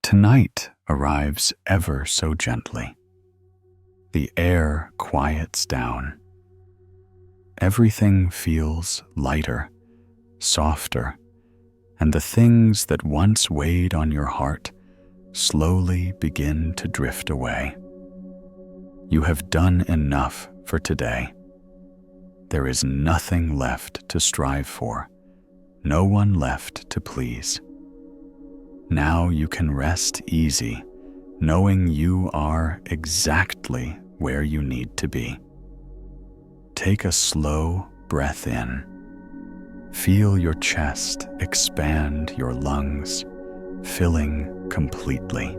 Tonight arrives ever so gently. The air quiets down. Everything feels lighter, softer, and the things that once weighed on your heart slowly begin to drift away. You have done enough for today. There is nothing left to strive for, no one left to please. Now you can rest easy, knowing you are exactly where you need to be. Take a slow breath in. Feel your chest expand, your lungs filling completely.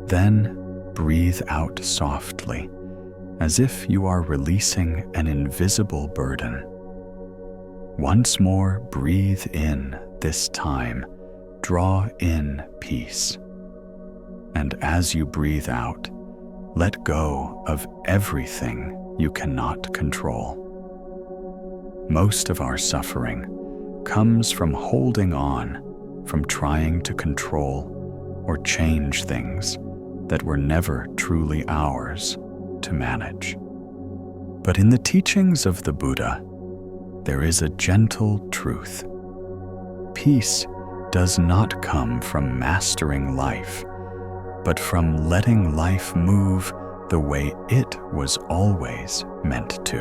Then breathe out softly, as if you are releasing an invisible burden. Once more, breathe in. This time, draw in peace. And as you breathe out, let go of everything you cannot control. Most of our suffering comes from holding on, from trying to control or change things that were never truly ours to manage. But in the teachings of the Buddha, there is a gentle truth. Peace does not come from mastering life, but from letting life move the way it was always meant to.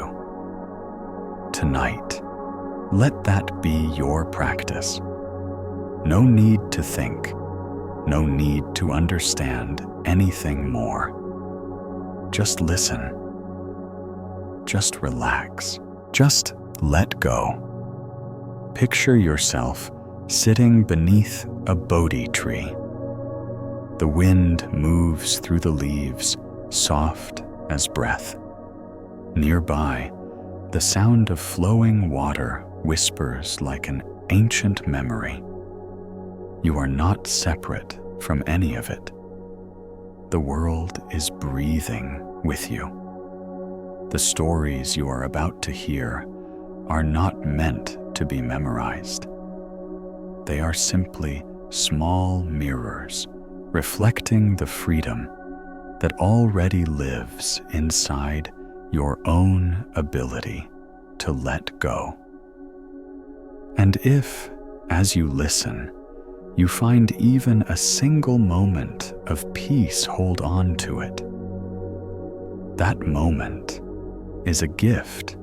Tonight, let that be your practice. No need to think, no need to understand anything more. Just listen. Just relax. Just let go. Picture yourself sitting beneath a Bodhi tree. The wind moves through the leaves, soft as breath. Nearby, the sound of flowing water whispers like an ancient memory. You are not separate from any of it. The world is breathing with you. The stories you are about to hear are not meant to be memorized. They are simply small mirrors reflecting the freedom that already lives inside your own ability to let go. And if, as you listen, you find even a single moment of peace, hold on to it. That moment is a gift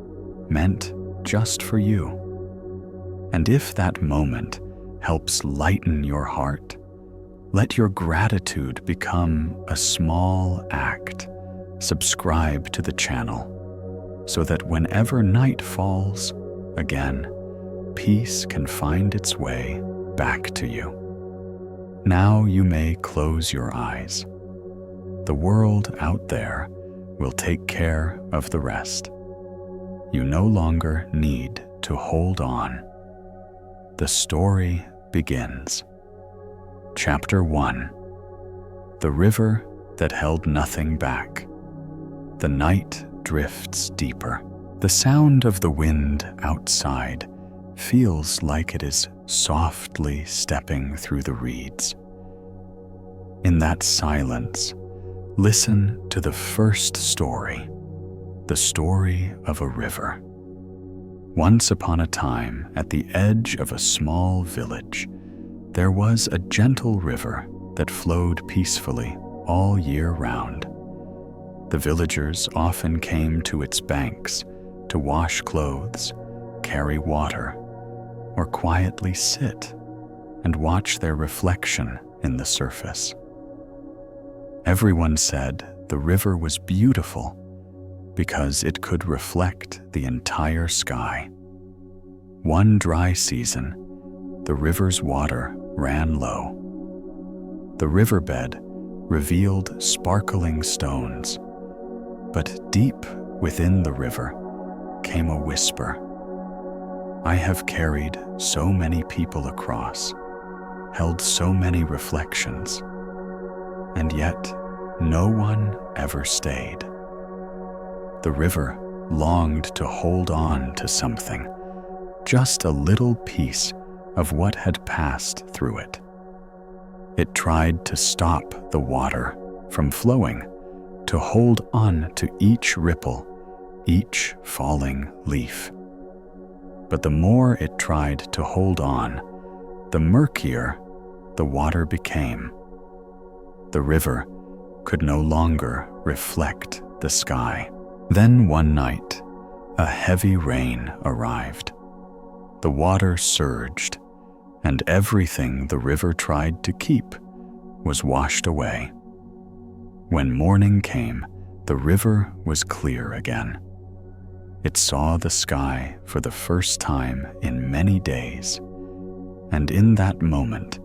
meant just for you. And if that moment helps lighten your heart, let your gratitude become a small act. Subscribe to the channel so that whenever night falls, again, peace can find its way back to you. Now you may close your eyes. The world out there will take care of the rest. You no longer need to hold on. The story begins. Chapter 1. The river that held nothing back. The night drifts deeper. The sound of the wind outside feels like it is softly stepping through the reeds. In that silence, listen to the first story, the story of a river. Once upon a time, at the edge of a small village, there was a gentle river that flowed peacefully all year round. The villagers often came to its banks to wash clothes, carry water, or quietly sit and watch their reflection in the surface. Everyone said the river was beautiful because it could reflect the entire sky. One dry season, the river's water ran low. The riverbed revealed sparkling stones, but deep within the river came a whisper. I have carried so many people across, held so many reflections, and yet no one ever stayed. The river longed to hold on to something, just a little piece of what had passed through it. It tried to stop the water from flowing, to hold on to each ripple, each falling leaf. But the more it tried to hold on, the murkier the water became. The river could no longer reflect the sky. Then one night, a heavy rain arrived. The water surged, and everything the river tried to keep was washed away. When morning came, the river was clear again. It saw the sky for the first time in many days, and in that moment,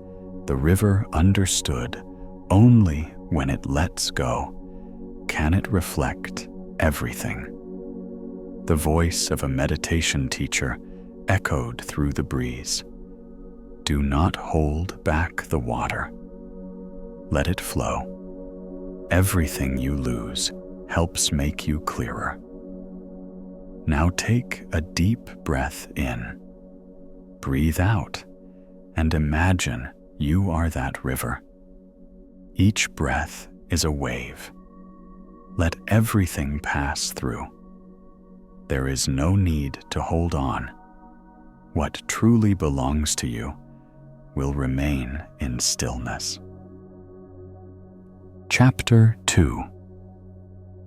the river understood only when it lets go can it reflect everything. The voice of a meditation teacher echoed through the breeze. Do not hold back the water. Let it flow. Everything you lose helps make you clearer. Now take a deep breath in. Breathe out and imagine you are that river. Each breath is a wave. Let everything pass through. There is no need to hold on. What truly belongs to you will remain in stillness. Chapter 2.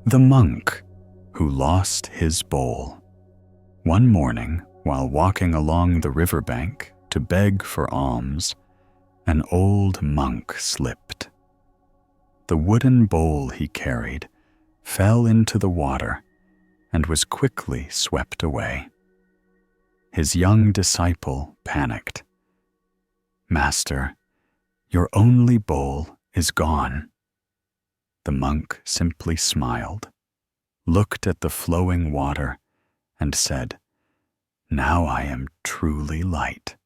The monk who lost his bowl. One morning, while walking along the riverbank to beg for alms, an old monk slipped. The wooden bowl he carried fell into the water and was quickly swept away. His young disciple panicked. "Master, your only bowl is gone." The monk simply smiled, looked at the flowing water, and said, "Now I am truly light."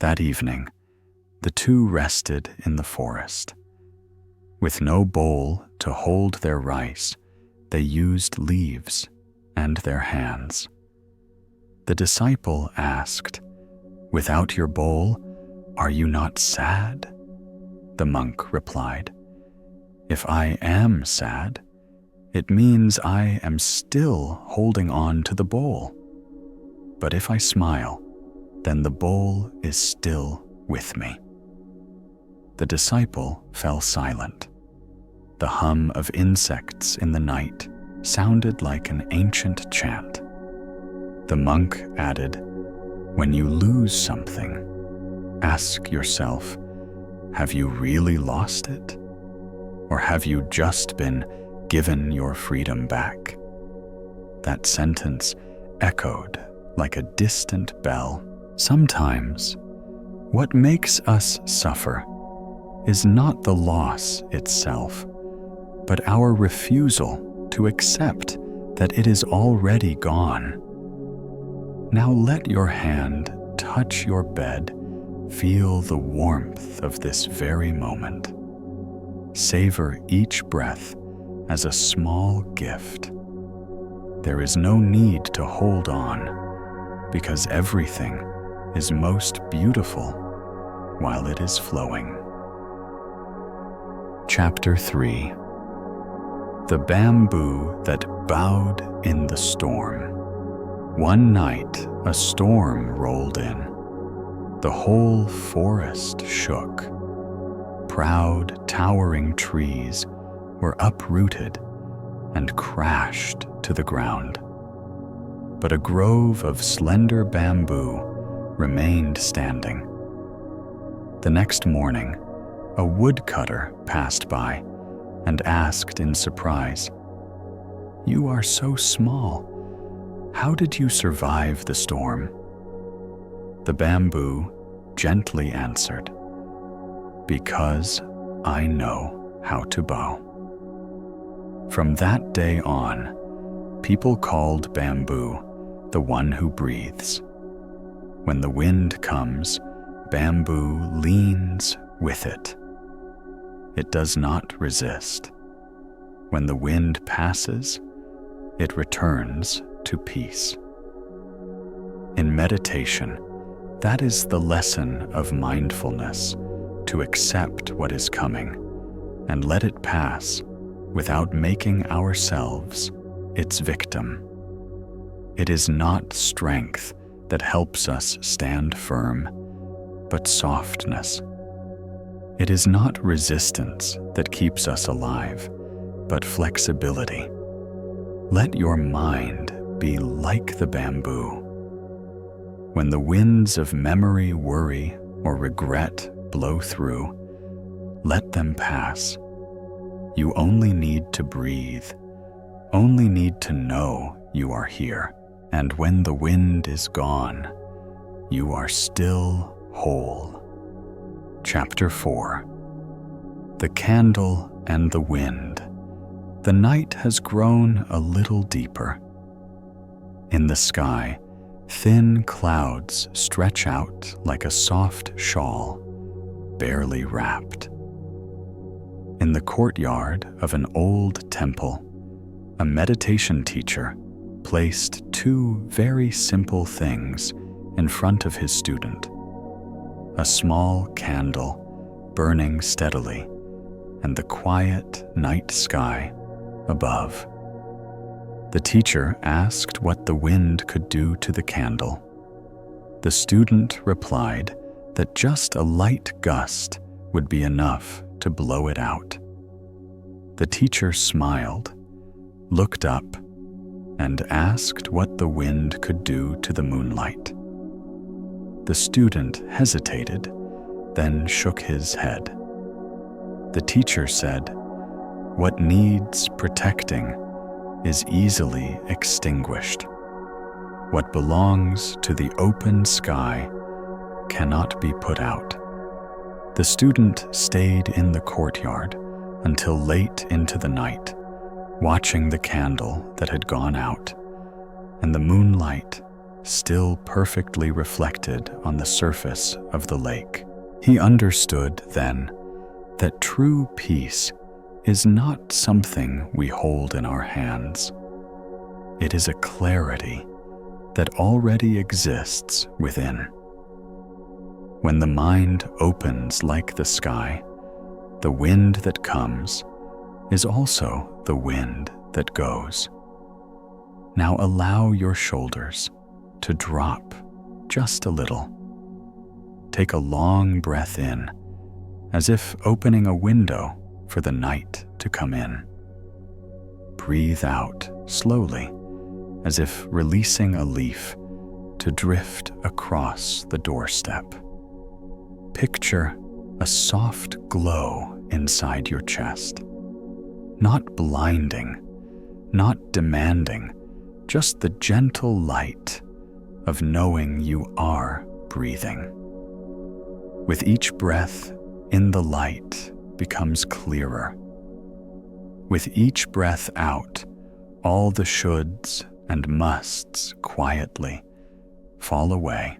That evening, the two rested in the forest. With no bowl to hold their rice, they used leaves and their hands. The disciple asked, "Without your bowl, are you not sad?" The monk replied, "If I am sad, it means I am still holding on to the bowl. But if I smile, then the bowl is still with me." The disciple fell silent. The hum of insects in the night sounded like an ancient chant. The monk added, "When you lose something, ask yourself, have you really lost it? Or have you just been given your freedom back?" That sentence echoed like a distant bell. Sometimes, what makes us suffer is not the loss itself, but our refusal to accept that it is already gone. Now let your hand touch your bed, feel the warmth of this very moment. Savor each breath as a small gift. There is no need to hold on, because everything is most beautiful while it is flowing. Chapter 3. The bamboo that bowed in the storm. One night, a storm rolled in. The whole forest shook. Proud, towering trees were uprooted and crashed to the ground. But a grove of slender bamboo remained standing. The next morning, a woodcutter passed by and asked in surprise, "You are so small. How did you survive the storm?" The bamboo gently answered, "Because I know how to bow." From that day on, people called bamboo the one who breathes. When the wind comes, bamboo leans with it. It does not resist. When the wind passes, it returns to peace. In meditation, that is the lesson of mindfulness, to accept what is coming and let it pass without making ourselves its victim. It is not strength that helps us stand firm, but softness. It is not resistance that keeps us alive, but flexibility. Let your mind be like the bamboo. When the winds of memory, worry, or regret blow through, let them pass. You only need to breathe, only need to know you are here. And when the wind is gone, you are still whole. Chapter 4. The Candle and the Wind. The night has grown a little deeper. In the sky, thin clouds stretch out like a soft shawl, barely wrapped. In the courtyard of an old temple, a meditation teacher placed two very simple things in front of his student: a small candle burning steadily and the quiet night sky above. The teacher asked what the wind could do to the candle. The student replied that just a light gust would be enough to blow it out. The teacher smiled, looked up, and asked what the wind could do to the moonlight. The student hesitated, then shook his head. The teacher said, "What needs protecting is easily extinguished. What belongs to the open sky cannot be put out." The student stayed in the courtyard until late into the night, watching the candle that had gone out, and the moonlight still perfectly reflected on the surface of the lake. He understood then that true peace is not something we hold in our hands. It is a clarity that already exists within. When the mind opens like the sky, the wind that comes is also the wind that goes. Now allow your shoulders to drop just a little. Take a long breath in, as if opening a window for the night to come in. Breathe out slowly, as if releasing a leaf to drift across the doorstep. Picture a soft glow inside your chest. Not blinding, not demanding, just the gentle light of knowing you are breathing. With each breath in, the light becomes clearer. With each breath out, all the shoulds and musts quietly fall away.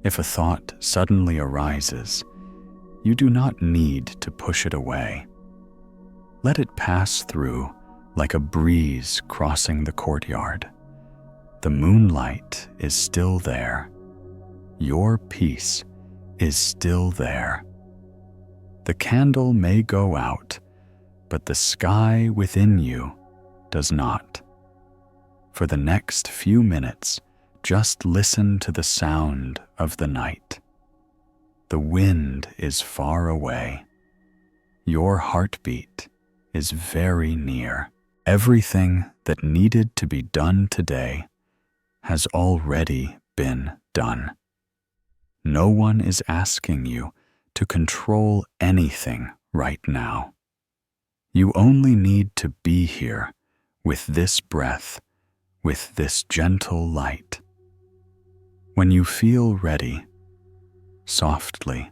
If a thought suddenly arises, you do not need to push it away. Let it pass through like a breeze crossing the courtyard. The moonlight is still there. Your peace is still there. The candle may go out, but the sky within you does not. For the next few minutes, just listen to the sound of the night. The wind is far away. Your heartbeat is very near. Everything that needed to be done today has already been done. No one is asking you to control anything right now. You only need to be here with this breath, with this gentle light. When you feel ready, softly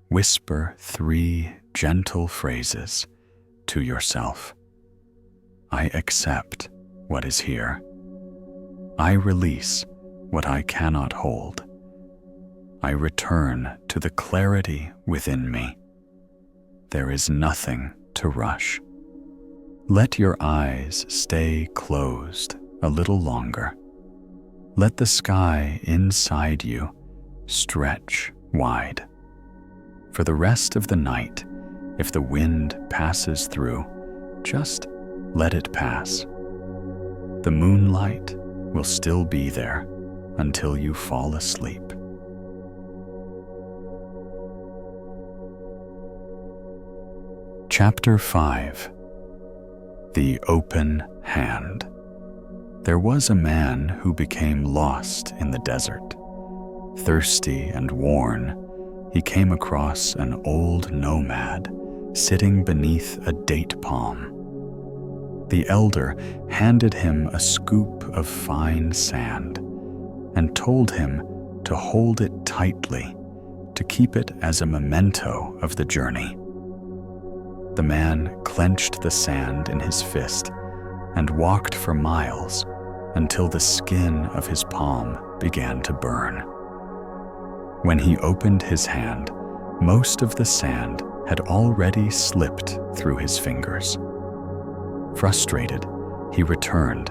whisper 3 gentle phrases to yourself. I accept what is here. I release what I cannot hold. I return to the clarity within me. There is nothing to rush. Let your eyes stay closed a little longer. Let the sky inside you stretch wide. For the rest of the night, if the wind passes through, just let it pass. The moonlight will still be there until you fall asleep. Chapter 5. The Open Hand. There was a man who became lost in the desert. Thirsty and worn, he came across an old nomad sitting beneath a date palm. The elder handed him a scoop of fine sand and told him to hold it tightly to keep it as a memento of the journey. The man clenched the sand in his fist and walked for miles until the skin of his palm began to burn. When he opened his hand, most of the sand had already slipped through his fingers. Frustrated, he returned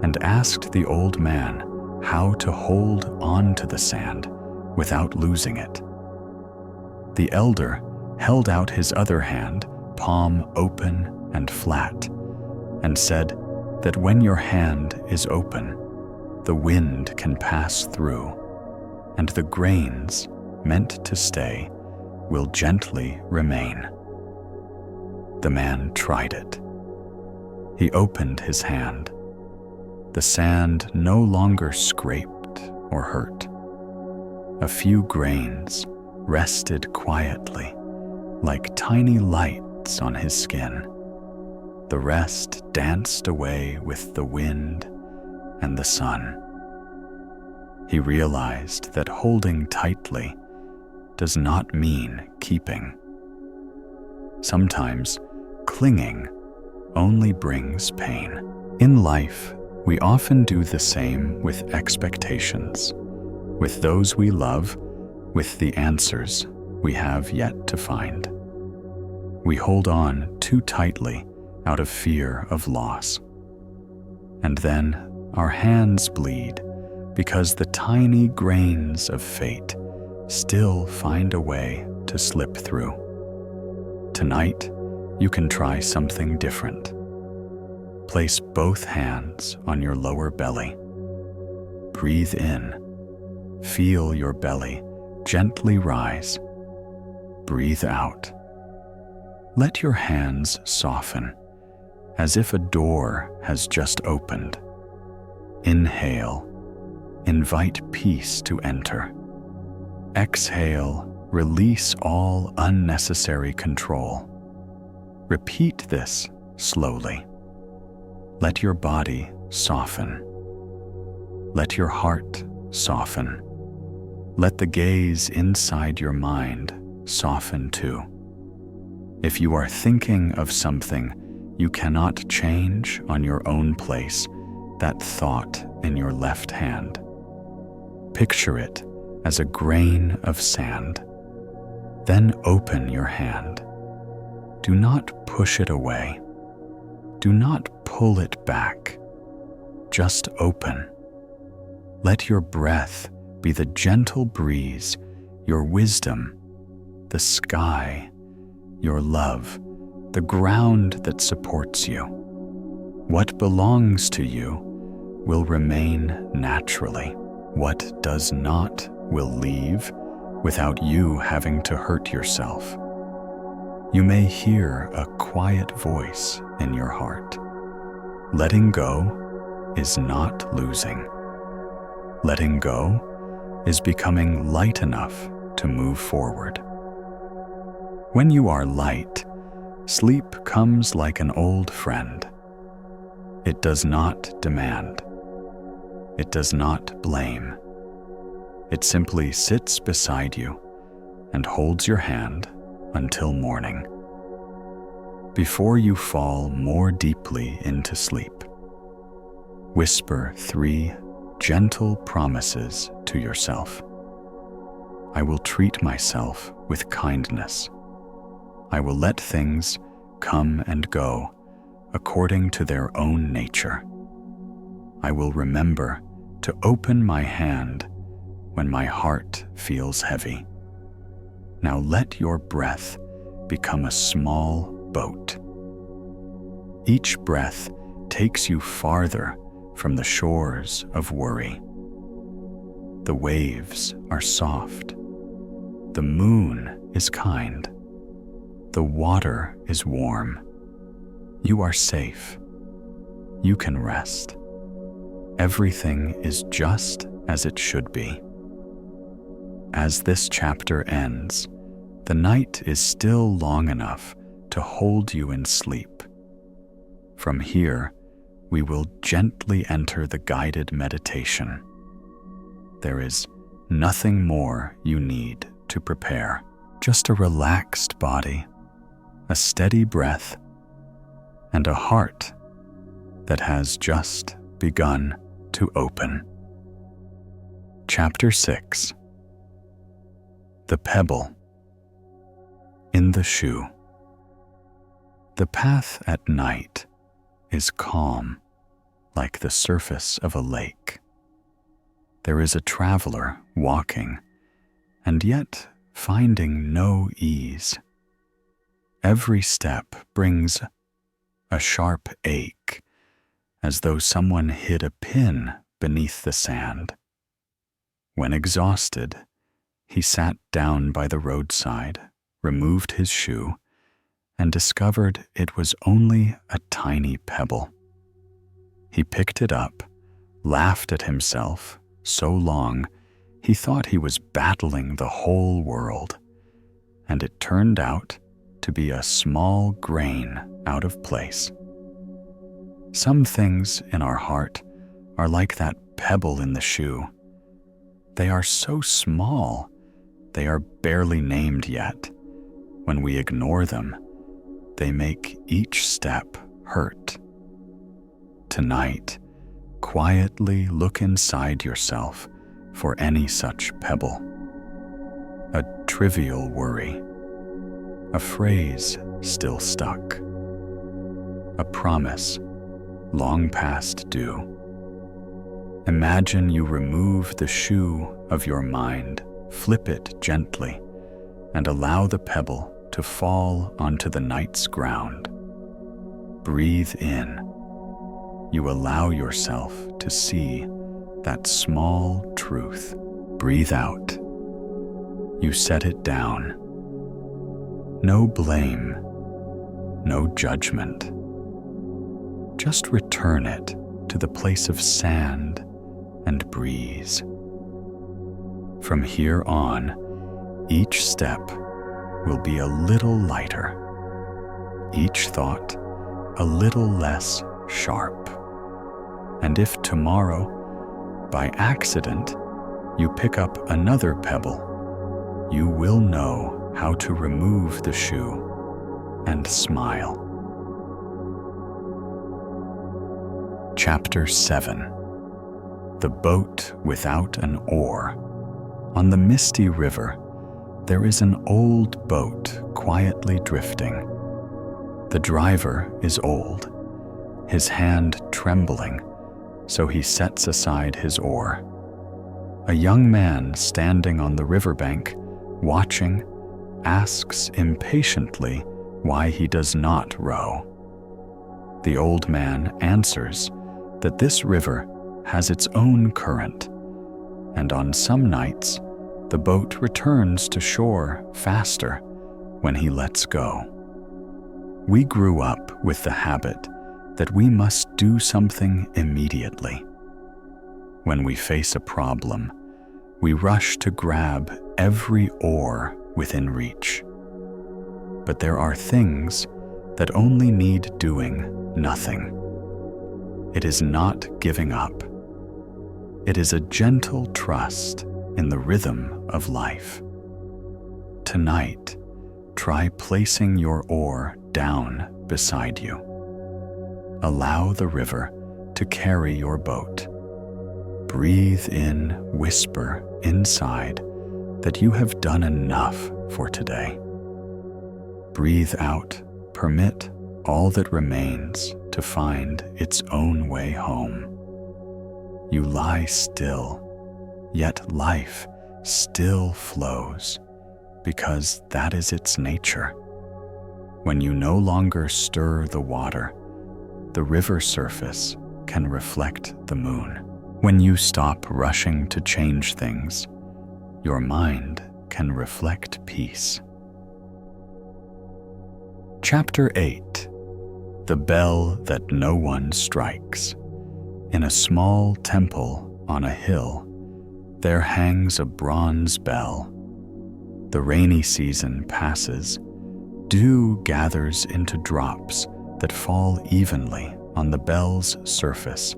and asked the old man how to hold on to the sand without losing it. The elder held out his other hand, palm open and flat, and said that when your hand is open, the wind can pass through, and the grains meant to stay will gently remain. The man tried it. He opened his hand. The sand no longer scraped or hurt. A few grains rested quietly, like tiny lights on his skin. The rest danced away with the wind and the sun. He realized that holding tightly does not mean keeping. Sometimes clinging only brings pain. In life, we often do the same with expectations, with those we love, with the answers we have yet to find. We hold on too tightly out of fear of loss. And then our hands bleed because the tiny grains of fate still find a way to slip through. Tonight, you can try something different. Place both hands on your lower belly. Breathe in. Feel your belly gently rise. Breathe out. Let your hands soften, as if a door has just opened. Inhale. Invite peace to enter. Exhale. Release all unnecessary control. Repeat this slowly. Let your body soften. Let your heart soften. Let the gaze inside your mind soften too. If you are thinking of something you cannot change on your own, place that thought in your left hand. Picture it as a grain of sand. Then open your hand. Do not push it away. Do not pull it back. Just open. Let your breath be the gentle breeze, your wisdom, the sky, your love, the ground that supports you. What belongs to you will remain naturally. What does not will leave without you having to hurt yourself. You may hear a quiet voice in your heart. Letting go is not losing. Letting go is becoming light enough to move forward. When you are light, sleep comes like an old friend. It does not demand. It does not blame. It simply sits beside you and holds your hand until morning. Before you fall more deeply into sleep, whisper 3 gentle promises to yourself. I will treat myself with kindness. I will let things come and go according to their own nature. I will remember to open my hand when my heart feels heavy. Now let your breath become a small boat. Each breath takes you farther from the shores of worry. The waves are soft. The moon is kind. The water is warm. You are safe. You can rest. Everything is just as it should be. As this chapter ends, the night is still long enough to hold you in sleep. From here, we will gently enter the guided meditation. There is nothing more you need to prepare, just a relaxed body, a steady breath, and a heart that has just begun to open. Chapter 6. The Pebble. In the Shoe. The path at night is calm, like the surface of a lake. There is a traveler walking, and yet finding no ease. Every step brings a sharp ache, as though someone hid a pin beneath the sand. When exhausted, he sat down by the roadside, removed his shoe, and discovered it was only a tiny pebble. He picked it up, laughed at himself so long he thought he was battling the whole world, and it turned out to be a small grain out of place. Some things in our heart are like that pebble in the shoe. They are so small, they are barely named yet. When we ignore them, they make each step hurt. Tonight, quietly look inside yourself for any such pebble. A trivial worry, a phrase still stuck, a promise long past due. Imagine you remove the shoe of your mind, flip it gently, and allow the pebble to fall onto the night's ground. Breathe in. You allow yourself to see that small truth. Breathe out. You set it down. No blame, no judgment. Just return it to the place of sand and breeze. From here on, each step will be a little lighter, each thought a little less sharp. And if tomorrow, by accident, you pick up another pebble, you will know how to remove the shoe and smile. Chapter 7. The Boat Without an Oar. On the misty river, there is an old boat quietly drifting. The driver is old, his hand trembling, so he sets aside his oar. A young man standing on the riverbank, watching, asks impatiently why he does not row. The old man answers that this river has its own current, and on some nights the boat returns to shore faster when he lets go. We grew up with the habit that we must do something immediately. When we face a problem, we rush to grab every oar within reach. But there are things that only need doing nothing. It is not giving up. It is a gentle trust in the rhythm of life. Tonight, try placing your oar down beside you. Allow the river to carry your boat. Breathe in, whisper inside that you have done enough for today. Breathe out, permit all that remains to find its own way home. You lie still, yet life still flows, because that is its nature. When you no longer stir the water, the river surface can reflect the moon. When you stop rushing to change things, your mind can reflect peace. Chapter 8. The Bell That No One Strikes. In a small temple on a hill, there hangs a bronze bell. The rainy season passes. Dew gathers into drops that fall evenly on the bell's surface,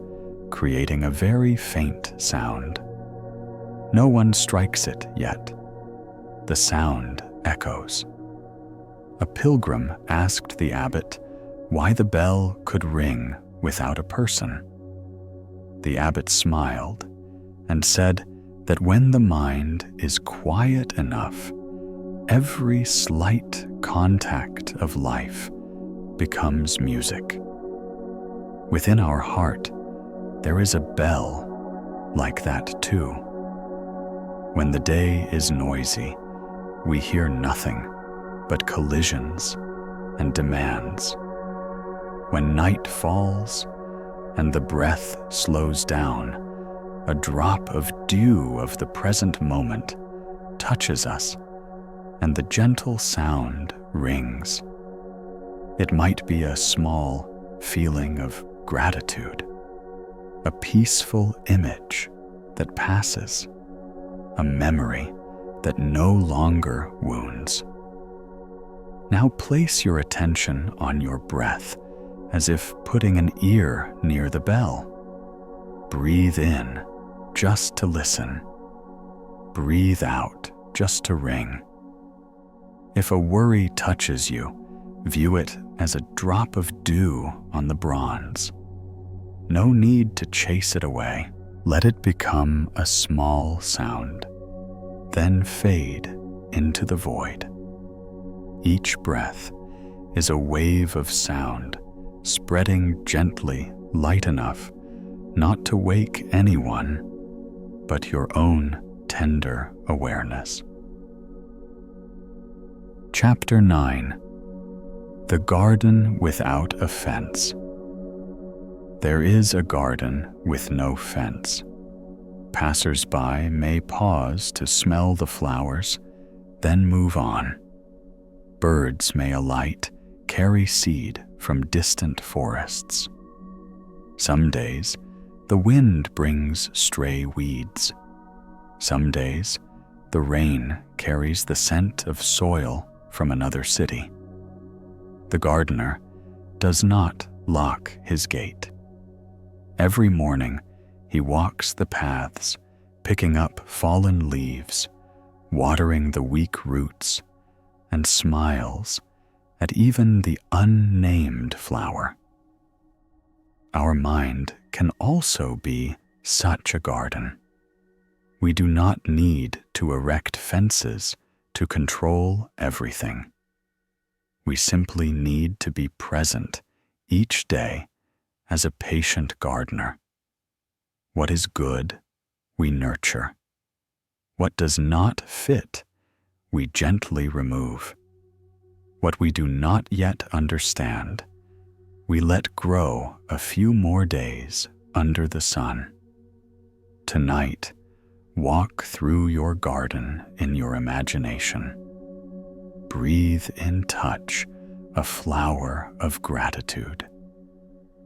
creating a very faint sound. No one strikes it yet. The sound echoes. A pilgrim asked the abbot why the bell could ring without a person. The abbot smiled and said that when the mind is quiet enough, every slight contact of life becomes music. Within our heart, there is a bell like that too. When the day is noisy, we hear nothing but collisions and demands. When night falls and the breath slows down, a drop of dew of the present moment touches us, and the gentle sound rings. It might be a small feeling of gratitude, a peaceful image that passes, a memory that no longer wounds. Now place your attention on your breath, as if putting an ear near the bell. Breathe in just to listen. Breathe out just to ring. If a worry touches you, view it as a drop of dew on the bronze. No need to chase it away. Let it become a small sound, then fade into the void. Each breath is a wave of sound, spreading gently, light enough not to wake anyone, but your own tender awareness. Chapter 9. The Garden Without a Fence. There is a garden with no fence. Passers-by may pause to smell the flowers, then move on. Birds may alight, carry seed from distant forests. Some days, the wind brings stray weeds. Some days, the rain carries the scent of soil from another city. The gardener does not lock his gate. Every morning, he walks the paths, picking up fallen leaves, watering the weak roots, and smiles at even the unnamed flower. Our mind can also be such a garden. We do not need to erect fences to control everything. We simply need to be present each day as a patient gardener. What is good, we nurture. What does not fit, we gently remove. What we do not yet understand, we let grow a few more days under the sun. Tonight, walk through your garden in your imagination. Breathe in touch a flower of gratitude.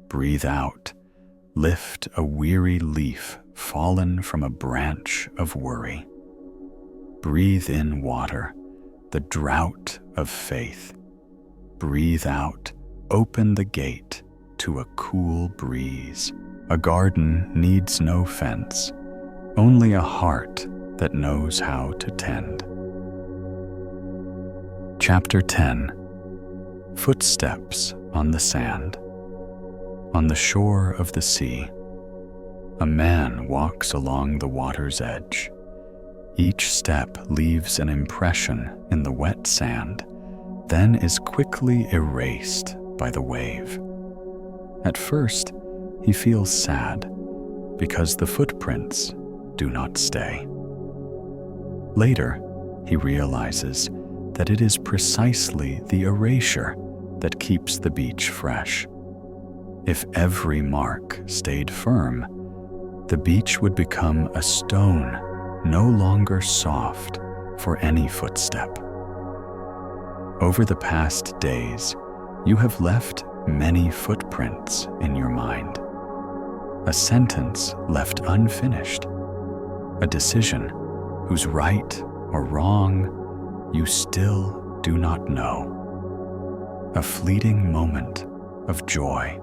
Breathe out, lift a weary leaf fallen from a branch of worry. Breathe in water, the drought of faith. Breathe out, open the gate to a cool breeze. A garden needs no fence, only a heart that knows how to tend. Chapter 10. Footsteps on the sand. On the shore of the sea, a man walks along the water's edge. Each step leaves an impression in the wet sand, then is quickly erased by the wave. At first, he feels sad because the footprints do not stay. Later, he realizes that it is precisely the erasure that keeps the beach fresh. If every mark stayed firm, the beach would become a stone no longer soft for any footstep. Over the past days, you have left many footprints in your mind. A sentence left unfinished, a decision whose right or wrong you still do not know, a fleeting moment of joy.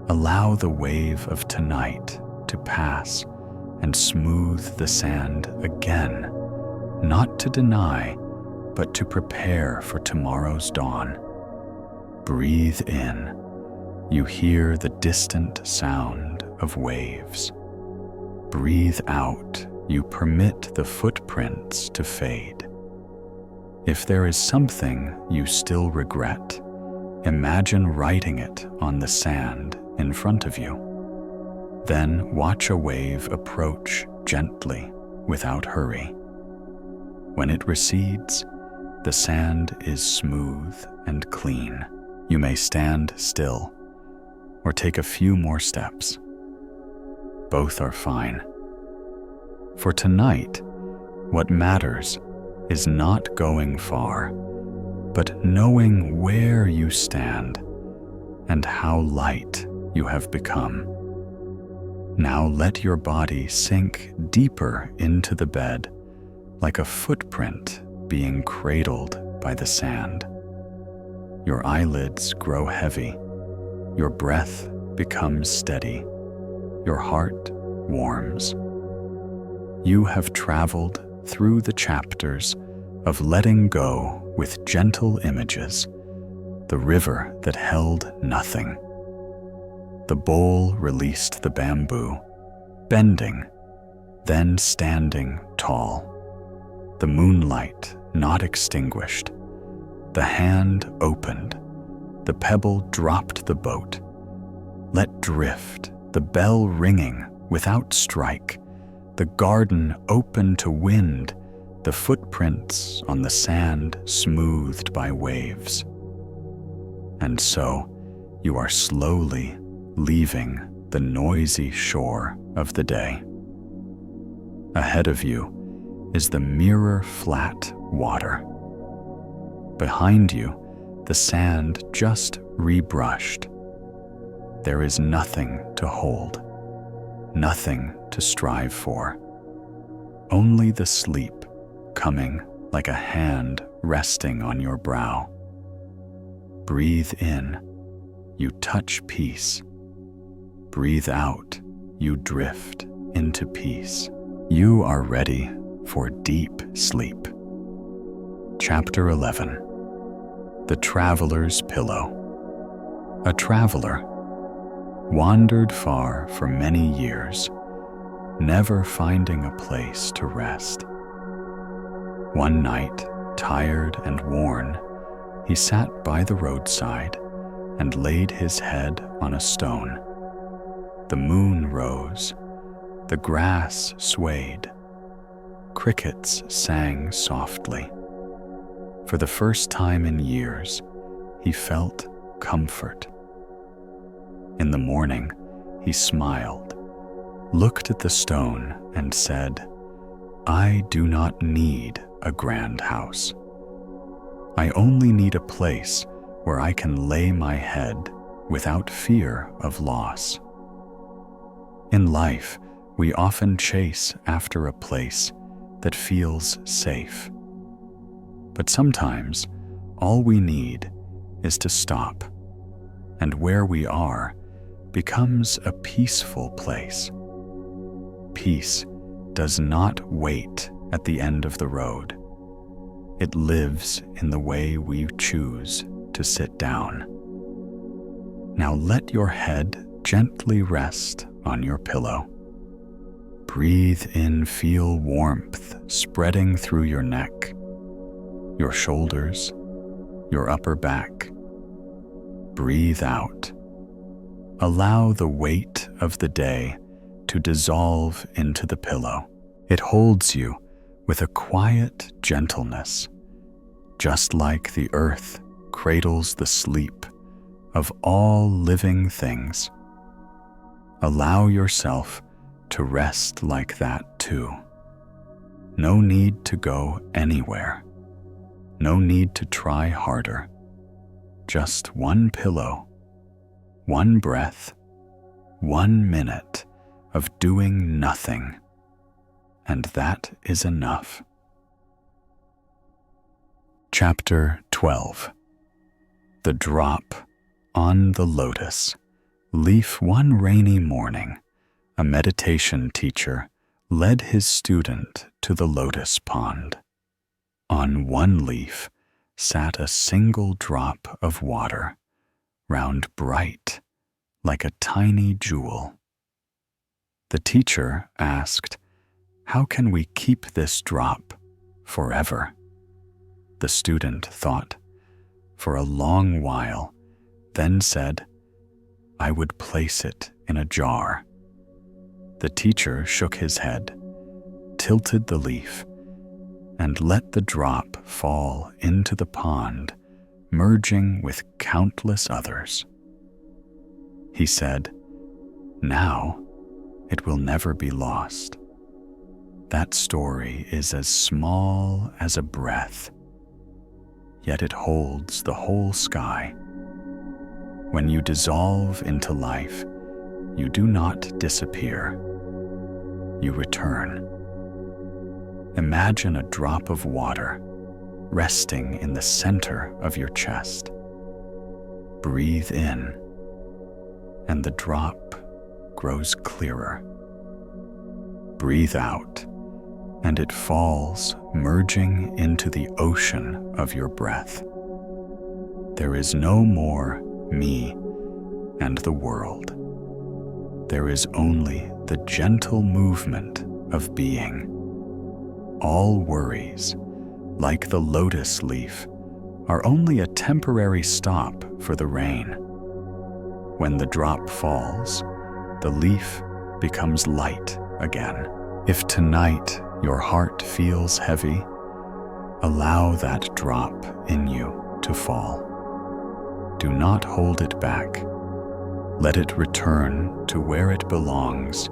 Allow the wave of tonight to pass and smooth the sand again, not to deny, but to prepare for tomorrow's dawn. Breathe in. You hear the distant sound of waves. Breathe out. You permit the footprints to fade. If there is something you still regret, imagine writing it on the sand in front of you. Then watch a wave approach gently without hurry. When it recedes, the sand is smooth and clean. You may stand still or take a few more steps. Both are fine. For tonight, what matters is not going far, but knowing where you stand and how light you have become. Now let your body sink deeper into the bed, like a footprint being cradled by the sand. Your eyelids grow heavy, your breath becomes steady, your heart warms. You have traveled through the chapters of letting go with gentle images, the river that held nothing. The bowl released the bamboo, bending, then standing tall. The moonlight not extinguished. The hand opened. The pebble dropped the boat. Let drift, the bell ringing without strike. The garden open to wind, the footprints on the sand smoothed by waves. And so, you are slowly leaving the noisy shore of the day. Ahead of you is the mirror-flat water. Behind you, the sand just rebrushed. There is nothing to hold, nothing to strive for. Only the sleep coming like a hand resting on your brow. Breathe in, you touch peace. Breathe out, you drift into peace. You are ready for deep sleep. Chapter 11. The Traveler's Pillow. A traveler wandered far for many years, never finding a place to rest. One night, tired and worn, he sat by the roadside and laid his head on a stone. The moon rose, the grass swayed, crickets sang softly. For the first time in years, he felt comfort. In the morning, he smiled, looked at the stone, and said, "I do not need a grand house. I only need a place where I can lay my head without fear of loss." In life, we often chase after a place that feels safe. But sometimes, all we need is to stop, and where we are becomes a peaceful place. Peace does not wait at the end of the road. It lives in the way we choose to sit down. Now let your head gently rest on your pillow. Breathe in, feel warmth spreading through your neck, your shoulders, your upper back. Breathe out. Allow the weight of the day to dissolve into the pillow. It holds you with a quiet gentleness, just like the earth cradles the sleep of all living things. Allow yourself to rest like that too. No need to go anywhere. No need to try harder. Just one pillow, one breath, 1 minute of doing nothing, and that is enough. Chapter 12. The Drop on the Lotus Leaf. One rainy morning, a meditation teacher led his student to the lotus pond. On one leaf sat a single drop of water, round bright like a tiny jewel. The teacher asked, "How can we keep this drop forever?" The student thought for a long while, then said, "I would place it in a jar." The teacher shook his head, tilted the leaf, and let the drop fall into the pond, merging with countless others. He said, "Now it will never be lost. That story is as small as a breath, yet it holds the whole sky. When you dissolve into life, you do not disappear. You return. Imagine a drop of water resting in the center of your chest. Breathe in, and the drop grows clearer. Breathe out, and it falls, merging into the ocean of your breath. There is no more me and the world. There is only the gentle movement of being. All worries, like the lotus leaf, are only a temporary stop for the rain. When the drop falls, the leaf becomes light again. If tonight your heart feels heavy, allow that drop in you to fall. Do not hold it back. Let it return to where it belongs,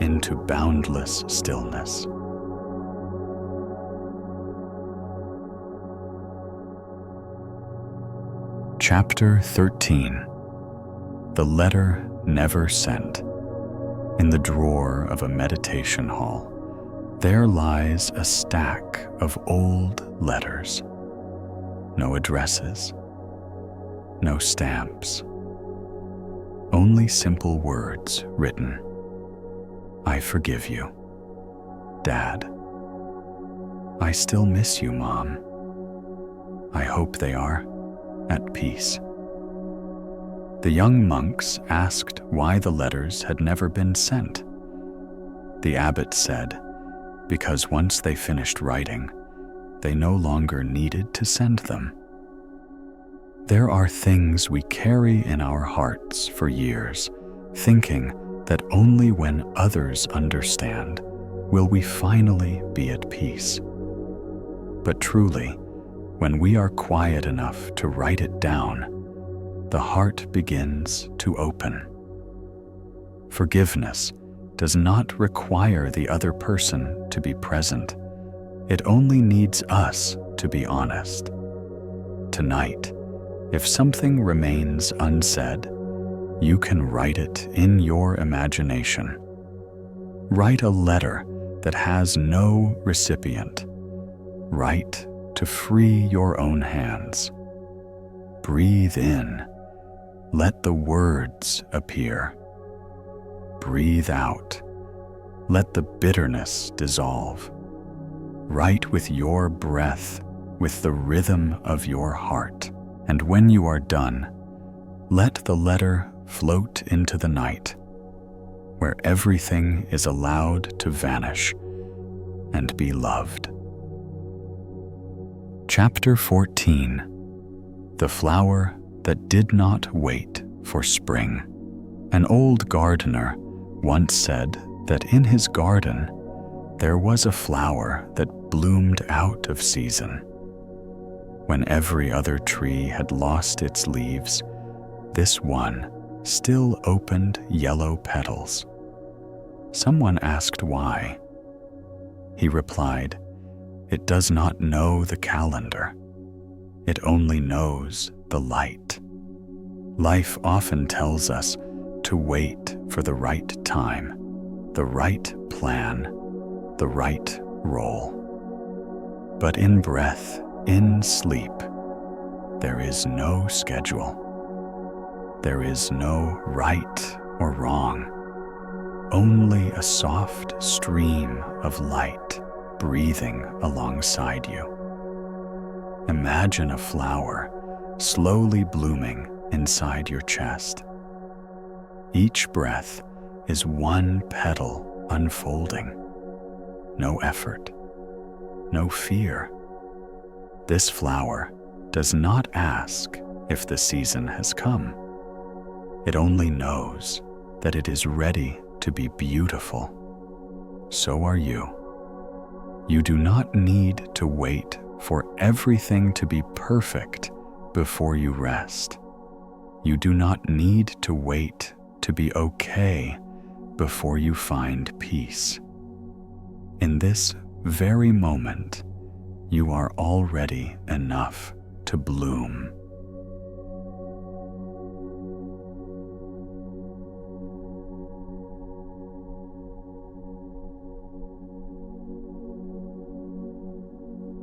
into boundless stillness. Chapter 13. The Letter Never Sent. In the drawer of a meditation hall, there lies a stack of old letters. No addresses, no stamps. Only simple words written. I forgive you, Dad. I still miss you, Mom. I hope they are at peace. The young monks asked why the letters had never been sent. The abbot said, because once they finished writing, they no longer needed to send them. There are things we carry in our hearts for years, thinking that only when others understand will we finally be at peace. But truly, when we are quiet enough to write it down, the heart begins to open. Forgiveness does not require the other person to be present. It only needs us to be honest. Tonight, if something remains unsaid, you can write it in your imagination. Write a letter that has no recipient. Write to free your own hands. Breathe in. Let the words appear. Breathe out. Let the bitterness dissolve. Write with your breath, with the rhythm of your heart. And when you are done, let the letter float into the night, where everything is allowed to vanish and be loved. Chapter 14. The Flower That Did Not Wait for Spring. An old gardener once said that in his garden There was a flower that bloomed out of season. When every other tree had lost its leaves, this one still opened yellow petals. Someone asked why. He replied, "It does not know the calendar. It only knows the light." Life often tells us to wait for the right time, the right plan, the right role. But in breath, in sleep, there is no schedule. There is no right or wrong, only a soft stream of light breathing alongside you. Imagine a flower slowly blooming inside your chest. Each breath is one petal unfolding. No effort, no fear. This flower does not ask if the season has come. It only knows that it is ready to be beautiful. So are you. You do not need to wait for everything to be perfect before you rest. You do not need to wait to be okay before you find peace. In this very moment, you are already enough to bloom.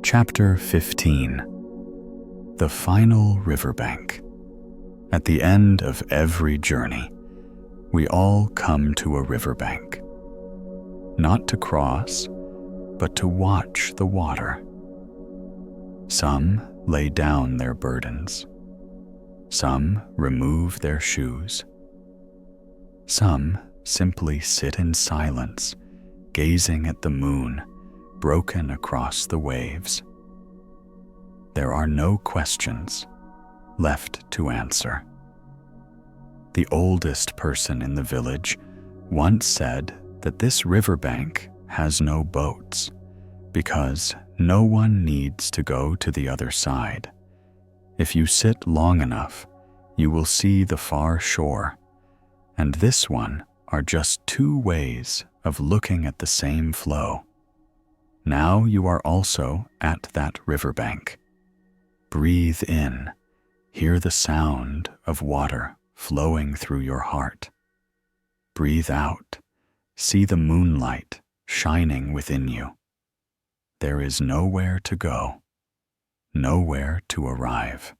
Chapter 15. The Final Riverbank. At the end of every journey, we all come to a riverbank. Not to cross, but to watch the water. Some lay down their burdens. Some remove their shoes. Some simply sit in silence, gazing at the moon broken across the waves. There are no questions left to answer. The oldest person in the village once said that this riverbank has no boats because no one needs to go to the other side. If you sit long enough, you will see the far shore, and this one are just two ways of looking at the same flow. Now you are also at that riverbank. Breathe in, hear the sound of water flowing through your heart. Breathe out, see the moonlight shining within you. There is nowhere to go, nowhere to arrive.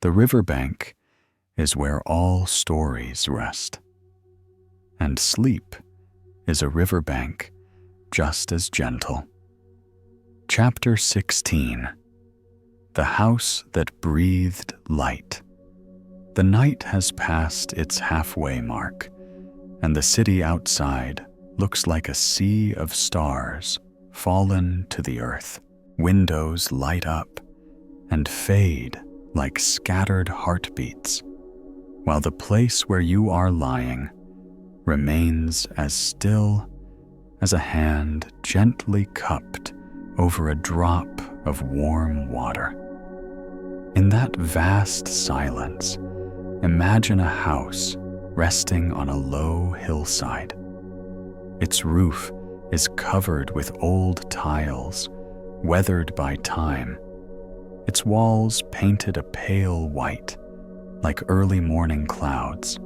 The riverbank is where all stories rest. And sleep is a riverbank just as gentle. Chapter 16. The House That Breathed Light. The night has passed its halfway mark, and the city outside looks like a sea of stars fallen to the earth. Windows light up and fade like scattered heartbeats, while the place where you are lying remains as still as a hand gently cupped over a drop of warm water. In that vast silence, imagine a house resting on a low hillside. Its roof is covered with old tiles, weathered by time. Its walls painted a pale white, like early morning clouds.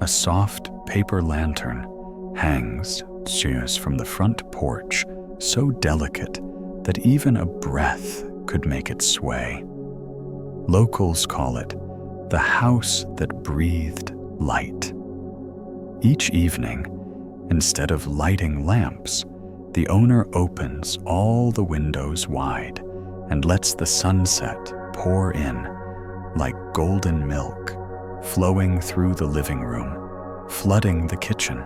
A soft paper lantern hangs from the front porch, so delicate that even a breath could make it sway. Locals call it the house that breathed light. Each evening, instead of lighting lamps, the owner opens all the windows wide and lets the sunset pour in like golden milk, flowing through the living room, flooding the kitchen,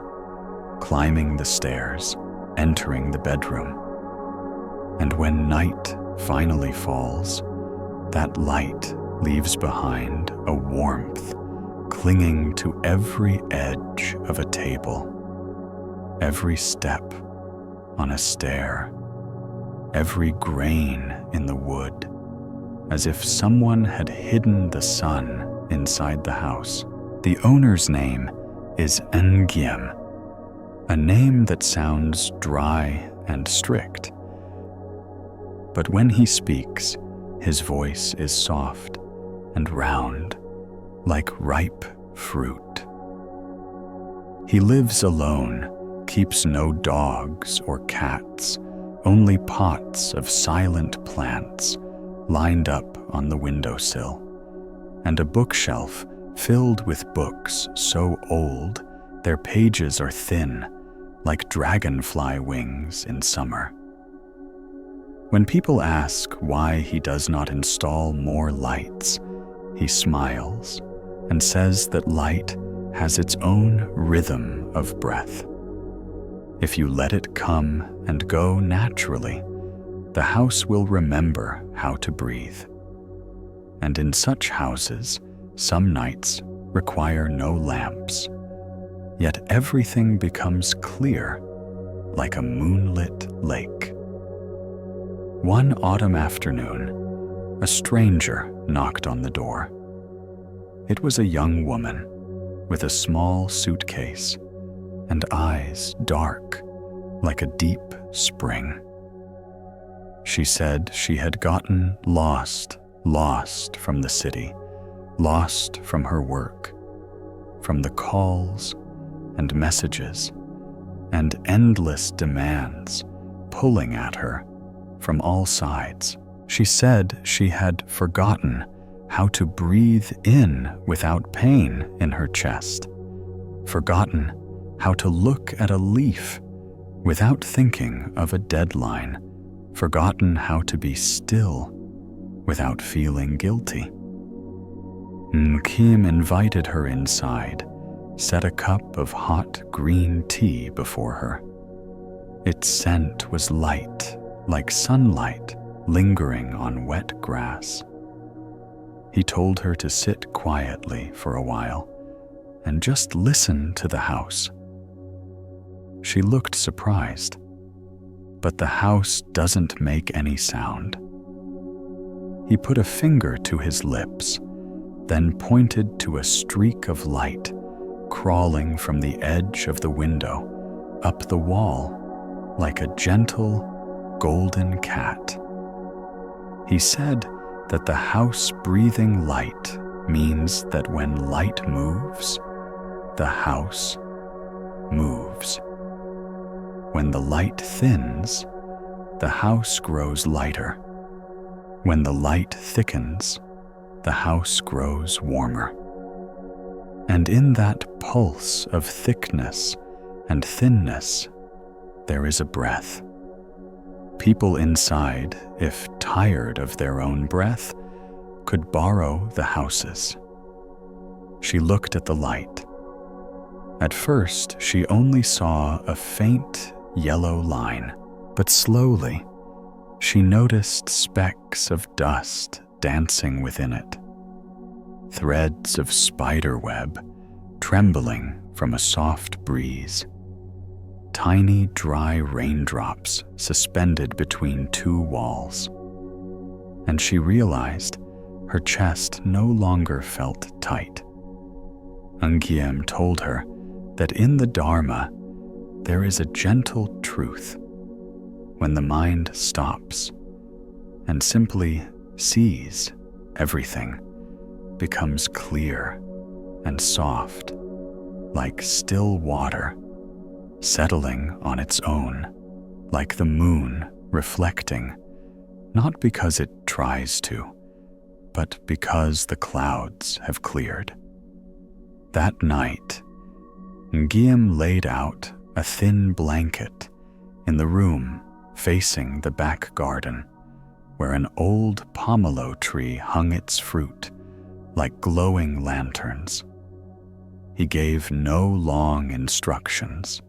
climbing the stairs, entering the bedroom. And when night finally falls, that light leaves behind a warmth clinging to every edge of a table, every step on a stair, every grain in the wood, as if someone had hidden the sun inside the house. The owner's name is Ngiem, a name that sounds dry and strict. But when he speaks, his voice is soft and round, like ripe fruit. He lives alone, keeps no dogs or cats, only pots of silent plants lined up on the windowsill, and a bookshelf filled with books so old their pages are thin, like dragonfly wings in summer. When people ask why he does not install more lights, he smiles and says that light has its own rhythm of breath. If you let it come and go naturally, the house will remember how to breathe. And in such houses, some nights require no lamps, yet everything becomes clear, like a moonlit lake. One autumn afternoon, a stranger knocked on the door. It was a young woman with a small suitcase and eyes dark like a deep spring. She said she had gotten lost from the city, lost from her work, from the calls and messages and endless demands pulling at her from all sides. She said she had forgotten how to breathe in without pain in her chest, forgotten how to look at a leaf without thinking of a deadline, forgotten how to be still without feeling guilty. Kim invited her inside, set a cup of hot green tea before her. Its scent was light, like sunlight lingering on wet grass. He told her to sit quietly for a while and just listen to the house. She looked surprised, but the house doesn't make any sound. He put a finger to his lips, then pointed to a streak of light crawling from the edge of the window up the wall like a gentle golden cat. He said that the house-breathing light means that when light moves, the house moves. When the light thins, the house grows lighter. When the light thickens, the house grows warmer. And in that pulse of thickness and thinness, there is a breath. People inside, if tired of their own breath, could borrow the house's. She looked at the light. At first, she only saw a faint yellow line, but slowly, she noticed specks of dust dancing within it, threads of spider web trembling from a soft breeze, tiny dry raindrops suspended between two walls. And she realized her chest no longer felt tight. Ngiem told her that in the Dharma there is a gentle truth. When the mind stops and simply sees everything, becomes clear and soft, like still water, settling on its own, like the moon reflecting, not because it tries to, but because the clouds have cleared. That night, Ngiem laid out a thin blanket in the room facing the back garden, where an old pomelo tree hung its fruit like glowing lanterns. He gave no long instructions,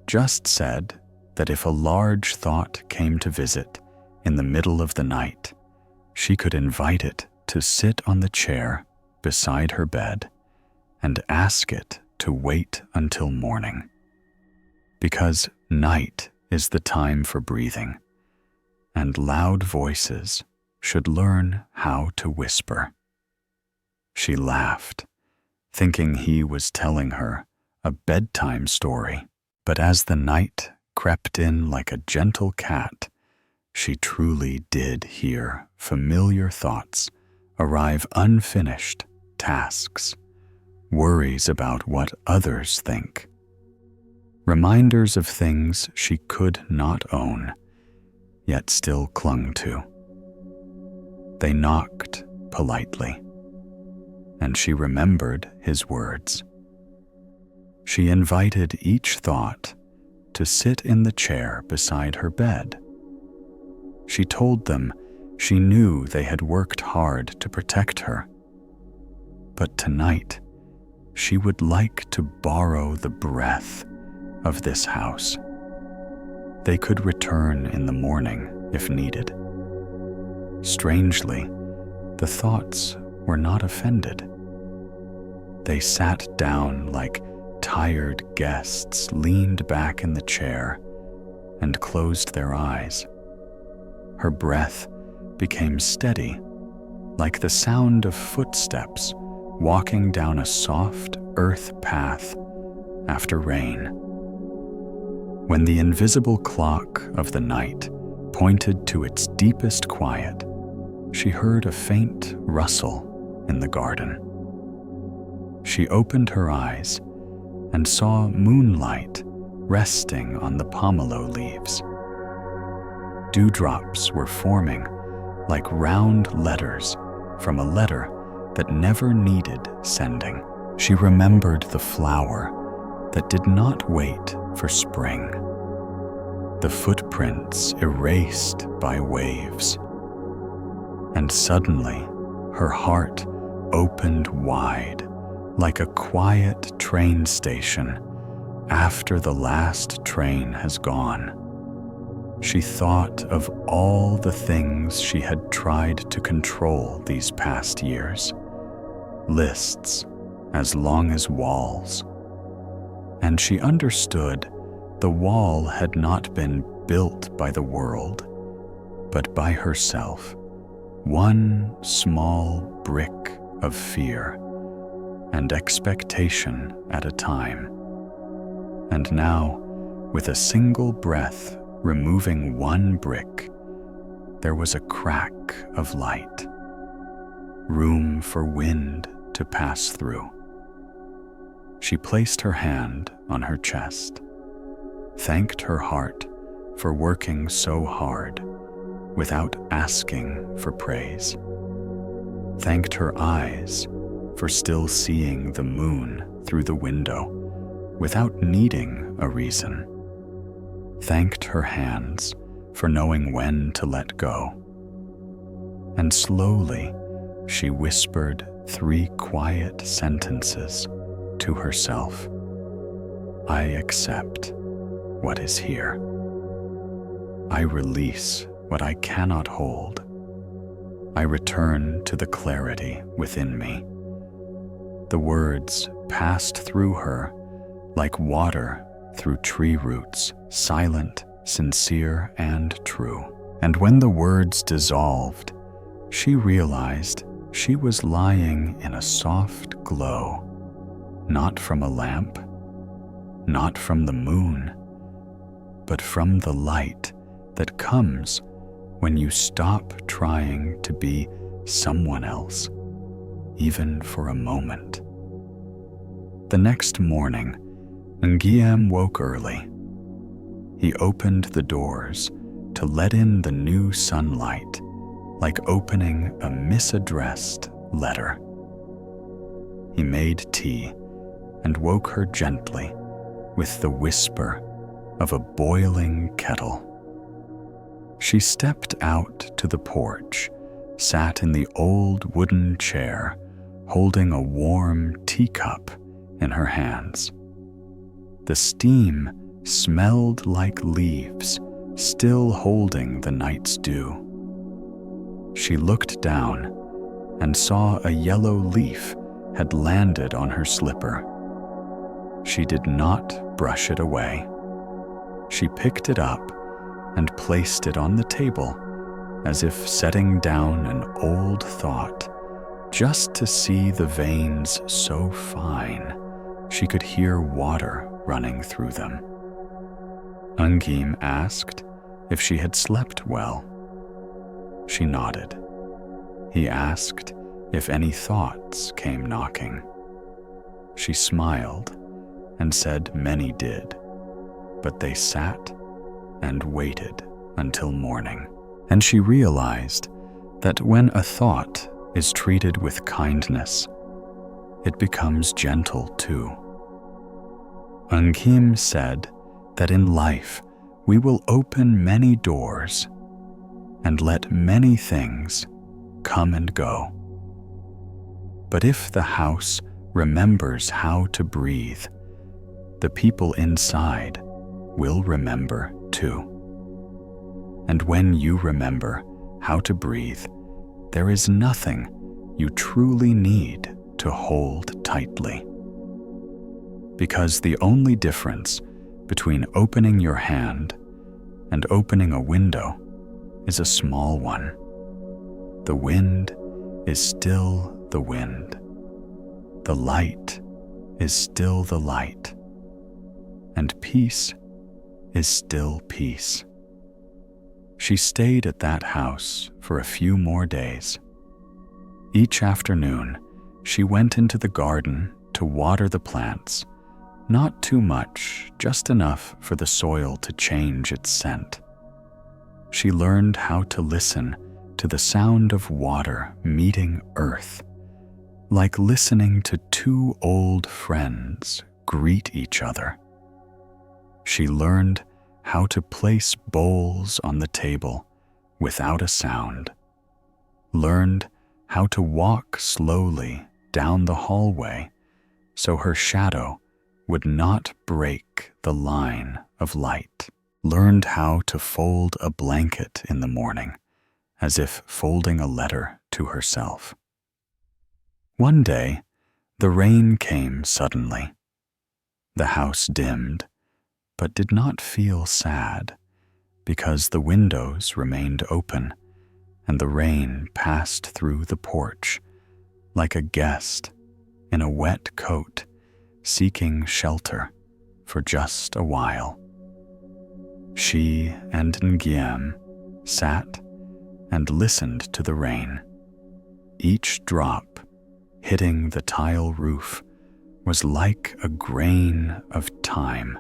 just said that if a large thought came to visit in the middle of the night, she could invite it to sit on the chair beside her bed and ask it to wait until morning. Because night is the time for breathing, and loud voices should learn how to whisper. She laughed, thinking he was telling her a bedtime story, but as the night crept in like a gentle cat, she truly did hear familiar thoughts arrive, unfinished tasks, worries about what others think, reminders of things she could not own, yet still clung to. They knocked politely, and she remembered his words. She invited each thought to sit in the chair beside her bed. She told them she knew they had worked hard to protect her, but tonight she would like to borrow the breath of this house. They could return in the morning if needed. Strangely, the thoughts were not offended. They sat down like tired guests, leaned back in the chair, and closed their eyes. Her breath became steady, like the sound of footsteps walking down a soft earth path after rain. When the invisible clock of the night pointed to its deepest quiet, she heard a faint rustle in the garden. She opened her eyes and saw moonlight resting on the pomelo leaves. Dewdrops were forming like round letters from a letter that never needed sending. She remembered the flower that did not wait for spring, the footprints erased by waves. And suddenly, her heart opened wide like a quiet train station after the last train has gone. She thought of all the things she had tried to control these past years, lists as long as walls. And she understood the wall had not been built by the world, but by herself, one small brick of fear and expectation at a time. And now, with a single breath removing one brick, there was a crack of light, room for wind to pass through. She placed her hand on her chest, thanked her heart for working so hard without asking for praise, thanked her eyes for still seeing the moon through the window without needing a reason, thanked her hands for knowing when to let go. And slowly, she whispered 3 quiet sentences to herself. I accept what is here. I release what I cannot hold. I return to the clarity within me. The words passed through her like water through tree roots, silent, sincere, and true. And when the words dissolved, she realized she was lying in a soft glow, not from a lamp, not from the moon, but from the light that comes when you stop trying to be someone else, even for a moment. The next morning, Nguyen woke early. He opened the doors to let in the new sunlight, like opening a misaddressed letter. He made tea and woke her gently with the whisper of a boiling kettle. She stepped out to the porch, sat in the old wooden chair, holding a warm teacup in her hands. The steam smelled like leaves, still holding the night's dew. She looked down and saw a yellow leaf had landed on her slipper. She did not brush it away, She picked it up and placed it on the table, as if setting down an old thought, just to see the veins so fine she could hear water running through them. Ungim asked if she had slept well. She nodded. He asked if any thoughts came knocking. She smiled and said many did, but they sat and waited until morning. And she realized that when a thought is treated with kindness, it becomes gentle too. Ungim said that in life we will open many doors and let many things come and go. But if the house remembers how to breathe, the people inside will remember too. And when you remember how to breathe, there is nothing you truly need to hold tightly. Because the only difference between opening your hand and opening a window is a small one. The wind is still the wind. The light is still the light. And peace is still peace. She stayed at that house for a few more days. Each afternoon, she went into the garden to water the plants, not too much, just enough for the soil to change its scent. She learned how to listen to the sound of water meeting earth, like listening to two old friends greet each other. She learned how to place bowls on the table without a sound, learned how to walk slowly down the hallway so her shadow would not break the line of light, learned how to fold a blanket in the morning as if folding a letter to herself. One day, the rain came suddenly. The house dimmed, but did not feel sad because the windows remained open and the rain passed through the porch like a guest in a wet coat seeking shelter for just a while. She and Ngiem sat and listened to the rain. Each drop hitting the tile roof was like a grain of time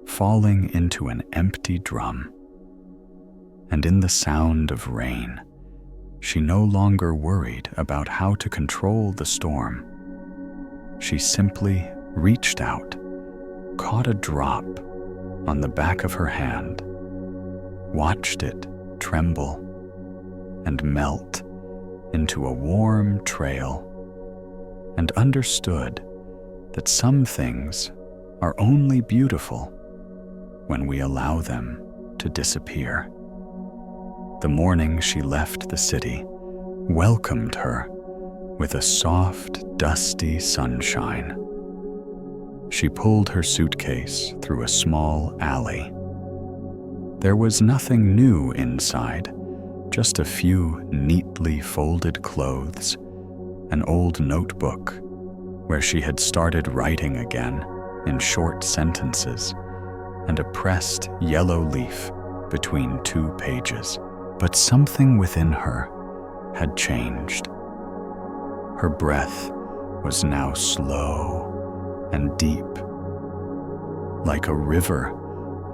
falling into an empty drum. And in the sound of rain, she no longer worried about how to control the storm. She simply reached out, caught a drop on the back of her hand, watched it tremble and melt into a warm trail, and understood that some things are only beautiful when we allow them to disappear. The morning she left the city welcomed her with a soft, dusty sunshine. She pulled her suitcase through a small alley. There was nothing new inside, just a few neatly folded clothes, an old notebook where she had started writing again in short sentences, and a pressed yellow leaf between 2 pages. But something within her had changed. Her breath was now slow and deep, like a river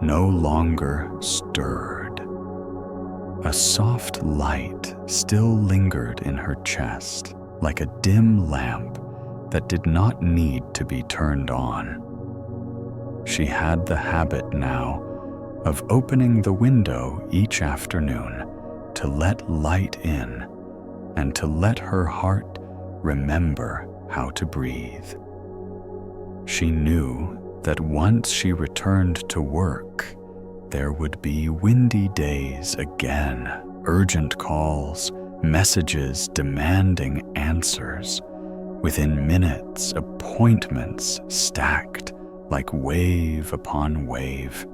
no longer stirred. A soft light still lingered in her chest, like a dim lamp that did not need to be turned on. She had the habit now of opening the window each afternoon to let light in and to let her heart remember how to breathe. She knew that once she returned to work, there would be windy days again, urgent calls, messages demanding answers. Within minutes, appointments stacked like wave upon wave.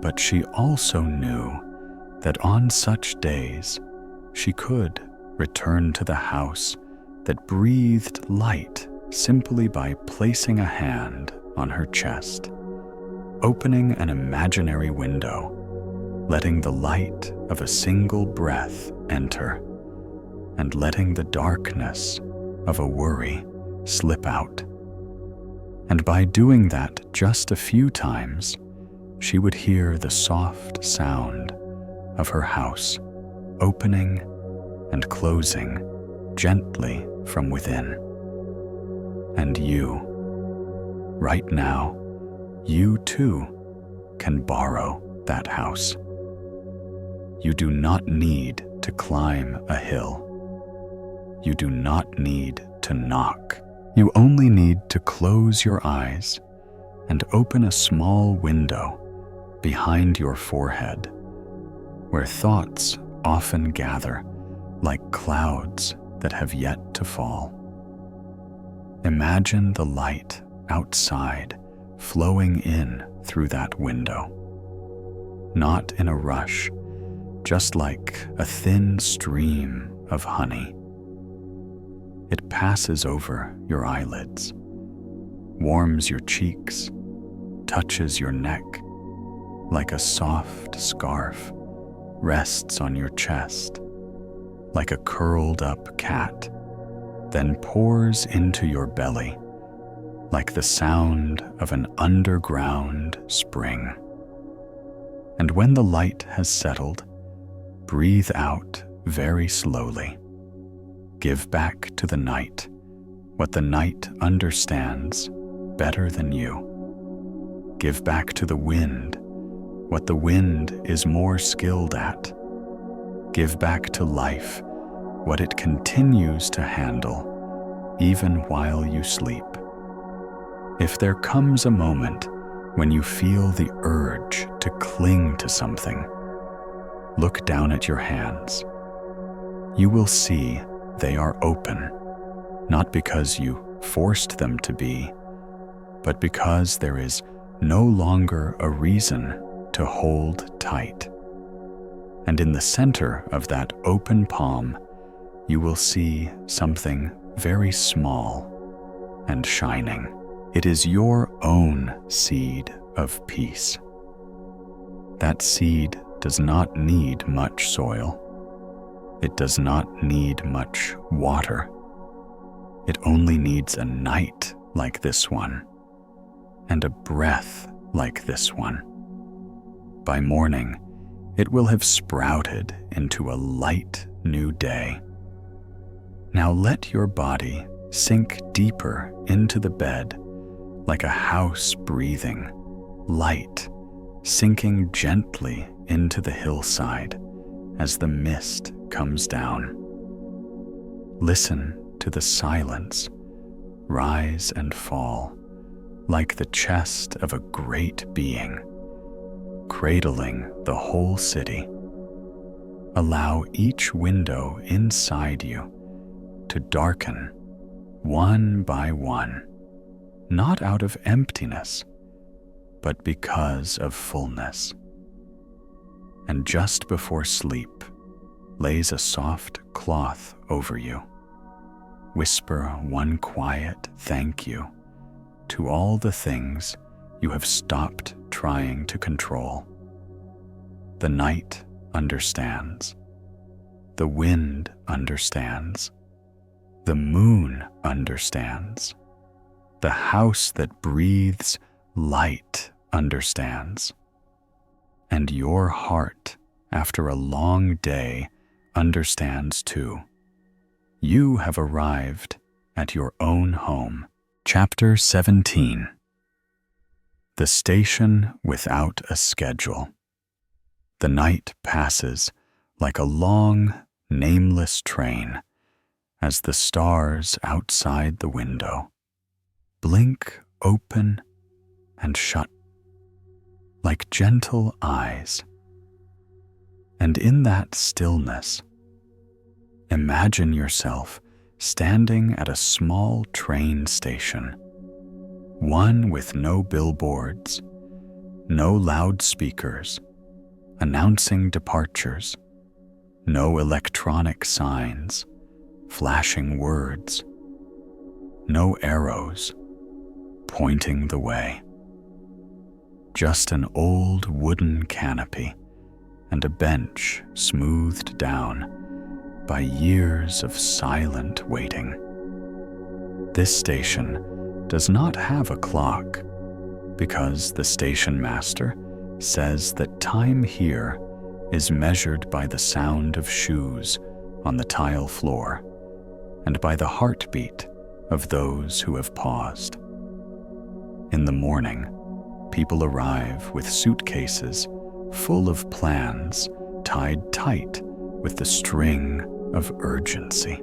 But she also knew that on such days she could return to the house that breathed light simply by placing a hand on her chest, opening an imaginary window, letting the light of a single breath enter, and letting the darkness of a worry slip out. And by doing that just a few times, she would hear the soft sound of her house opening and closing gently from within. And you, right now, you too can borrow that house. You do not need to climb a hill. You do not need to knock. You only need to close your eyes and open a small window behind your forehead, where thoughts often gather like clouds that have yet to fall. Imagine the light outside flowing in through that window, not in a rush, just like a thin stream of honey. It passes over your eyelids, warms your cheeks, touches your neck, like a soft scarf, rests on your chest, like a curled-up cat, then pours into your belly, like the sound of an underground spring. And when the light has settled, breathe out very slowly. Give back to the night what the night understands better than you. Give back to the wind what the wind is more skilled at. Give back to life what it continues to handle, even while you sleep. If there comes a moment when you feel the urge to cling to something, look down at your hands. You will see they are open, not because you forced them to be, but because there is no longer a reason to hold tight. And in the center of that open palm, you will see something very small and shining. It is your own seed of peace. That seed does not need much soil. It does not need much water. It only needs a night like this one and a breath like this one. By morning, it will have sprouted into a light new day. Now let your body sink deeper into the bed like a house breathing, light, sinking gently into the hillside as the mist comes down. Listen to the silence rise and fall like the chest of a great being, cradling the whole city. Allow each window inside you to darken one by one, not out of emptiness, but because of fullness. And just before sleep, lays a soft cloth over you. Whisper one quiet thank you to all the things you have stopped trying to control. The night understands. The wind understands. The moon understands. The house that breathes light understands. And your heart, after a long day, understands too. You have arrived at your own home. Chapter 17. The station without a schedule. The night passes like a long, nameless train as the stars outside the window blink open and shut like gentle eyes. And in that stillness, imagine yourself standing at a small train station, one with no billboards, No loudspeakers announcing departures. No electronic signs, flashing words. No arrows pointing the way. Just an old wooden canopy and a bench smoothed down by years of silent waiting. This station does not have a clock because the station master says that time here is measured by the sound of shoes on the tile floor and by the heartbeat of those who have paused. In the morning, people arrive with suitcases full of plans tied tight with the string of urgency.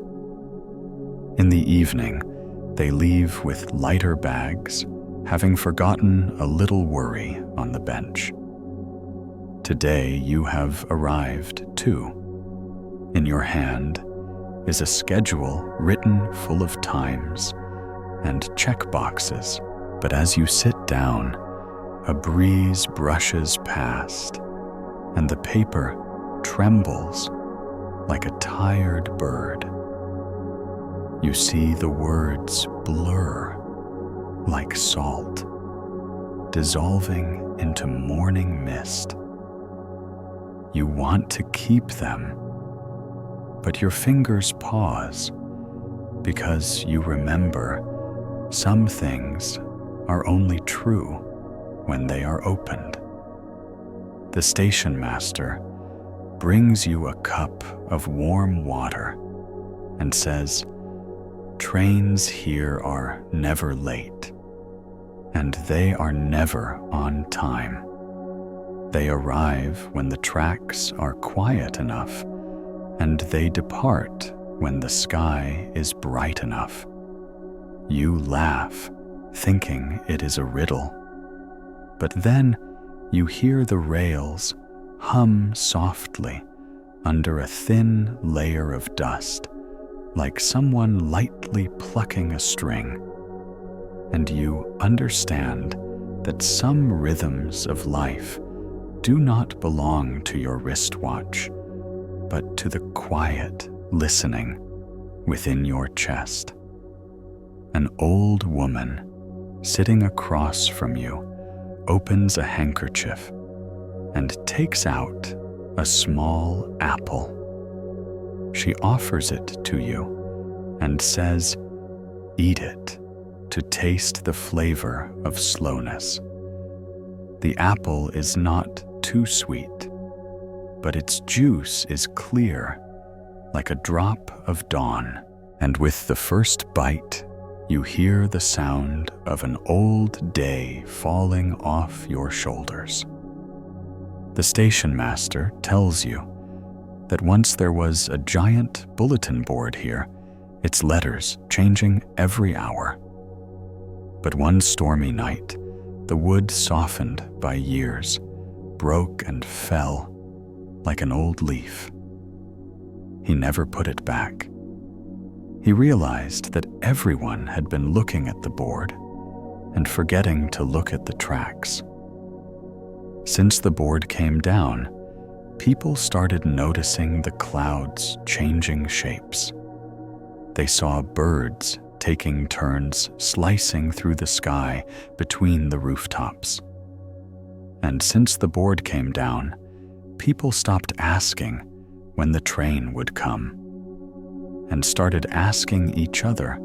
In the evening, they leave with lighter bags, having forgotten a little worry on the bench. Today you have arrived too. In your hand is a schedule written full of times and check boxes, but as you sit down, a breeze brushes past, and the paper trembles like a tired bird. You see the words blur like salt, dissolving into morning mist. You want to keep them, but your fingers pause because you remember some things are only true when they are opened. The station master brings you a cup of warm water and says, "Trains here are never late, and they are never on time. They arrive when the tracks are quiet enough, and they depart when the sky is bright enough." You laugh, thinking it is a riddle, but then you hear the rails hum softly under a thin layer of dust, like someone lightly plucking a string, and you understand that some rhythms of life do not belong to your wristwatch, but to the quiet listening within your chest. An old woman sitting across from you opens a handkerchief and takes out a small apple. She offers it to you and says, "Eat it to taste the flavor of slowness." The apple is not too sweet, but its juice is clear, like a drop of dawn, and with the first bite, you hear the sound of an old day falling off your shoulders. The station master tells you that once there was a giant bulletin board here, its letters changing every hour. But one stormy night, the wood softened by years, broke and fell like an old leaf. He never put it back. He realized that everyone had been looking at the board and forgetting to look at the tracks. Since the board came down, people started noticing the clouds changing shapes. They saw birds taking turns slicing through the sky between the rooftops. And since the board came down, people stopped asking when the train would come and started asking each other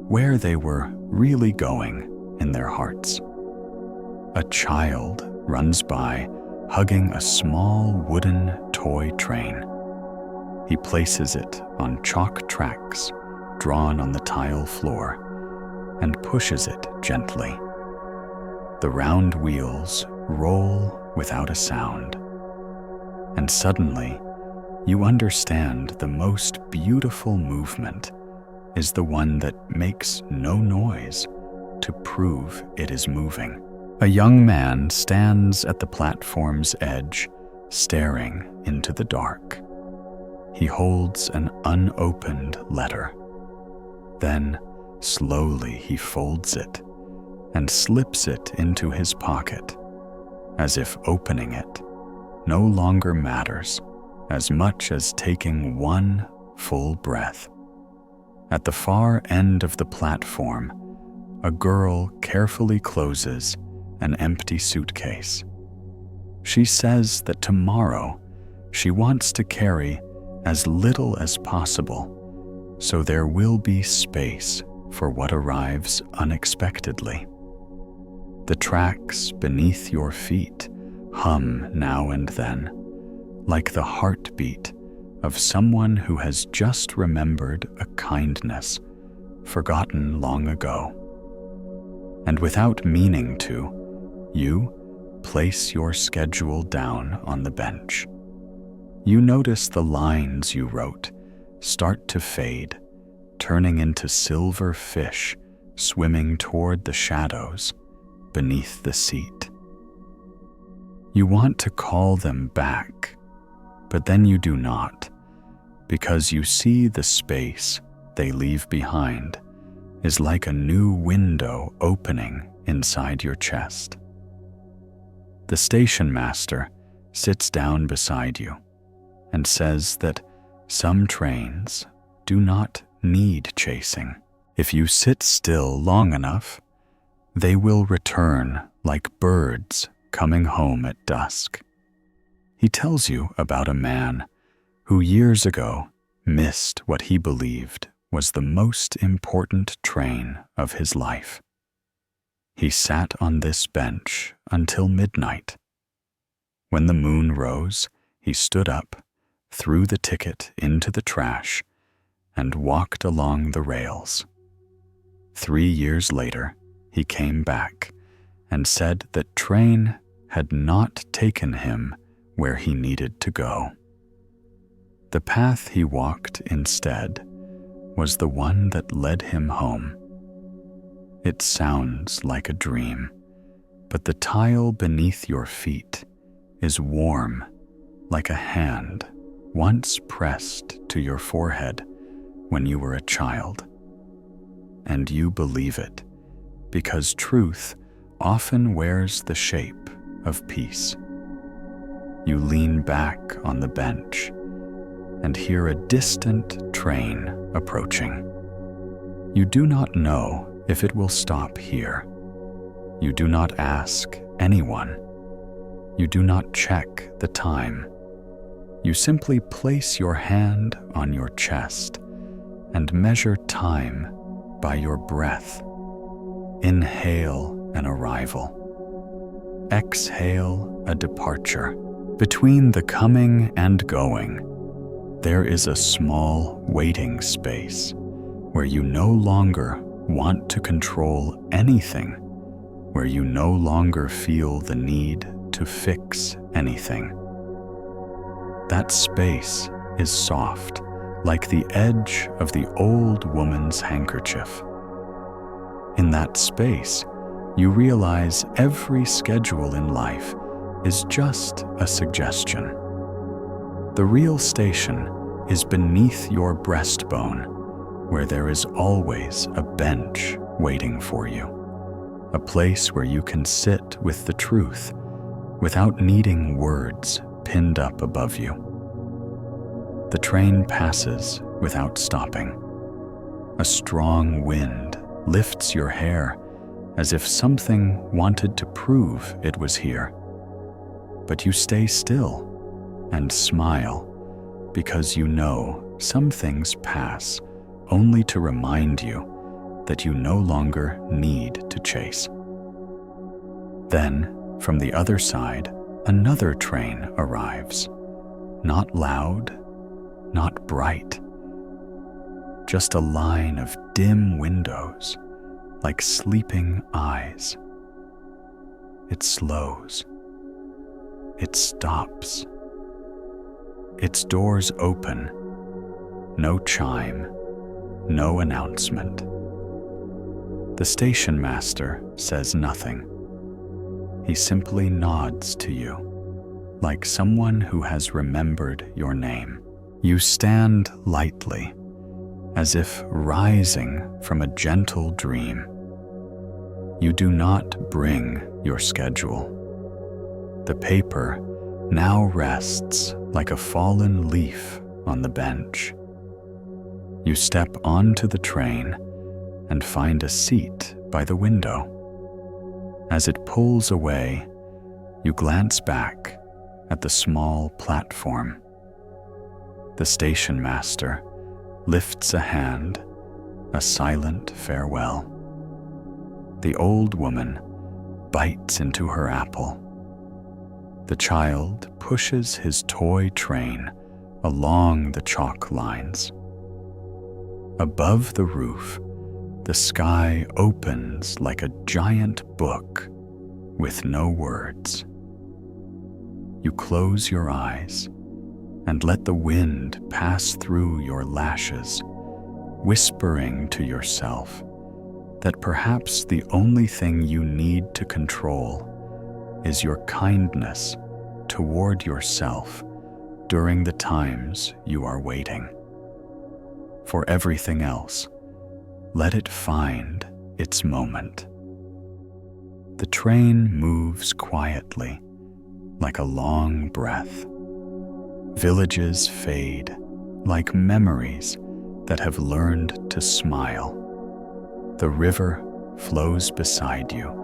where they were really going in their hearts. A child runs by hugging a small wooden toy train. He places it on chalk tracks drawn on the tile floor and pushes it gently. The round wheels roll without a sound, and suddenly you understand the most beautiful movement is the one that makes no noise to prove it is moving. A young man stands at the platform's edge, staring into the dark. He holds an unopened letter. Then, slowly he folds it and slips it into his pocket. as if opening it no longer matters as much as taking one full breath. At the far end of the platform, a girl carefully closes an empty suitcase. She says that tomorrow she wants to carry as little as possible, so there will be space for what arrives unexpectedly. The tracks beneath your feet hum now and then, like the heartbeat of someone who has just remembered a kindness forgotten long ago. And without meaning to, you place your schedule down on the bench. You notice the lines you wrote start to fade, turning into silver fish swimming toward the shadows beneath the seat. You want to call them back, but then you do not, because you see the space they leave behind is like a new window opening inside your chest. The station master sits down beside you and says that some trains do not need chasing. If you sit still long enough, they will return like birds coming home at dusk. He tells you about a man who years ago missed what he believed was the most important train of his life. He sat on this bench until midnight. When the moon rose, he stood up, threw the ticket into the trash, and walked along the rails. 3 years later, he came back and said that train had not taken him where he needed to go. The path he walked instead was the one that led him home. It sounds like a dream, but the tile beneath your feet is warm like a hand once pressed to your forehead when you were a child. And you believe it because truth often wears the shape of peace. You lean back on the bench and hear a distant train approaching. You do not know if it will stop here. You do not ask anyone. You do not check the time. You simply place your hand on your chest and measure time by your breath. Inhale an arrival. Exhale a departure. Between the coming and going, there is a small waiting space where you no longer want to control anything, where you no longer feel the need to fix anything. That space is soft, like the edge of the old woman's handkerchief. In that space, you realize every schedule in life is just a suggestion. The real station is beneath your breastbone, where there is always a bench waiting for you, a place where you can sit with the truth without needing words pinned up above you. The train passes without stopping. A strong wind lifts your hair as if something wanted to prove it was here. But you stay still and smile because you know some things pass only to remind you that you no longer need to chase. Then, from the other side, another train arrives. Not loud, not bright, just a line of dim windows like sleeping eyes. It slows. It stops. Its doors open. No chime, no announcement. The station master says nothing. He simply nods to you, like someone who has remembered your name. You stand lightly, as if rising from a gentle dream. You do not bring your schedule. The paper now rests like a fallen leaf on the bench. You step onto the train and find a seat by the window. As it pulls away, you glance back at the small platform. The station master lifts a hand, a silent farewell. The old woman bites into her apple. The child pushes his toy train along the chalk lines. Above the roof, the sky opens like a giant book with no words. You close your eyes and let the wind pass through your lashes, whispering to yourself that perhaps the only thing you need to control is your kindness toward yourself during the times you are waiting. For everything else, let it find its moment. The train moves quietly, like a long breath. Villages fade, like memories that have learned to smile. The river flows beside you,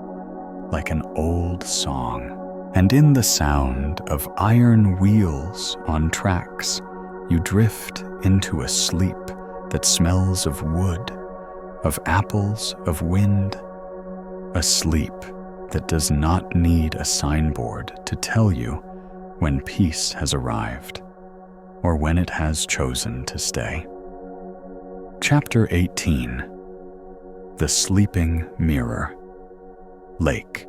like an old song, and in the sound of iron wheels on tracks, you drift into a sleep that smells of wood, of apples, of wind, a sleep that does not need a signboard to tell you when peace has arrived or when it has chosen to stay. Chapter 18. The Sleeping Mirror. Lake.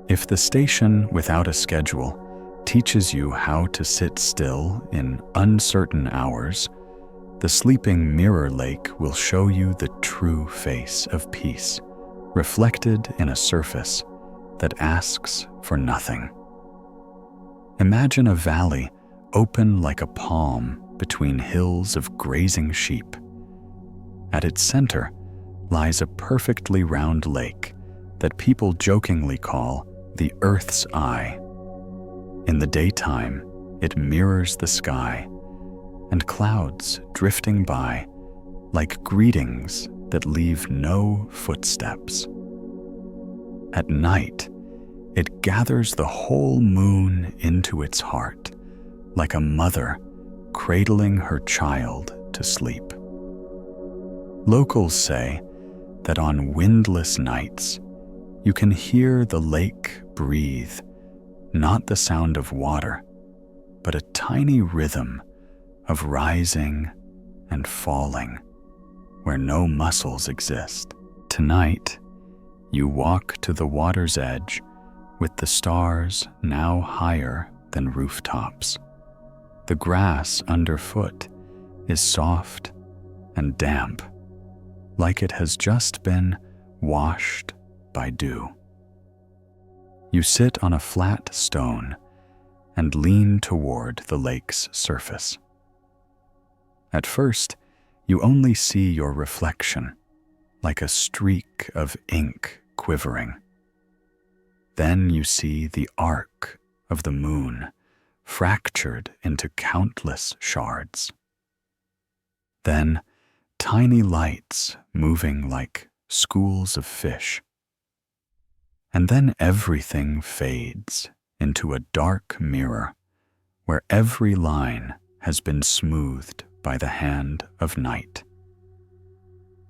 If the station without a schedule teaches you how to sit still in uncertain hours, the sleeping mirror lake will show you the true face of peace, reflected in a surface that asks for nothing. Imagine a valley open like a palm between hills of grazing sheep. At its center lies a perfectly round lake that people jokingly call the Earth's Eye. In the daytime, it mirrors the sky, and clouds drifting by like greetings that leave no footsteps. At night, it gathers the whole moon into its heart, like a mother cradling her child to sleep. Locals say that on windless nights, you can hear the lake breathe, not the sound of water, but a tiny rhythm of rising and falling where no muscles exist. Tonight, you walk to the water's edge with the stars now higher than rooftops. The grass underfoot is soft and damp, like it has just been washed by dew. You sit on a flat stone and lean toward the lake's surface. At first, you only see your reflection, like a streak of ink quivering. Then you see the arc of the moon fractured into countless shards. Then, tiny lights moving like schools of fish. And then everything fades into a dark mirror where every line has been smoothed by the hand of night.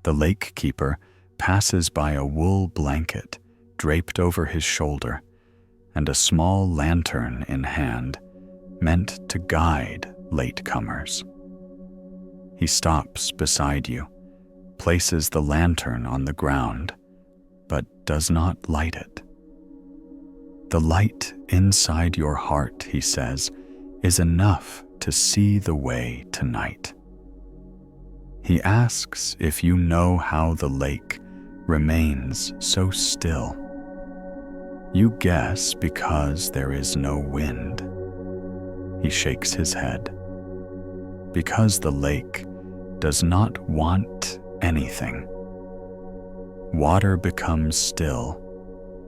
The lake keeper passes by a wool blanket draped over his shoulder and a small lantern in hand meant to guide latecomers. He stops beside you, places the lantern on the ground, but does not light it. The light inside your heart, he says, is enough to see the way tonight. He asks if you know how the lake remains so still. You guess because there is no wind. He shakes his head. Because the lake does not want anything. Water becomes still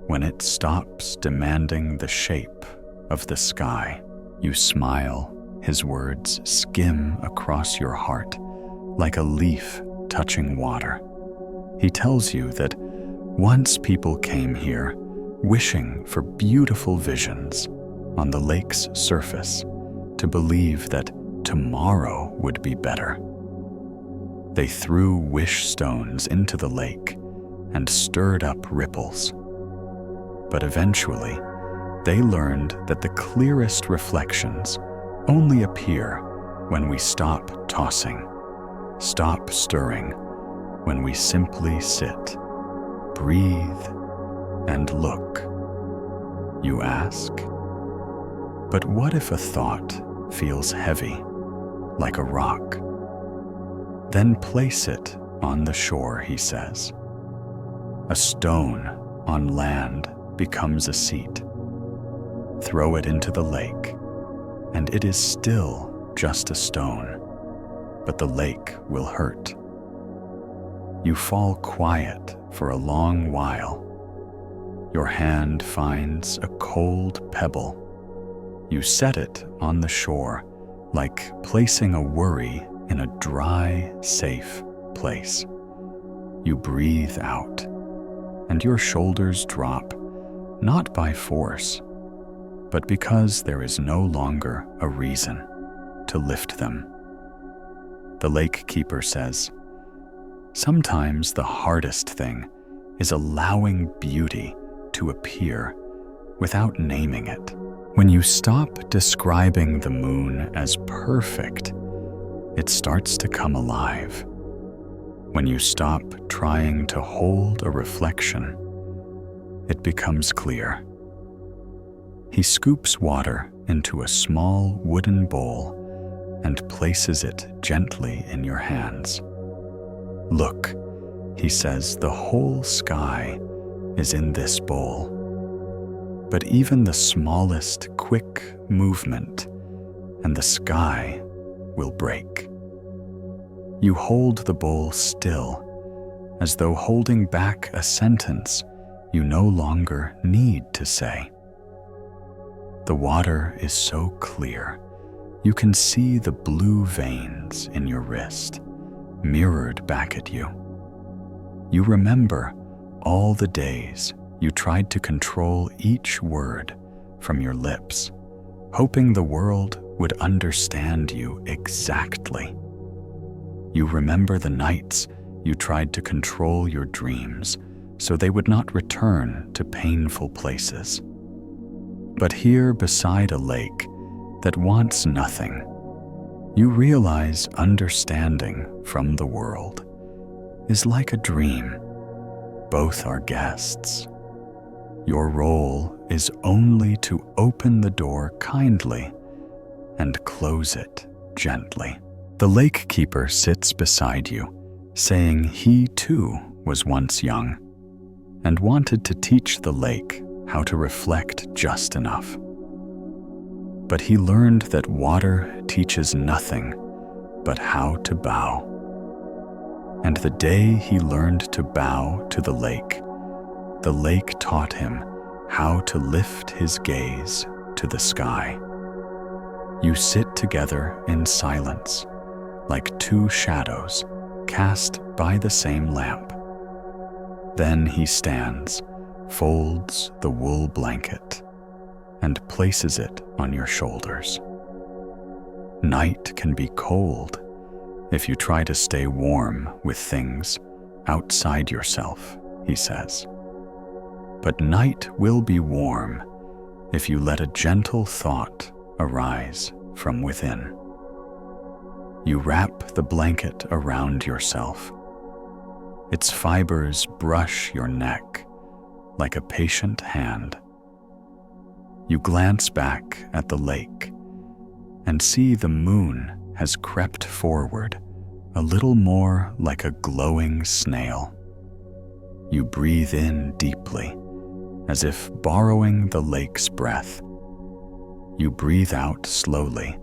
when it stops demanding the shape of the sky. You smile, his words skim across your heart like a leaf touching water. He tells you that once people came here wishing for beautiful visions on the lake's surface to believe that tomorrow would be better. They threw wish stones into the lake and stirred up ripples. But eventually, they learned that the clearest reflections only appear when we stop tossing, stop stirring, when we simply sit, breathe, and look. You ask, but what if a thought feels heavy, like a rock? Then place it on the shore, he says. A stone on land becomes a seat. Throw it into the lake, and it is still just a stone, but the lake will hurt. You fall quiet for a long while. Your hand finds a cold pebble. You set it on the shore, like placing a worry in a dry, safe place. You breathe out, and your shoulders drop, not by force, but because there is no longer a reason to lift them. The lake keeper says, sometimes the hardest thing is allowing beauty to appear without naming it. When you stop describing the moon as perfect, it starts to come alive. When you stop trying to hold a reflection, it becomes clear. He scoops water into a small wooden bowl and places it gently in your hands. Look, he says, the whole sky is in this bowl. But even the smallest quick movement, and the sky will break. You hold the bowl still, as though holding back a sentence you no longer need to say. The water is so clear, you can see the blue veins in your wrist, mirrored back at you. You remember all the days you tried to control each word from your lips, hoping the world would understand you exactly. You remember the nights you tried to control your dreams so they would not return to painful places. But here beside a lake that wants nothing, you realize understanding from the world is like a dream. Both are guests. Your role is only to open the door kindly and close it gently. The lake keeper sits beside you, saying he too was once young and wanted to teach the lake how to reflect just enough. But he learned that water teaches nothing but how to bow. And the day he learned to bow to the lake taught him how to lift his gaze to the sky. You sit together in silence, like two shadows cast by the same lamp. Then he stands, folds the wool blanket, and places it on your shoulders. Night can be cold if you try to stay warm with things outside yourself, he says. But night will be warm if you let a gentle thought arise from within. You wrap the blanket around yourself. Its fibers brush your neck like a patient hand. You glance back at the lake and see the moon has crept forward a little more like a glowing snail. You breathe in deeply, as if borrowing the lake's breath. You breathe out slowly,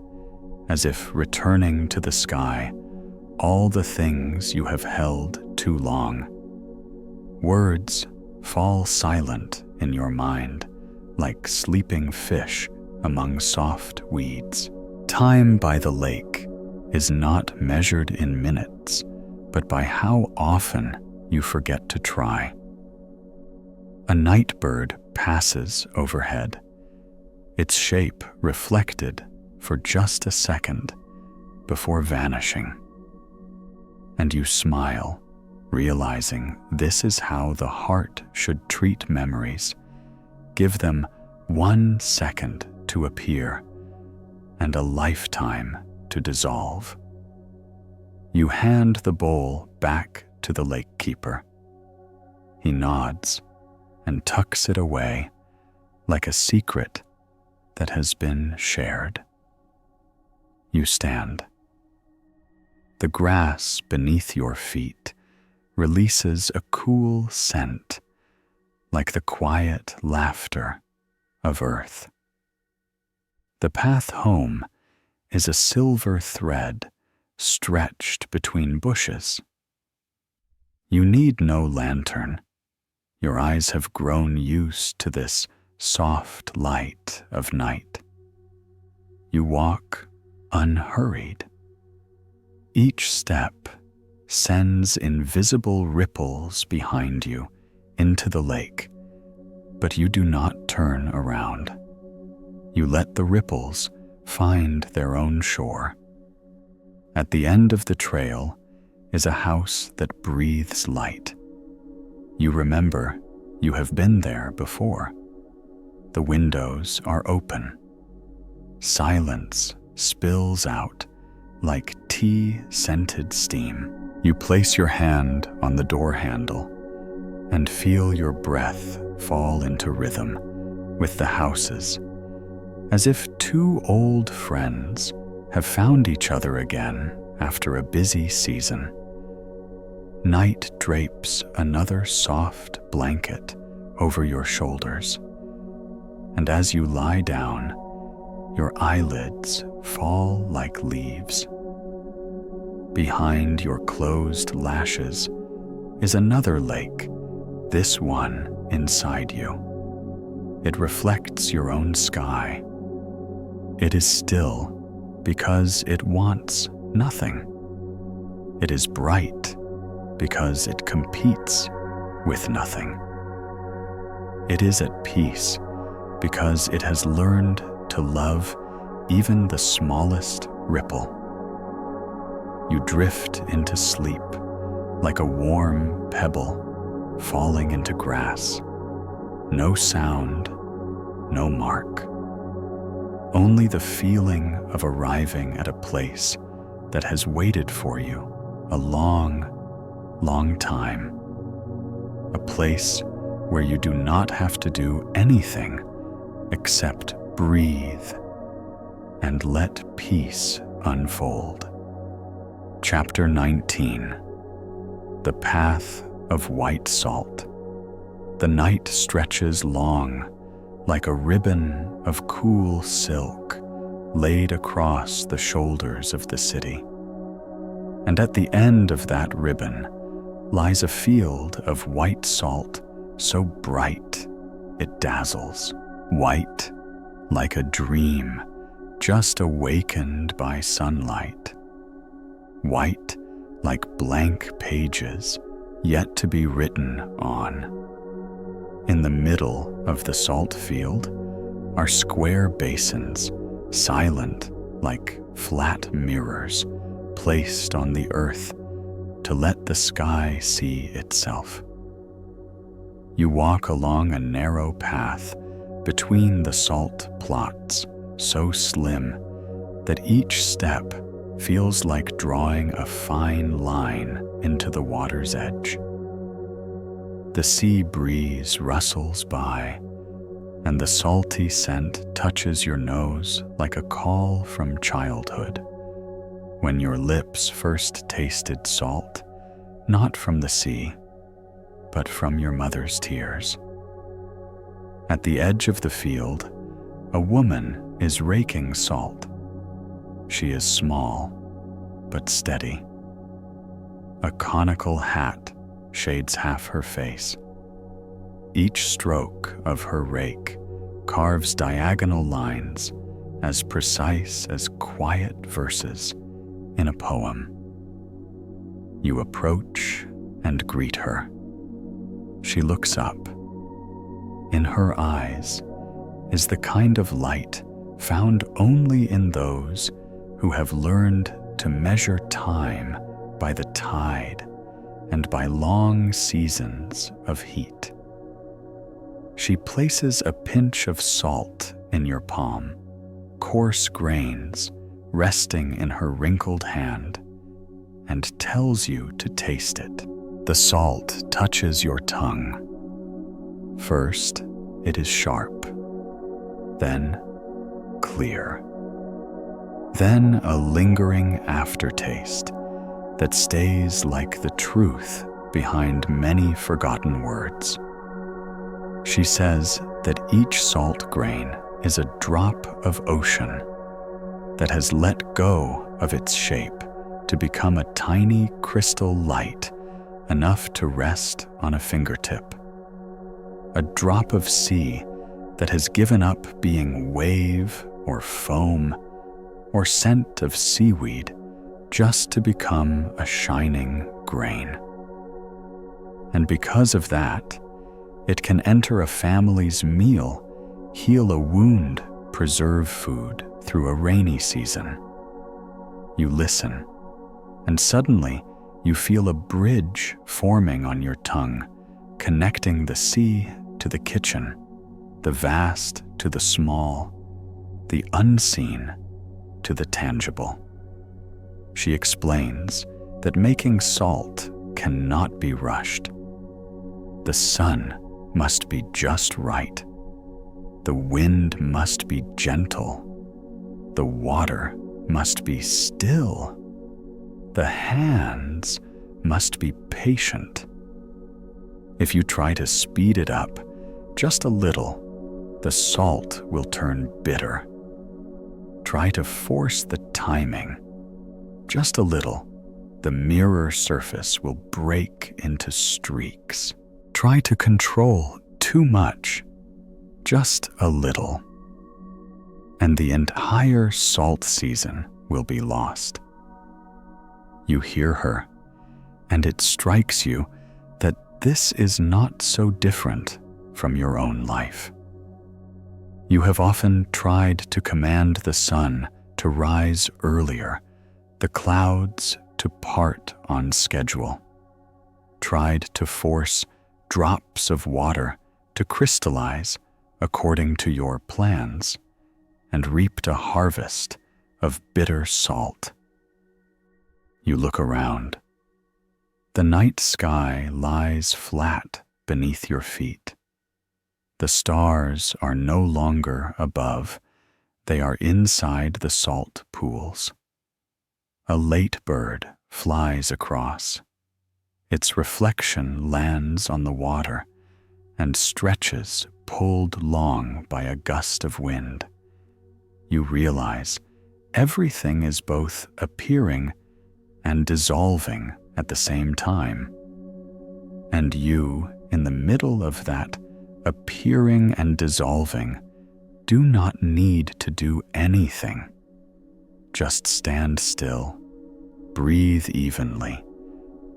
as if returning to the sky all the things you have held too long. Words fall silent in your mind, like sleeping fish among soft weeds. Time by the lake is not measured in minutes, but by how often you forget to try. A night bird passes overhead, its shape reflected for just a second before vanishing. And you smile, realizing this is how the heart should treat memories. Give them 1 second to appear and a lifetime to dissolve. You hand the bowl back to the lake keeper. He nods and tucks it away like a secret that has been shared. You stand. The grass beneath your feet releases a cool scent, like the quiet laughter of earth. The path home is a silver thread stretched between bushes. You need no lantern. Your eyes have grown used to this soft light of night. You walk unhurried. Each step sends invisible ripples behind you into the lake, but you do not turn around. You let the ripples find their own shore. At the end of the trail is a house that breathes light. You remember you have been there before. The windows are open. Silence spills out like tea-scented steam. You place your hand on the door handle and feel your breath fall into rhythm with the houses, as if two old friends have found each other again after a busy season. Night drapes another soft blanket over your shoulders, and as you lie down, your eyelids fall like leaves. Behind your closed lashes is another lake, this one inside you. It reflects your own sky. It is still because it wants nothing. It is bright because it competes with nothing. It is at peace because it has learned to love even the smallest ripple. You drift into sleep like a warm pebble falling into grass. No sound, no mark. Only the feeling of arriving at a place that has waited for you a long, long time. A place where you do not have to do anything except breathe and let peace unfold. Chapter 19. The Path of White Salt. The night stretches long, like a ribbon of cool silk laid across the shoulders of the city. And at the end of that ribbon lies a field of white salt so bright it dazzles. White, like a dream just awakened by sunlight. White, like blank pages yet to be written on. In the middle of the salt field are square basins, silent like flat mirrors placed on the earth to let the sky see itself. You walk along a narrow path between the salt plots, so slim that each step feels like drawing a fine line into the water's edge. The sea breeze rustles by, and the salty scent touches your nose like a call from childhood, when your lips first tasted salt, not from the sea, but from your mother's tears. At the edge of the field, a woman is raking salt. She is small, but steady. A conical hat shades half her face. Each stroke of her rake carves diagonal lines as precise as quiet verses in a poem. You approach and greet her. She looks up. In her eyes is the kind of light found only in those who have learned to measure time by the tide and by long seasons of heat. She places a pinch of salt in your palm, coarse grains resting in her wrinkled hand, and tells you to taste it. The salt touches your tongue. First, it is sharp, then clear, then a lingering aftertaste that stays like the truth behind many forgotten words. She says that each salt grain is a drop of ocean that has let go of its shape to become a tiny crystal light enough to rest on a fingertip. A drop of sea that has given up being wave or foam or scent of seaweed just to become a shining grain. And because of that, it can enter a family's meal, heal a wound, preserve food through a rainy season. You listen, and suddenly you feel a bridge forming on your tongue, connecting the sea to the kitchen, the vast to the small, the unseen to the tangible. She explains that making salt cannot be rushed. The sun must be just right. The wind must be gentle. The water must be still. The hands must be patient. If you try to speed it up just a little, the salt will turn bitter. Try to force the timing just a little, the mirror surface will break into streaks. Try to control too much, just a little, and the entire salt season will be lost. You hear her, and it strikes you that this is not so different from your own life. You have often tried to command the sun to rise earlier, the clouds to part on schedule, tried to force drops of water to crystallize according to your plans, and reaped a harvest of bitter salt. You look around. The night sky lies flat beneath your feet. The stars are no longer above, they are inside the salt pools. A late bird flies across. Its reflection lands on the water and stretches, pulled long by a gust of wind. You realize everything is both appearing and dissolving at the same time. And you, in the middle of that appearing and dissolving, do not need to do anything. Just stand still, breathe evenly,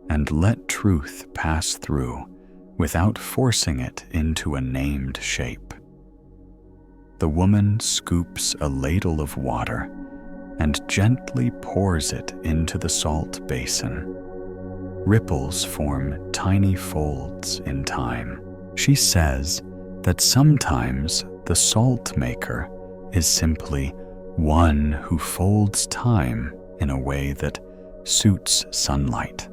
and let truth pass through without forcing it into a named shape. The woman scoops a ladle of water and gently pours it into the salt basin. Ripples form tiny folds in time. She says that sometimes the salt maker is simply one who folds time in a way that suits sunlight.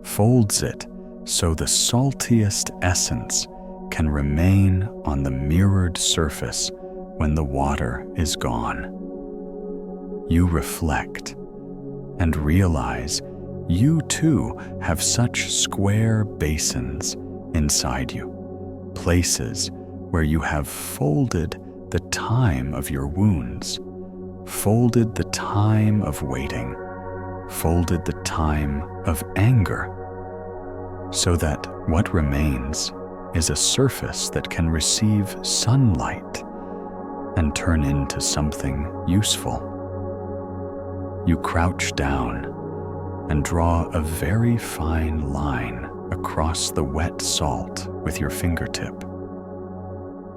Folds it so the saltiest essence can remain on the mirrored surface when the water is gone. You reflect and realize you too have such square basins inside you, places where you have folded the time of your wounds, folded the time of waiting, folded the time of anger, so that what remains is a surface that can receive sunlight and turn into something useful. You crouch down and draw a very fine line across the wet salt with your fingertip.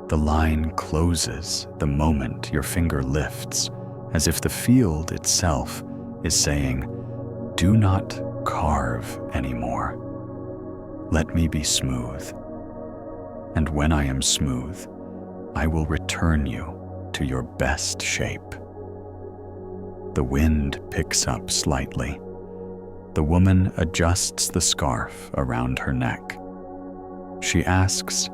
The line closes the moment your finger lifts, as if the field itself is saying, "Do not carve anymore. Let me be smooth. And when I am smooth, I will return you to your best shape." The wind picks up slightly. The woman adjusts the scarf around her neck. She asks,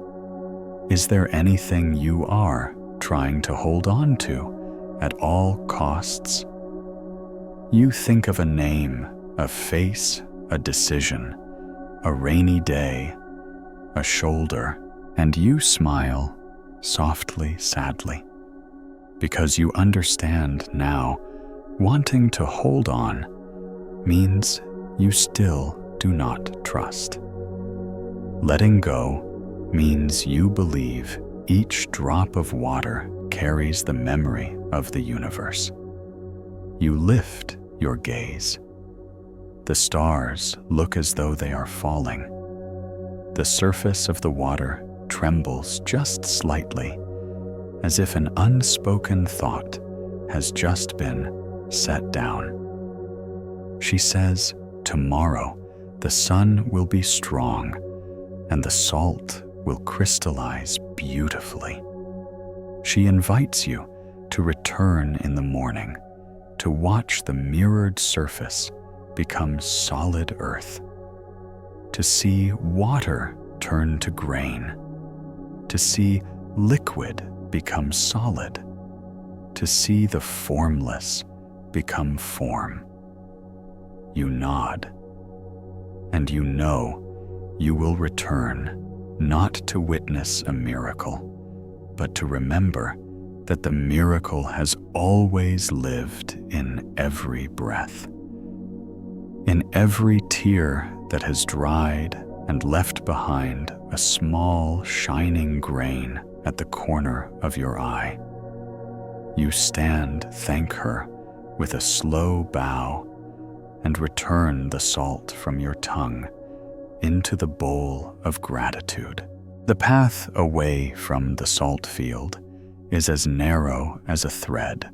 "Is there anything you are trying to hold on to at all costs?" You think of a name, a face, a decision, a rainy day, a shoulder, and you smile softly, sadly, because you understand now wanting to hold on means you still do not trust. Letting go means you believe each drop of water carries the memory of the universe. You lift your gaze. The stars look as though they are falling. The surface of the water trembles just slightly, as if an unspoken thought has just been set down. She says, "Tomorrow the sun will be strong and the salt will crystallize beautifully." She invites you to return in the morning, to watch the mirrored surface become solid earth, to see water turn to grain, to see liquid become solid, to see the formless become form. You nod, and you know you will return not to witness a miracle, but to remember that the miracle has always lived in every breath, in every tear that has dried and left behind a small shining grain at the corner of your eye. You stand, thank her with a slow bow, and return the salt from your tongue into the bowl of gratitude. The path away from the salt field is as narrow as a thread.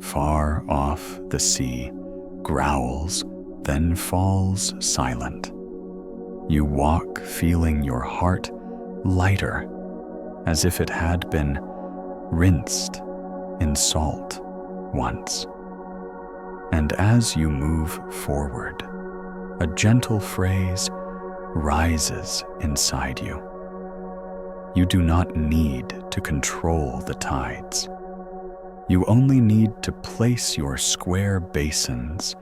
Far off, the sea growls, then falls silent. You walk feeling your heart lighter, as if it had been rinsed in salt once. And as you move forward, a gentle phrase rises inside you. You do not need to control the tides. You only need to place your square basins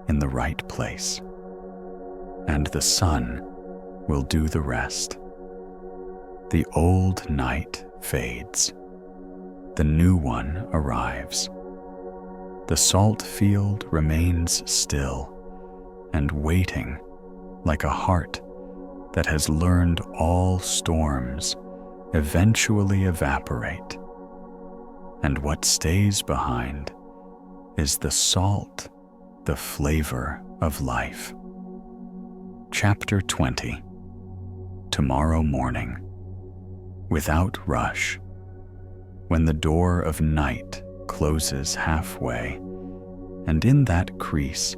in the right place, and the sun will do the rest. The old night fades. The new one arrives. The salt field remains still and waiting, like a heart that has learned all storms eventually evaporate, and what stays behind is the salt, the flavor of life. Chapter 20. Tomorrow morning. Without rush, when the door of night closes halfway, and in that crease,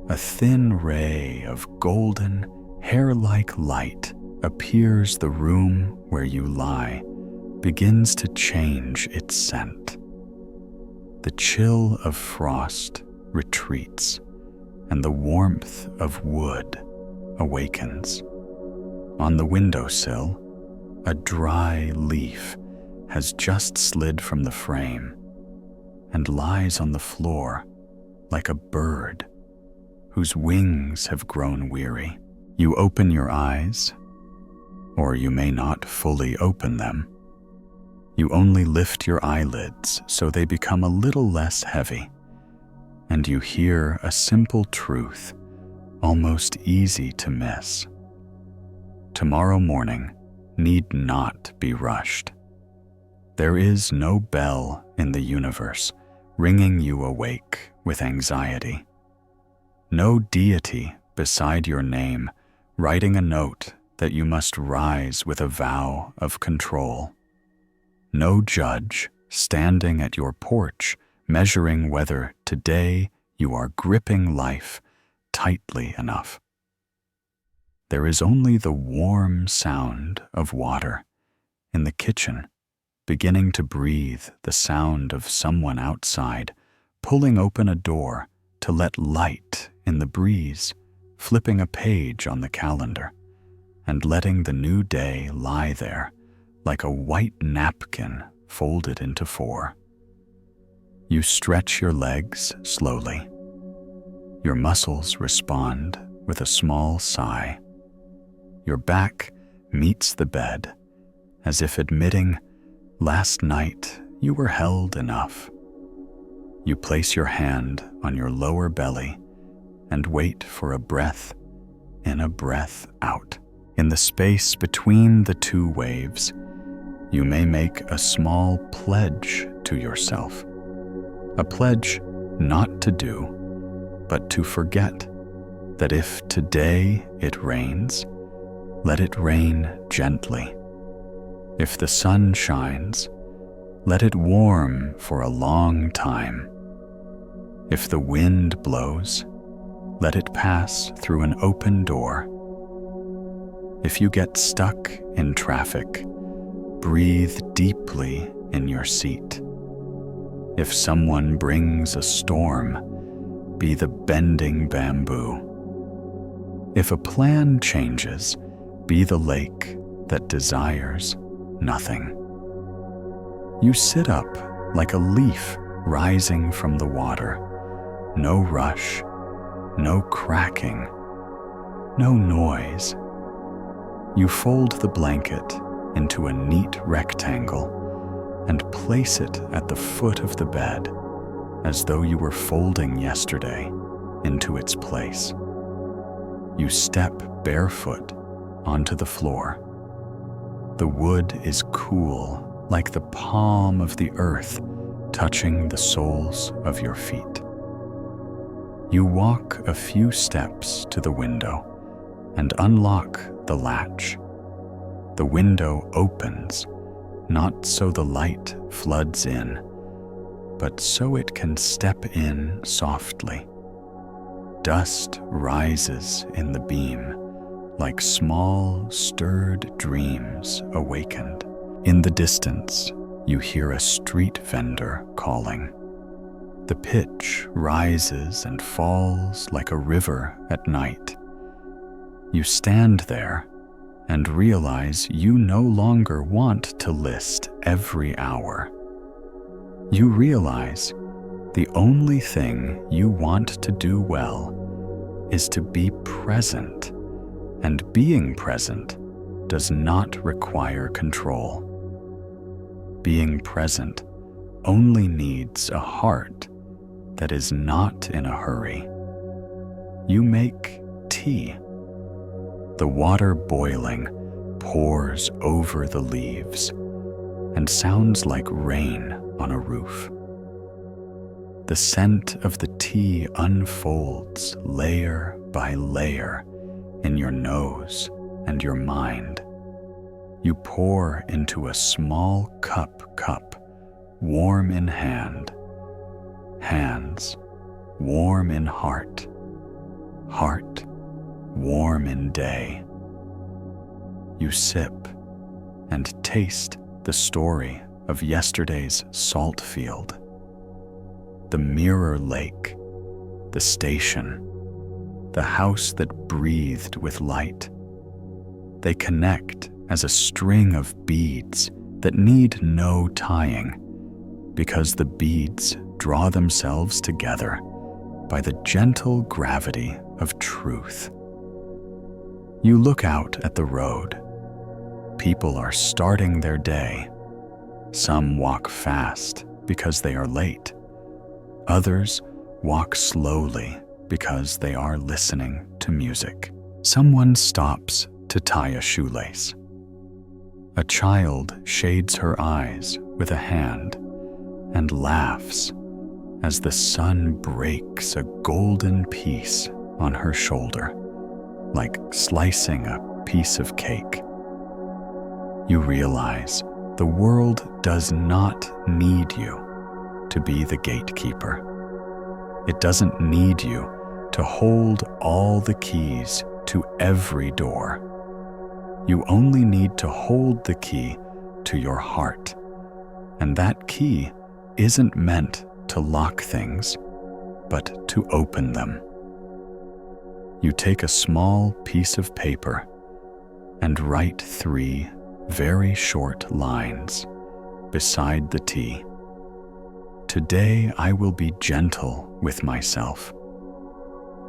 a thin ray of golden, hair-like light appears, the room where you lie begins to change its scent. The chill of frost retreats, and the warmth of wood awakens. On the windowsill, a dry leaf has just slid from the frame and lies on the floor like a bird whose wings have grown weary. You open your eyes, or you may not fully open them. You only lift your eyelids so they become a little less heavy, and you hear a simple truth, almost easy to miss. Tomorrow morning, need not be rushed. There is no bell in the universe ringing you awake with anxiety. No deity beside your name writing a note that you must rise with a vow of control. No judge standing at your porch measuring whether today you are gripping life tightly enough. There is only the warm sound of water in the kitchen, beginning to breathe the sound of someone outside, pulling open a door to let light in the breeze, flipping a page on the calendar, and letting the new day lie there like a white napkin folded into four. You stretch your legs slowly. Your muscles respond with a small sigh. Your back meets the bed, as if admitting, last night you were held enough. You place your hand on your lower belly and wait for a breath in, a breath out. In the space between the two waves, you may make a small pledge to yourself. A pledge not to do, but to forget that if today it rains, let it rain gently. If the sun shines, let it warm for a long time. If the wind blows, let it pass through an open door. If you get stuck in traffic, breathe deeply in your seat. If someone brings a storm, be the bending bamboo. If a plan changes, be the lake that desires nothing. You sit up like a leaf rising from the water. No rush, no cracking, no noise. You fold the blanket into a neat rectangle and place it at the foot of the bed, as though you were folding yesterday into its place. You step barefoot onto the floor. The wood is cool, like the palm of the earth touching the soles of your feet. You walk a few steps to the window and unlock the latch. The window opens, not so the light floods in, but so it can step in softly. Dust rises in the beam, like small, stirred dreams awakened. In the distance, you hear a street vendor calling. The pitch rises and falls like a river at night. You stand there and realize you no longer want to list every hour. You realize the only thing you want to do well is to be present, and being present does not require control. Being present only needs a heart that is not in a hurry. You make tea. The water boiling pours over the leaves and sounds like rain on a roof. The scent of the tea unfolds layer by layer in your nose and your mind. You pour into a small cup, warm in hand, hands warm in heart, heart warm in day. You sip and taste the story of yesterday's salt field, the mirror lake, the station, the house that breathed with light. They connect as a string of beads that need no tying, because the beads draw themselves together by the gentle gravity of truth. You look out at the road. People are starting their day. Some walk fast because they are late. Others walk slowly because they are listening to music. Someone stops to tie a shoelace. A child shades her eyes with a hand and laughs as the sun breaks a golden piece on her shoulder, like slicing a piece of cake. You realize the world does not need you to be the gatekeeper. It doesn't need you to hold all the keys to every door. You only need to hold the key to your heart, and that key isn't meant to lock things, but to open them. You take a small piece of paper and write 3 very short lines beside the T. Today I will be gentle with myself.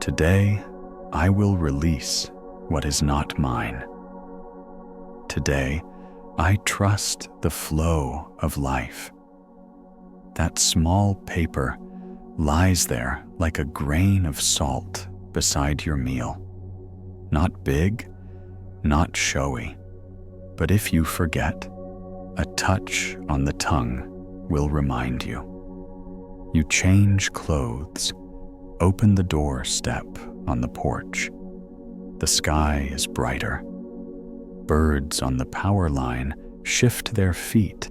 Today I will release what is not mine. Today I trust the flow of life. That small paper lies there like a grain of salt beside your meal. Not big, not showy, but if you forget, a touch on the tongue will remind you. You change clothes, open the door step on the porch. The sky is brighter. Birds on the power line shift their feet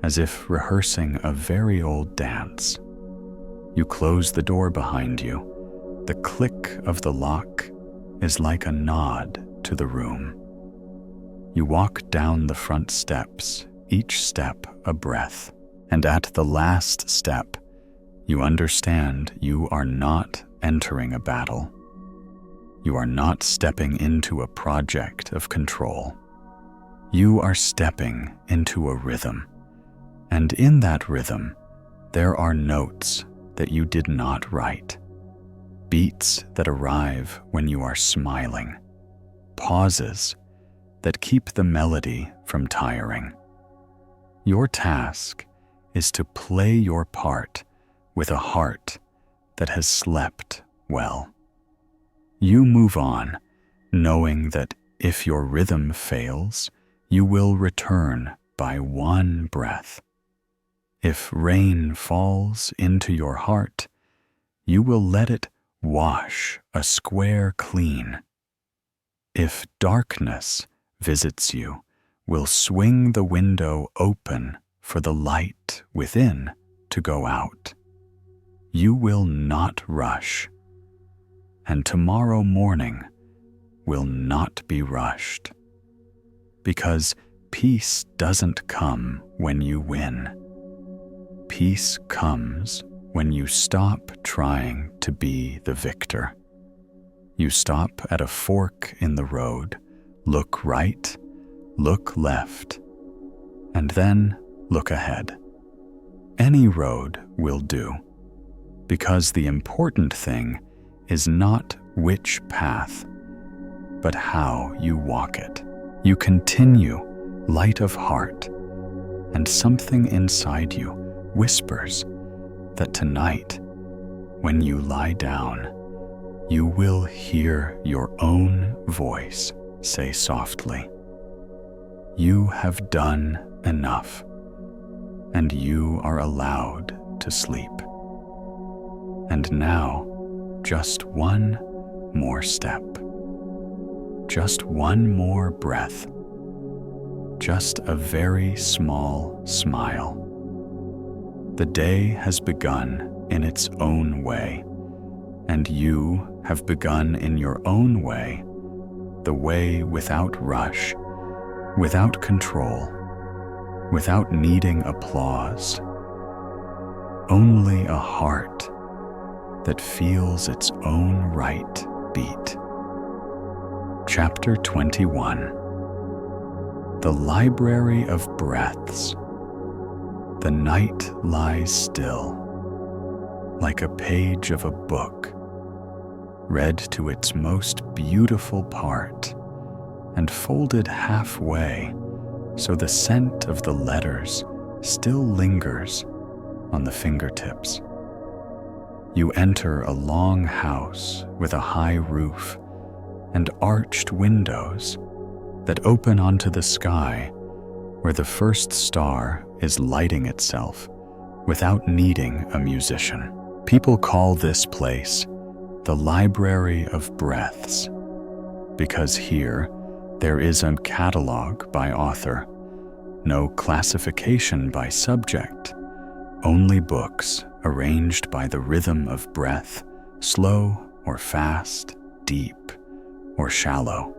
as if rehearsing a very old dance. You close the door behind you. The click of the lock is like a nod to the room. You walk down the front steps, each step a breath, and at the last step, you understand you are not entering a battle. You are not stepping into a project of control. You are stepping into a rhythm, and in that rhythm, there are notes that you did not write, beats that arrive when you are smiling, pauses that keep the melody from tiring. Your task is to play your part with a heart that has slept well. You move on, knowing that if your rhythm fails, you will return by one breath. If rain falls into your heart, you will let it wash a square clean. If darkness visits you, will swing the window open for the light within to go out. You will not rush, and tomorrow morning will not be rushed, because peace doesn't come when you win. Peace comes when you stop trying to be the victor. You stop at a fork in the road, look right, look left, and then look ahead. Any road will do, because the important thing is not which path, but how you walk it. You continue, light of heart, and something inside you whispers that tonight, when you lie down, you will hear your own voice say softly, "You have done enough, and you are allowed to sleep." And now, just one more step, just one more breath, just a very small smile. The day has begun in its own way, and you have begun in your own way, the way without rush, without control, without needing applause, only a heart that feels its own right beat. Chapter 21. The Library of Breaths. The night lies still, like a page of a book, read to its most beautiful part, and folded halfway so the scent of the letters still lingers on the fingertips. You enter a long house with a high roof and arched windows that open onto the sky where the first star is lighting itself without needing a musician. People call this place the Library of Breaths, because here there is a catalog by author, no classification by subject, only books arranged by the rhythm of breath, slow or fast, deep or shallow,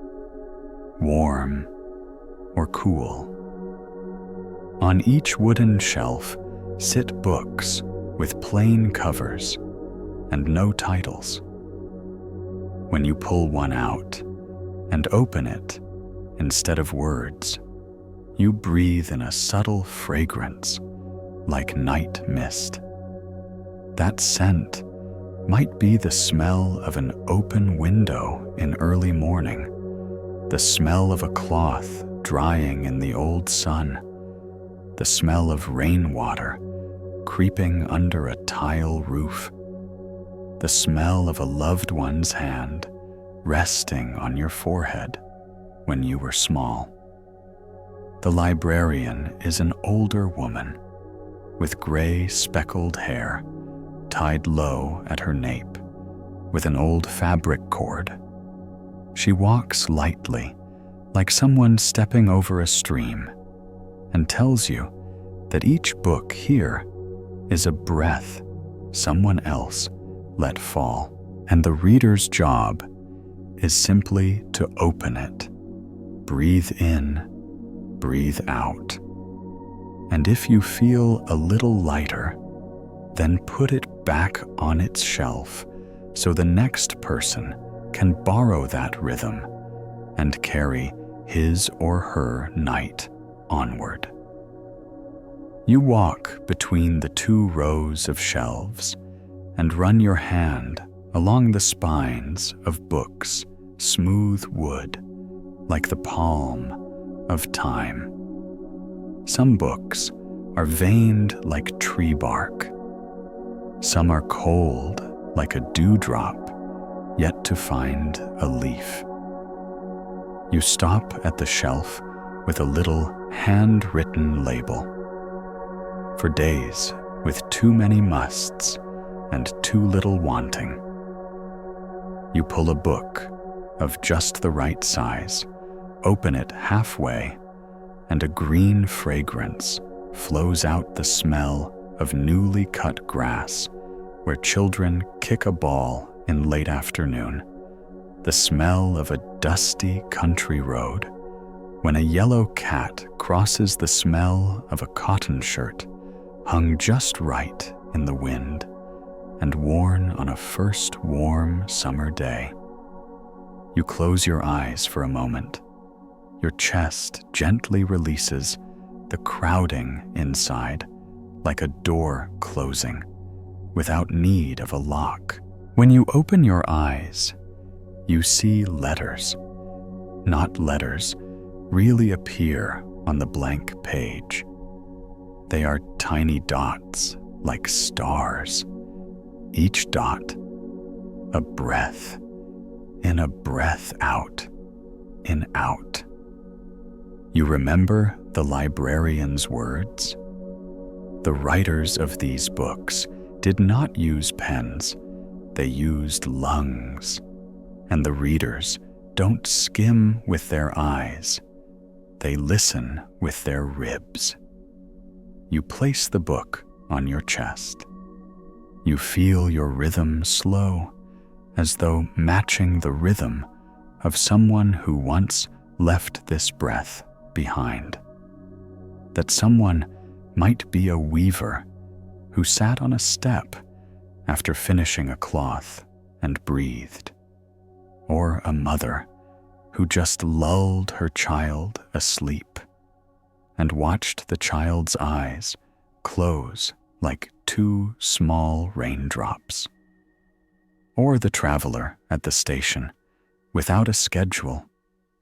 warm or cool. On each wooden shelf sit books with plain covers and no titles. When you pull one out and open it, instead of words, you breathe in a subtle fragrance like night mist. That scent might be the smell of an open window in early morning, the smell of a cloth drying in the old sun, the smell of rainwater creeping under a tile roof, the smell of a loved one's hand resting on your forehead when you were small. The librarian is an older woman with gray speckled hair tied low at her nape with an old fabric cord. She walks lightly, like someone stepping over a stream, and tells you that each book here is a breath someone else let fall, and the reader's job is simply to open it, breathe in, breathe out. And if you feel a little lighter, then put it back on its shelf so the next person can borrow that rhythm and carry his or her night onward. You walk between the two rows of shelves and run your hand along the spines of books, smooth wood, like the palm of time. Some books are veined like tree bark. Some are cold like a dewdrop, yet to find a leaf. You stop at the shelf with a little handwritten label. For days, with too many musts and too little wanting. You pull a book of just the right size, open it halfway, and a green fragrance flows out the smell of newly cut grass where children kick a ball in late afternoon, the smell of a dusty country road when a yellow cat crosses the smell of a cotton shirt hung just right in the wind and worn on a first warm summer day. You close your eyes for a moment. Your chest gently releases the crowding inside, like a door closing, without need of a lock. When you open your eyes, you see letters. Not letters really appear on the blank page. They are tiny dots like stars. Each dot, a breath, in a breath out, in out. You remember the librarian's words? The writers of these books did not use pens, they used lungs. And the readers don't skim with their eyes, they listen with their ribs. You place the book on your chest. You feel your rhythm slow, as though matching the rhythm of someone who once left this breath behind. That someone might be a weaver who sat on a step after finishing a cloth and breathed, or a mother who just lulled her child asleep and watched the child's eyes close like two small raindrops, or the traveler at the station without a schedule,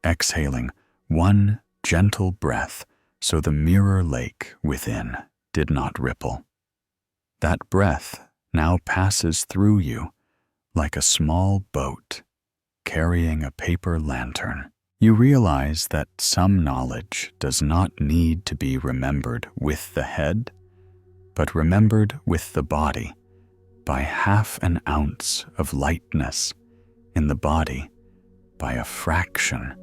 exhaling one gentle breath so the mirror lake within did not ripple. That breath now passes through you like a small boat carrying a paper lantern. You realize that some knowledge does not need to be remembered with the head, but remembered with the body by half an ounce of lightness in the body, by a fraction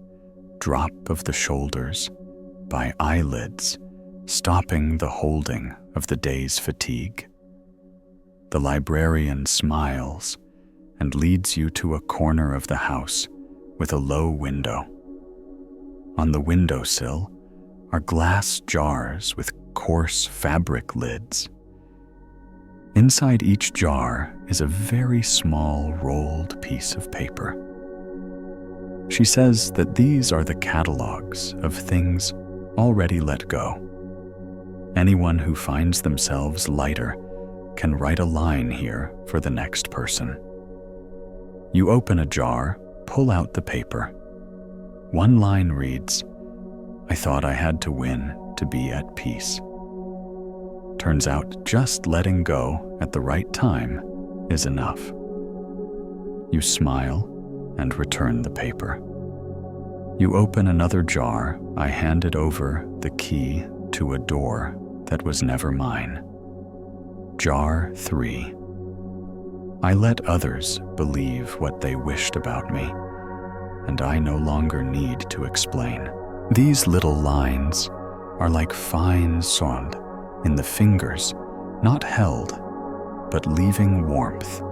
drop of the shoulders, by eyelids stopping the holding of the day's fatigue. The librarian smiles and leads you to a corner of the house with a low window. On the windowsill are glass jars with coarse fabric lids. Inside each jar is a very small rolled piece of paper. She says that these are the catalogs of things already let go. Anyone who finds themselves lighter can write a line here for the next person. You open a jar, pull out the paper. One line reads, "I thought I had to win to be at peace." Turns out just letting go at the right time is enough. You smile and return the paper. You open another jar. I handed over the key to a door that was never mine. Jar 3. I let others believe what they wished about me, and I no longer need to explain. These little lines are like fine sand in the fingers, not held, but leaving warmth.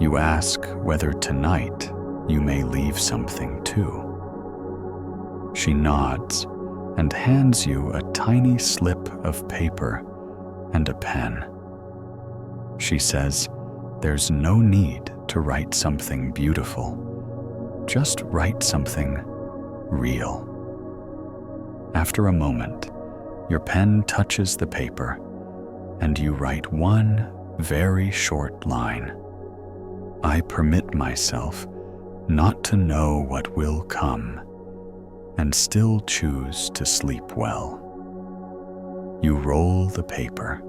You ask whether tonight you may leave something too. She nods and hands you a tiny slip of paper and a pen. She says, "There's no need to write something beautiful. Just write something real." After a moment, your pen touches the paper, and you write one very short line. "I permit myself not to know what will come, and still choose to sleep well." You roll the paper,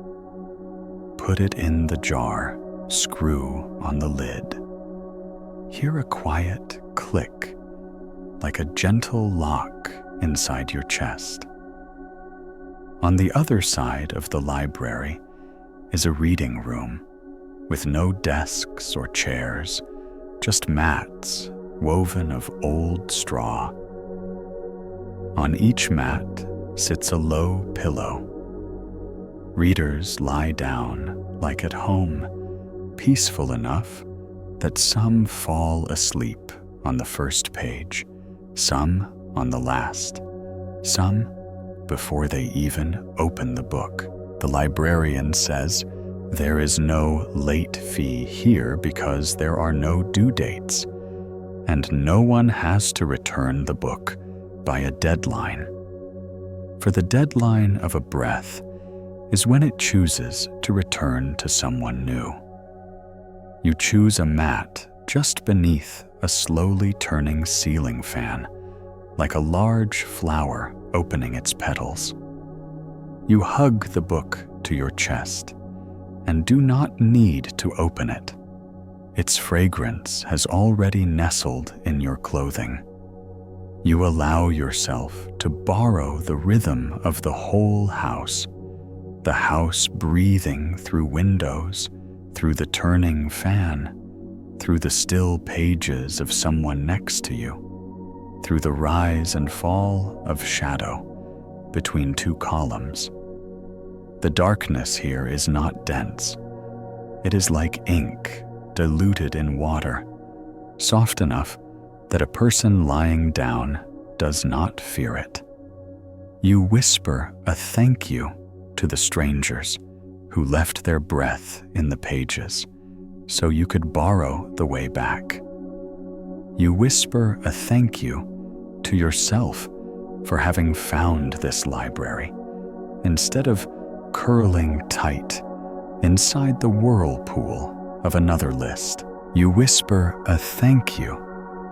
put it in the jar, screw on the lid. Hear a quiet click, like a gentle lock inside your chest. On the other side of the library is a reading room with no desks or chairs, just mats woven of old straw. On each mat sits a low pillow. Readers lie down like at home, peaceful enough that some fall asleep on the first page, some on the last, some before they even open the book. The librarian says there is no late fee here because there are no due dates, and no one has to return the book by a deadline. For the deadline of a breath is when it chooses to return to someone new. You choose a mat just beneath a slowly turning ceiling fan, like a large flower opening its petals. You hug the book to your chest and do not need to open it. Its fragrance has already nestled in your clothing. You allow yourself to borrow the rhythm of the whole house, the house breathing through windows, through the turning fan, through the still pages of someone next to you, through the rise and fall of shadow between two columns. The darkness here is not dense. It is like ink diluted in water, soft enough that a person lying down does not fear it. You whisper a thank you to the strangers who left their breath in the pages so you could borrow the way back. You whisper a thank you to yourself for having found this library, instead of curling tight inside the whirlpool of another list. You whisper a thank you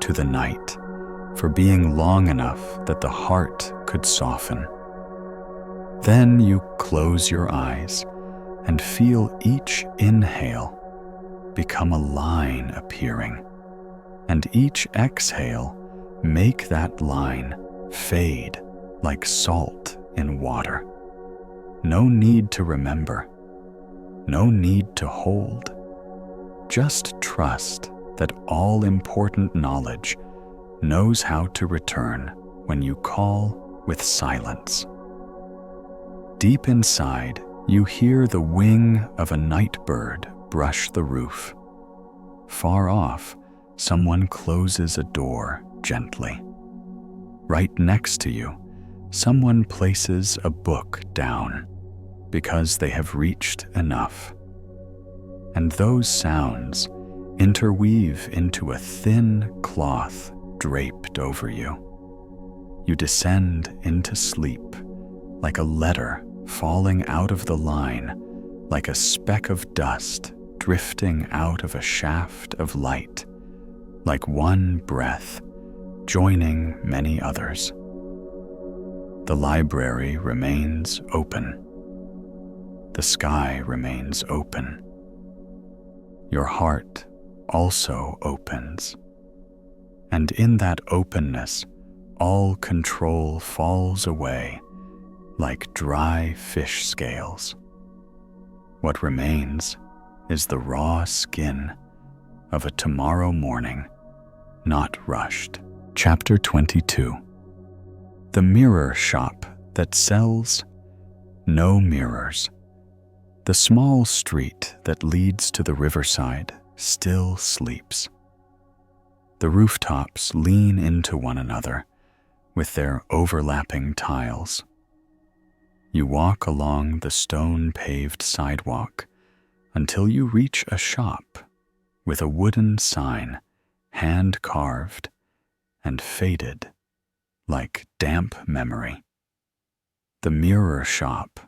to the night for being long enough that the heart could soften. Then you close your eyes and feel each inhale become a line appearing, and each exhale make that line fade like salt in water. No need to remember, no need to hold. Just trust that all important knowledge knows how to return when you call with silence. Deep inside, you hear the wing of a night bird brush the roof. Far off, someone closes a door gently. Right next to you, someone places a book down because they have reached enough. And those sounds interweave into a thin cloth draped over you. You descend into sleep like a letter falling out of the line, like a speck of dust drifting out of a shaft of light, like one breath joining many others. The library remains open. The sky remains open. Your heart also opens. And in that openness, all control falls away like dry fish scales. What remains is the raw skin of a tomorrow morning, not rushed. Chapter 22. The mirror shop that sells no mirrors. The small street that leads to the riverside still sleeps. The rooftops lean into one another with their overlapping tiles. You walk along the stone-paved sidewalk until you reach a shop with a wooden sign, hand-carved and faded like damp memory. The mirror shop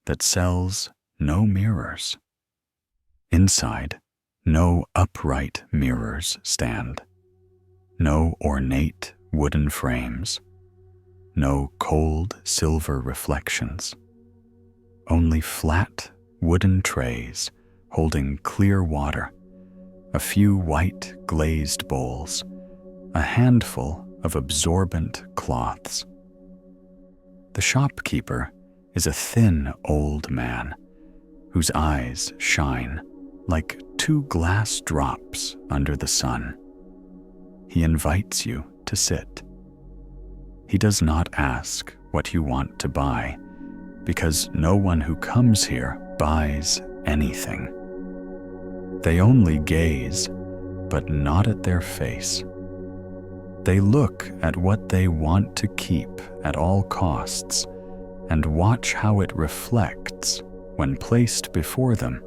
that sells no mirrors. Inside, no upright mirrors stand, no ornate wooden frames, no cold silver reflections, only flat wooden trays holding clear water, a few white glazed bowls, a handful of absorbent cloths. The shopkeeper is a thin old man whose eyes shine like two glass drops under the sun. He invites you to sit. He does not ask what you want to buy, because no one who comes here buys anything. They only gaze, but not at their face. They look at what they want to keep at all costs and watch how it reflects when placed before them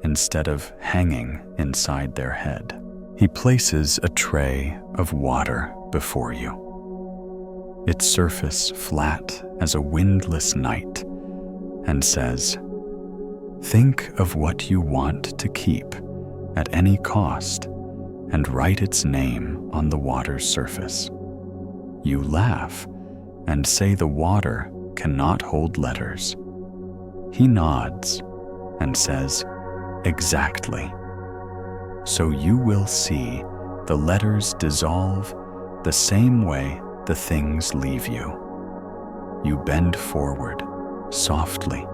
instead of hanging inside their head. He places a tray of water before you, its surface flat as a windless night, and says, "Think of what you want to keep at any cost and write its name on the water's surface." You laugh and say the water cannot hold letters. He nods and says, "Exactly." So you will see the letters dissolve the same way the things leave you. You bend forward, softly,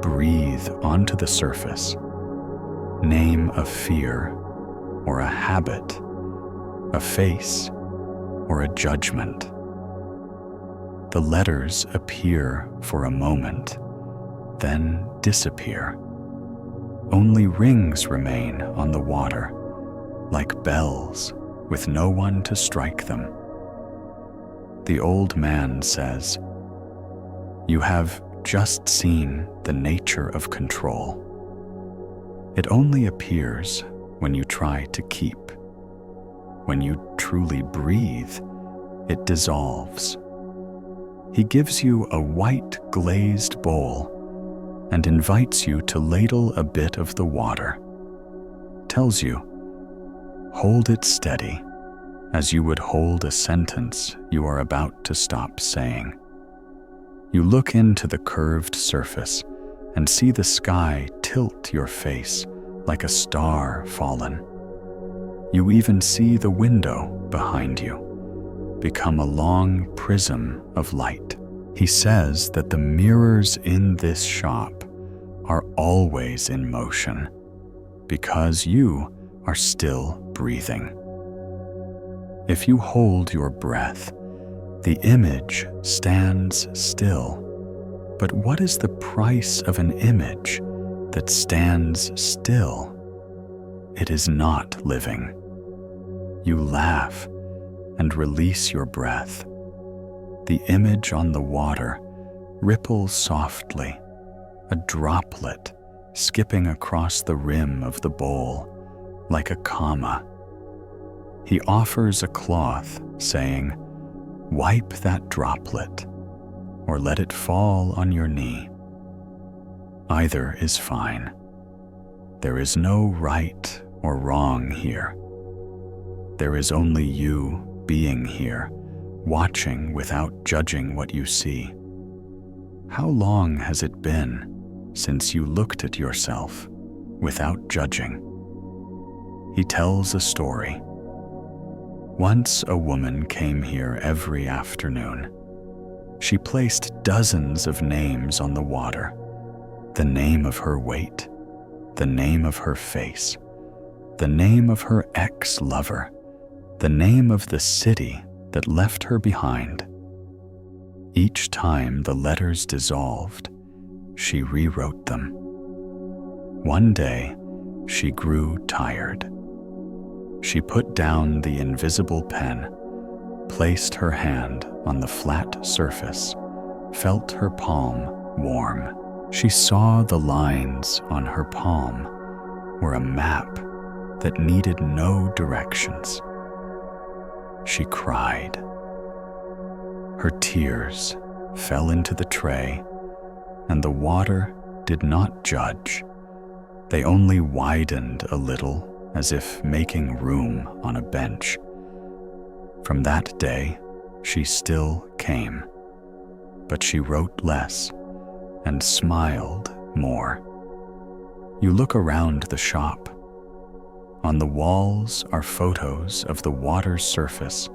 breathe onto the surface. Name a fear or a habit, a face or a judgment. The letters appear for a moment, then disappear. Only rings remain on the water, like bells with no one to strike them. The old man says, "You have just seen the nature of control. It only appears when you try to keep. When you truly breathe, it dissolves." He gives you a white glazed bowl and invites you to ladle a bit of the water. Tells you, hold it steady as you would hold a sentence you are about to stop saying. You look into the curved surface and see the sky tilt your face like a star fallen. You even see the window behind you, become a long prism of light. He says that the mirrors in this shop are always in motion because you are still breathing. If you hold your breath, the image stands still. But what is the price of an image that stands still? It is not living. You laugh and release your breath. The image on the water ripples softly, a droplet skipping across the rim of the bowl like a comma. He offers a cloth, saying, "Wipe that droplet, or let it fall on your knee." Either is fine. There is no right or wrong here. There is only you being here, watching without judging what you see. How long has it been since you looked at yourself without judging? He tells a story. Once a woman came here every afternoon. She placed dozens of names on the water, the name of her weight, the name of her face, the name of her ex-lover, the name of the city that left her behind. Each time the letters dissolved, she rewrote them. One day, she grew tired. She put down the invisible pen, placed her hand on the flat surface, felt her palm warm. She saw the lines on her palm were a map that needed no directions. She cried. Her tears fell into the tray, and the water did not judge. They only widened a little, as if making room on a bench. From that day, she still came, but she wrote less and smiled more. You look around the shop. On the walls are photos of the water's surface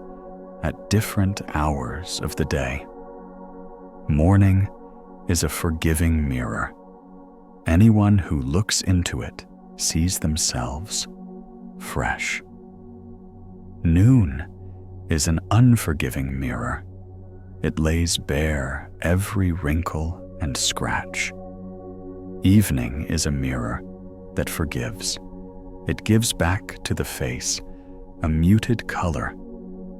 at different hours of the day. Morning is a forgiving mirror. Anyone who looks into it sees themselves fresh. Noon is an unforgiving mirror. It lays bare every wrinkle and scratch. Evening is a mirror that forgives. It gives back to the face a muted color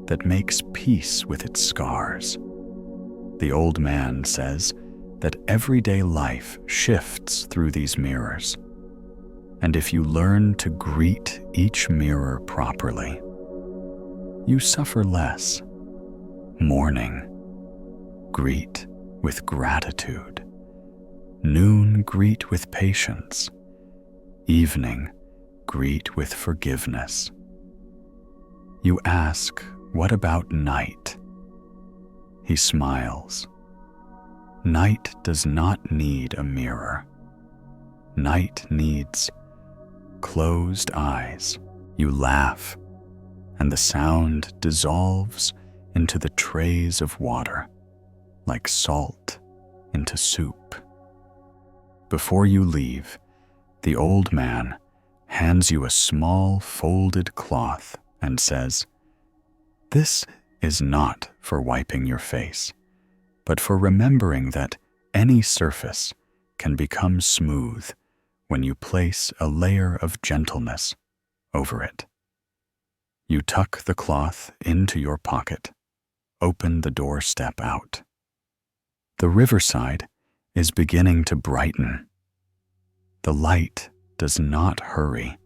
that makes peace with its scars. The old man says that everyday life shifts through these mirrors. And if you learn to greet each mirror properly, you suffer less. Morning, greet with gratitude. Noon, greet with patience. Evening, greet with forgiveness. You ask, "What about night?" He smiles. Night does not need a mirror. Night needs closed eyes. You laugh, and the sound dissolves into the trays of water, like salt into soup. Before you leave, the old man hands you a small folded cloth and says, "This is not for wiping your face, but for remembering that any surface can become smooth when you place a layer of gentleness over it." You tuck the cloth into your pocket, open the doorstep out. The riverside is beginning to brighten. The light does not hurry.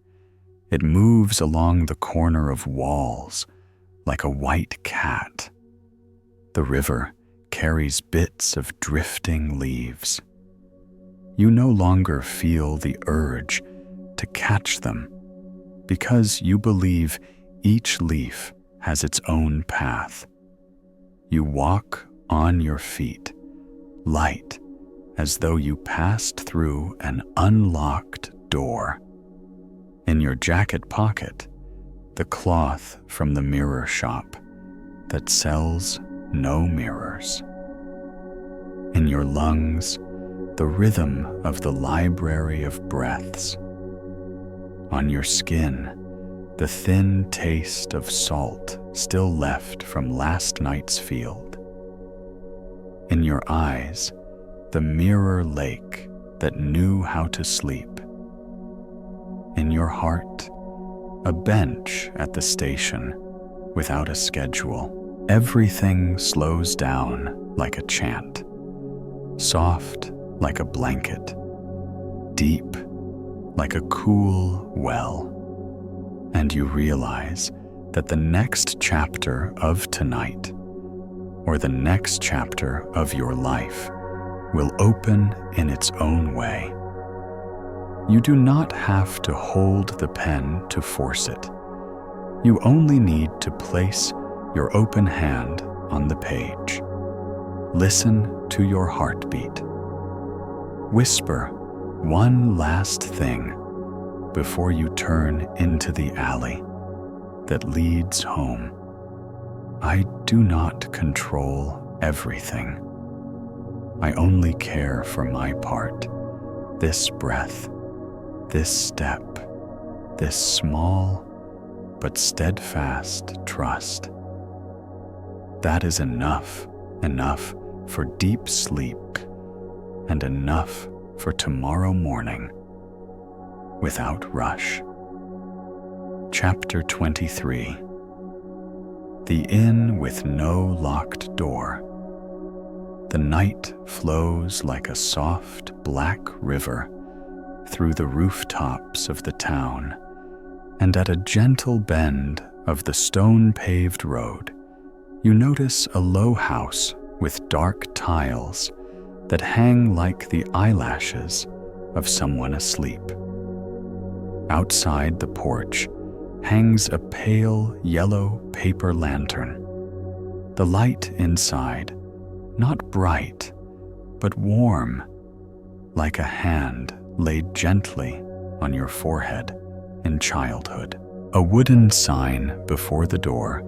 It moves along the corner of walls like a white cat. The river carries bits of drifting leaves. You no longer feel the urge to catch them because you believe each leaf has its own path. You walk on your feet, light as though you passed through an unlocked door. In your jacket pocket, the cloth from the mirror shop that sells no mirrors. In your lungs, the rhythm of the library of breaths. On your skin, the thin taste of salt still left from last night's field. In your eyes, the mirror lake that knew how to sleep. In your heart, a bench at the station without a schedule. Everything slows down like a chant, soft like a blanket, deep like a cool well. And you realize that the next chapter of tonight, or the next chapter of your life, will open in its own way. You do not have to hold the pen to force it. You only need to place your open hand on the page. Listen to your heartbeat. Whisper one last thing before you turn into the alley that leads home. I do not control everything. I only care for my part, this breath, this step, this small but steadfast trust. That is enough for deep sleep and enough for tomorrow morning without rush. Chapter 23. The inn with no locked door. The night flows like a soft black river through the rooftops of the town, and at a gentle bend of the stone-paved road, you notice a low house with dark tiles that hang like the eyelashes of someone asleep. Outside the porch hangs a pale yellow paper lantern. The light inside, not bright, but warm, like a hand laid gently on your forehead in childhood. A wooden sign before the door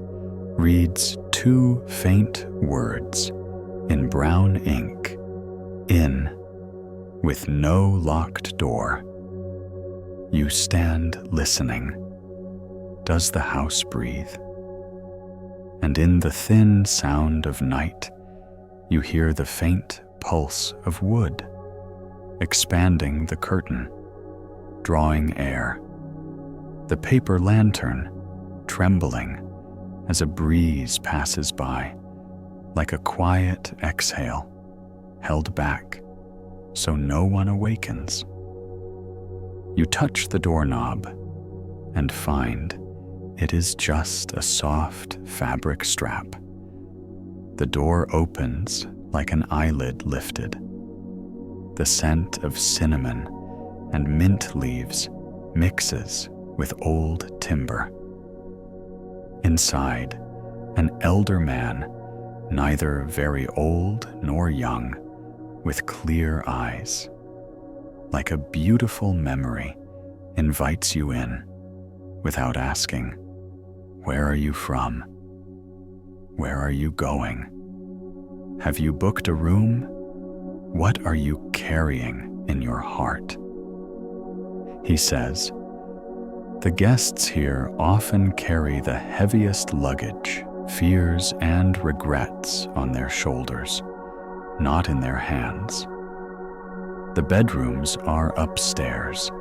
reads two faint words in brown ink: "In, with no locked door." You stand listening. Does the house breathe? And in the thin sound of night, you hear the faint pulse of wood, expanding the curtain, drawing air. The paper lantern trembling as a breeze passes by, like a quiet exhale, held back so no one awakens. You touch the doorknob and find it is just a soft fabric strap. The door opens like an eyelid lifted. The scent of cinnamon and mint leaves mixes with old timber. Inside, an elder man, neither very old nor young, with clear eyes, like a beautiful memory, invites you in without asking, "Where are you from? Where are you going? Have you booked a room? What are you carrying in your heart?" He says, "The guests here often carry the heaviest luggage, fears and regrets on their shoulders, not in their hands. The bedrooms are upstairs,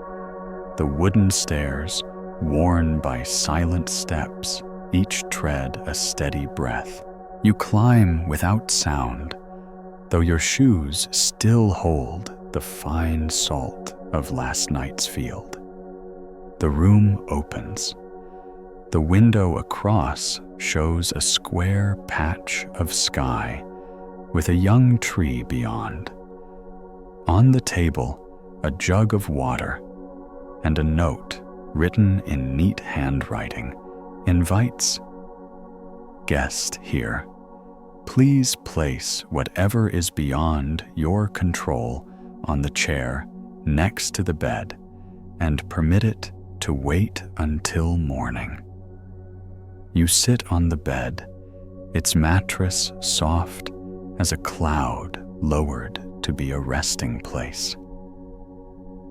the wooden stairs worn by silent steps, each tread a steady breath. You climb without sound, though your shoes still hold the fine salt of last night's field. The room opens. The window across shows a square patch of sky with a young tree beyond. On the table, a jug of water and a note written in neat handwriting invites, "Guest here, please place whatever is beyond your control on the chair next to the bed and permit it to wait until morning." You sit on the bed its mattress soft as a cloud lowered to be a resting place.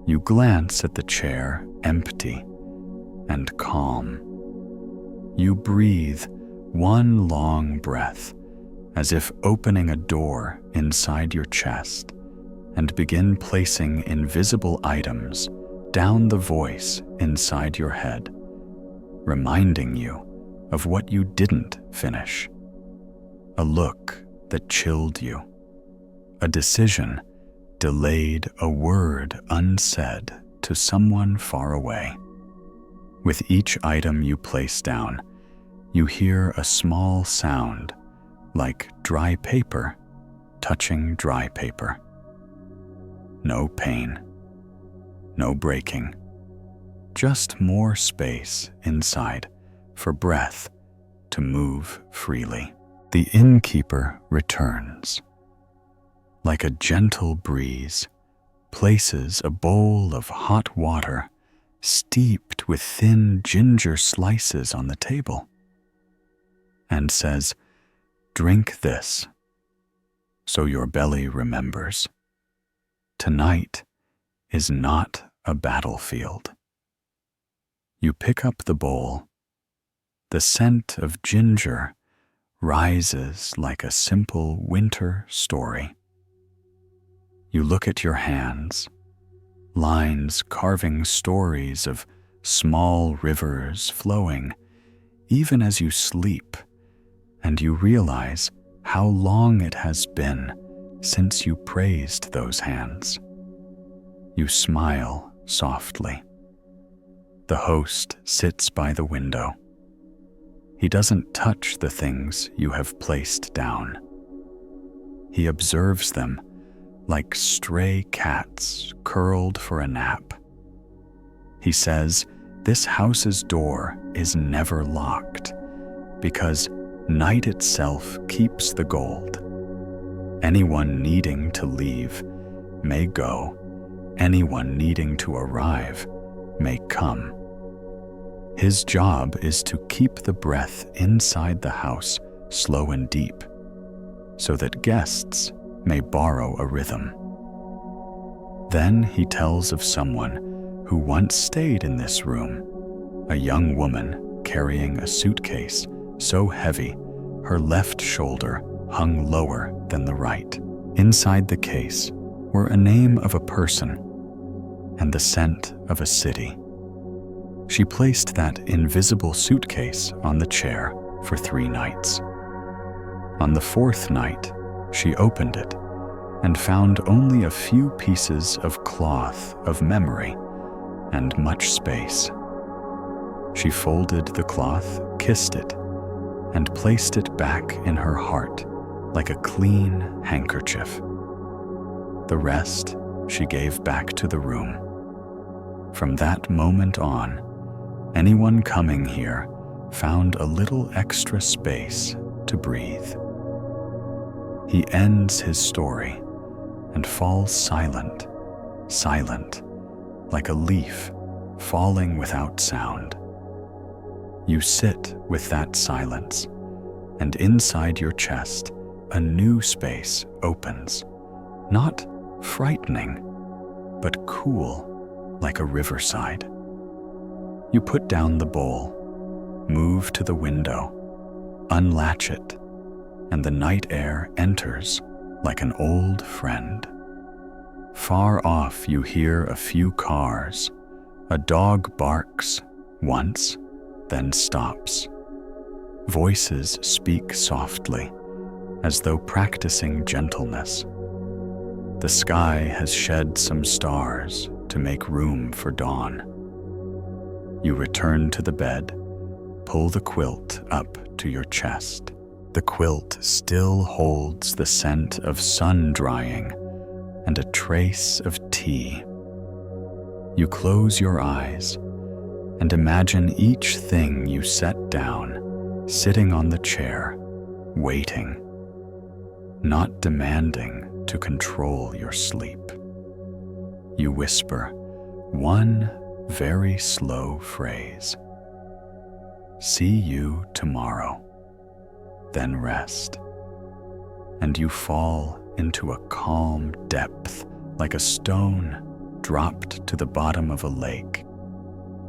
You glance at the chair, empty and calm. You breathe one long breath, as if opening a door inside your chest, and begin placing invisible items down the voice inside your head, reminding you of what you didn't finish. A look that chilled you, a decision delayed, a word unsaid to someone far away. With each item you place down, you hear a small sound, like dry paper touching dry paper. No pain, no breaking, just more space inside for breath to move freely. The innkeeper returns. Like a gentle breeze, places a bowl of hot water steeped with thin ginger slices on the table, and says, "Drink this, so your belly remembers. Tonight is not a battlefield." You pick up the bowl. The scent of ginger rises like a simple winter story. You look at your hands, lines carving stories of small rivers flowing, even as you sleep, and you realize how long it has been since you praised those hands. You smile softly. The host sits by the window. He doesn't touch the things you have placed down. He observes them like stray cats curled for a nap. He says, "This house's door is never locked because night itself keeps the gold. Anyone needing to leave may go. Anyone needing to arrive may come. His job is to keep the breath inside the house slow and deep, so that guests may borrow a rhythm." Then he tells of someone who once stayed in this room, a young woman carrying a suitcase so heavy her left shoulder hung lower than the right. Inside the case were a name of a person and the scent of a city. She placed that invisible suitcase on the chair for 3 nights. On the 4th night, she opened it and found only a few pieces of cloth of memory and much space. She folded the cloth, kissed it, and placed it back in her heart like a clean handkerchief. The rest she gave back to the room. From that moment on, anyone coming here found a little extra space to breathe. He ends his story and falls silent, like a leaf falling without sound. You sit with that silence, and inside your chest, a new space opens, not frightening, but cool, like a riverside. You put down the bowl, move to the window, unlatch it, and the night air enters like an old friend. Far off you hear a few cars. A dog barks once, then stops. Voices speak softly, as though practicing gentleness. The sky has shed some stars to make room for dawn. You return to the bed, pull the quilt up to your chest. The quilt still holds the scent of sun drying and a trace of tea. You close your eyes and imagine each thing you set down sitting on the chair, waiting, not demanding to control your sleep. You whisper one very slow phrase. "See you tomorrow." then rest. And you fall into a calm depth, like a stone dropped to the bottom of a lake,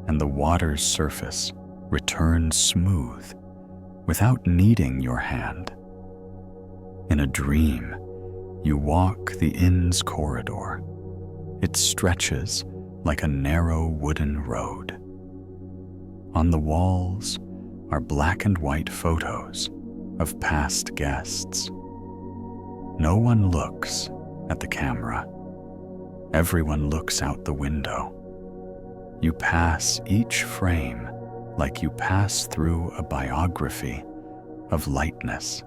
and the water's surface returns smooth without needing your hand. In a dream, you walk the inn's corridor. It stretches like a narrow wooden road. On the walls are black and white photos of past guests. No one looks at the camera. Everyone looks out the window. You pass each frame like you pass through a biography of lightness.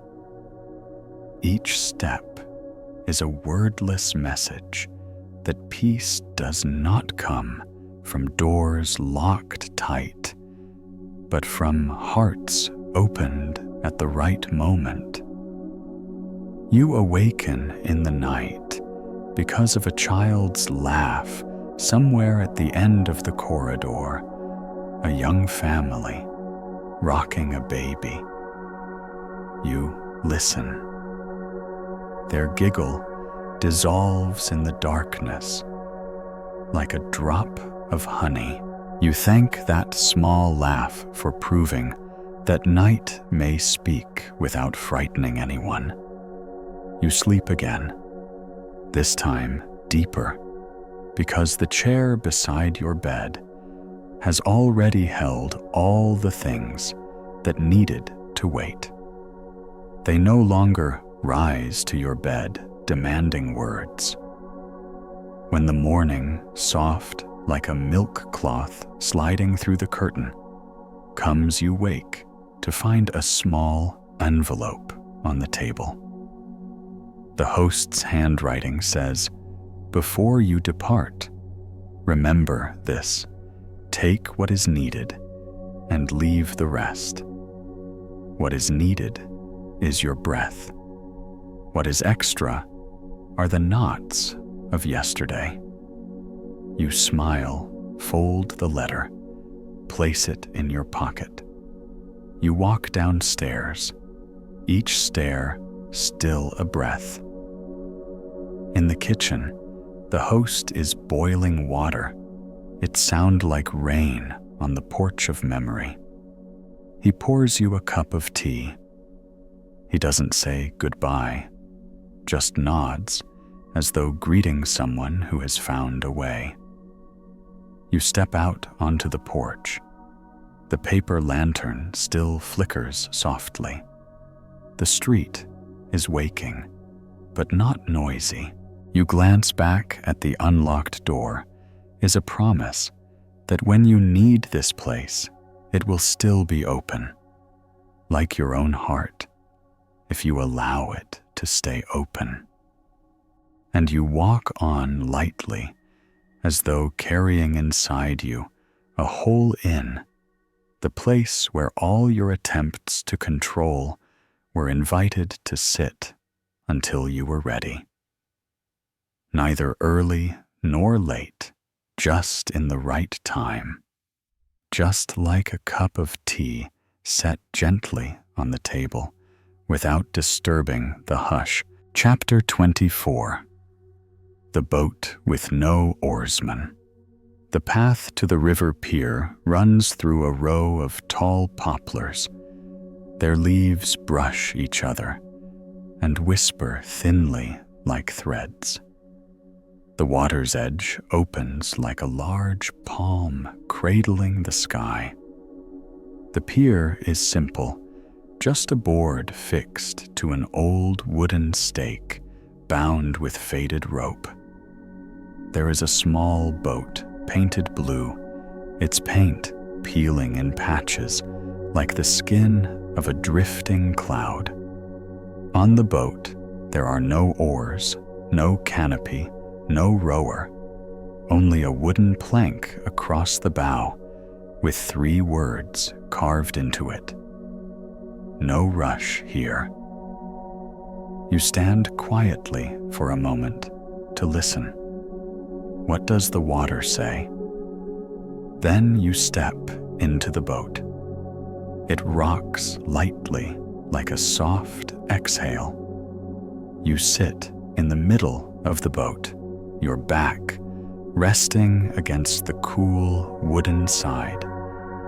Each step is a wordless message that peace does not come from doors locked tight, but from hearts opened at the right moment. You awaken in the night because of a child's laugh somewhere at the end of the corridor, a young family rocking a baby. You listen. Their giggle dissolves in the darkness like a drop of honey. You thank that small laugh for proving that night may speak without frightening anyone. You sleep again, this time deeper, because the chair beside your bed has already held all the things that needed to wait. They no longer rise to your bed demanding words. When the morning, soft like a milk cloth sliding through the curtain, comes, you wake to find a small envelope on the table. The host's handwriting says, "Before you depart, remember this. Take what is needed and leave the rest. What is needed is your breath. What is extra are the knots of yesterday." You smile, fold the letter, place it in your pocket. You walk downstairs, each stair still a breath. In the kitchen, the host is boiling water. It sounds like rain on the porch of memory. He pours you a cup of tea. He doesn't say goodbye, just nods as though greeting someone who has found a way. You step out onto the porch. The paper lantern still flickers softly. The street is waking, but not noisy. You glance back at the unlocked door is a promise that when you need this place, it will still be open, like your own heart, if you allow it to stay open. And you walk on lightly, as though carrying inside you a whole inn, the place where all your attempts to control were invited to sit until you were ready. Neither early nor late, just in the right time, just like a cup of tea set gently on the table without disturbing the hush. Chapter 24. The boat with no oarsman. The path to the river pier runs through a row of tall poplars. Their leaves brush each other and whisper thinly like threads. The water's edge opens like a large palm cradling the sky. The pier is simple, just a board fixed to an old wooden stake bound with faded rope. There is a small boat painted blue, its paint peeling in patches like the skin of a drifting cloud. On the boat, there are no oars, no canopy, no rower, only a wooden plank across the bow with 3 words carved into it. No rush here. You stand quietly for a moment to listen. What does the water say? Then you step into the boat. It rocks lightly like a soft exhale. You sit in the middle of the boat, your back resting against the cool wooden side,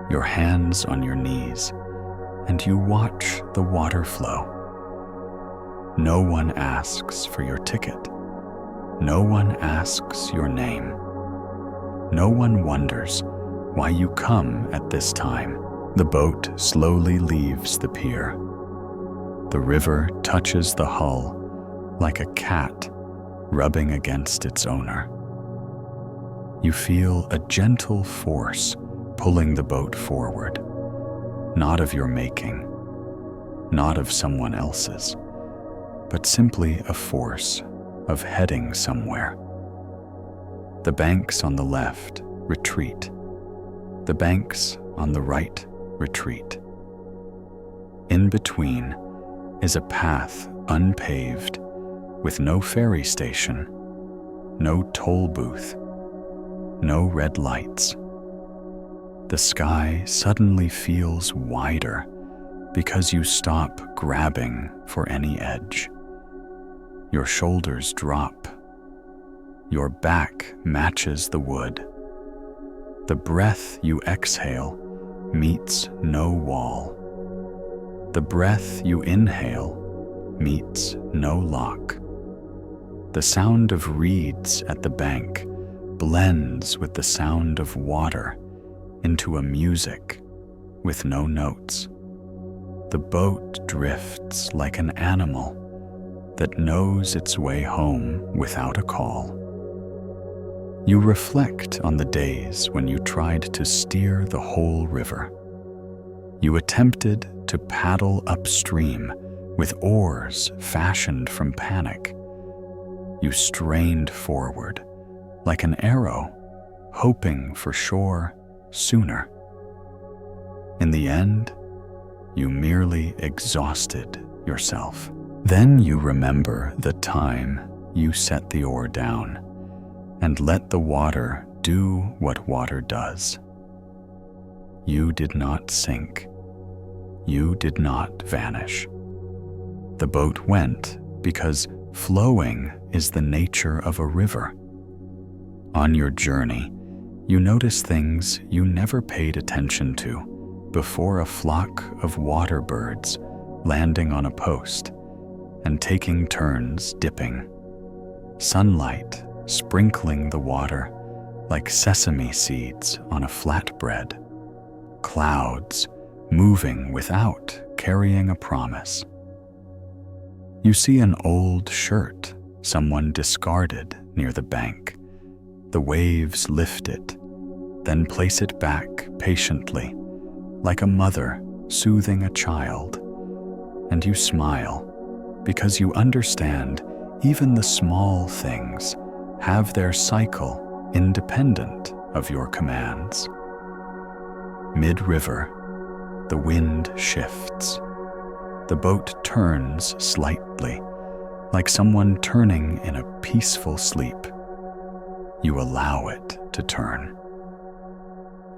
your hands on your knees, and you watch the water flow. No one asks for your ticket. No one asks your name. No one wonders why you come at this time. The boat slowly leaves the pier. The river touches the hull like a cat rubbing against its owner. You feel a gentle force pulling the boat forward, not of your making, not of someone else's, but simply a force of heading somewhere. The banks on the left retreat. The banks on the right retreat. In between is a path unpaved, with no ferry station, no toll booth, no red lights. The sky suddenly feels wider because you stop grabbing for any edge. Your shoulders drop. Your back matches the wood. The breath you exhale meets no wall. The breath you inhale meets no lock. The sound of reeds at the bank blends with the sound of water into a music with no notes. The boat drifts like an animal that knows its way home without a call. You reflect on the days when you tried to steer the whole river. You attempted to paddle upstream with oars fashioned from panic. You strained forward like an arrow, hoping for shore sooner. In the end, you merely exhausted yourself. Then you remember the time you set the oar down and let the water do what water does. You did not sink. You did not vanish. The boat went because flowing is the nature of a river. On your journey, you notice things you never paid attention to before a flock of water birds landing on a post and taking turns dipping. Sunlight sprinkling the water like sesame seeds on a flatbread. Clouds moving without carrying a promise. You see an old shirt someone discarded near the bank. The waves lift it, then place it back patiently, like a mother soothing a child. And you smile, because you understand even the small things have their cycle independent of your commands. Mid-river, the wind shifts. The boat turns slightly, like someone turning in a peaceful sleep. You allow it to turn.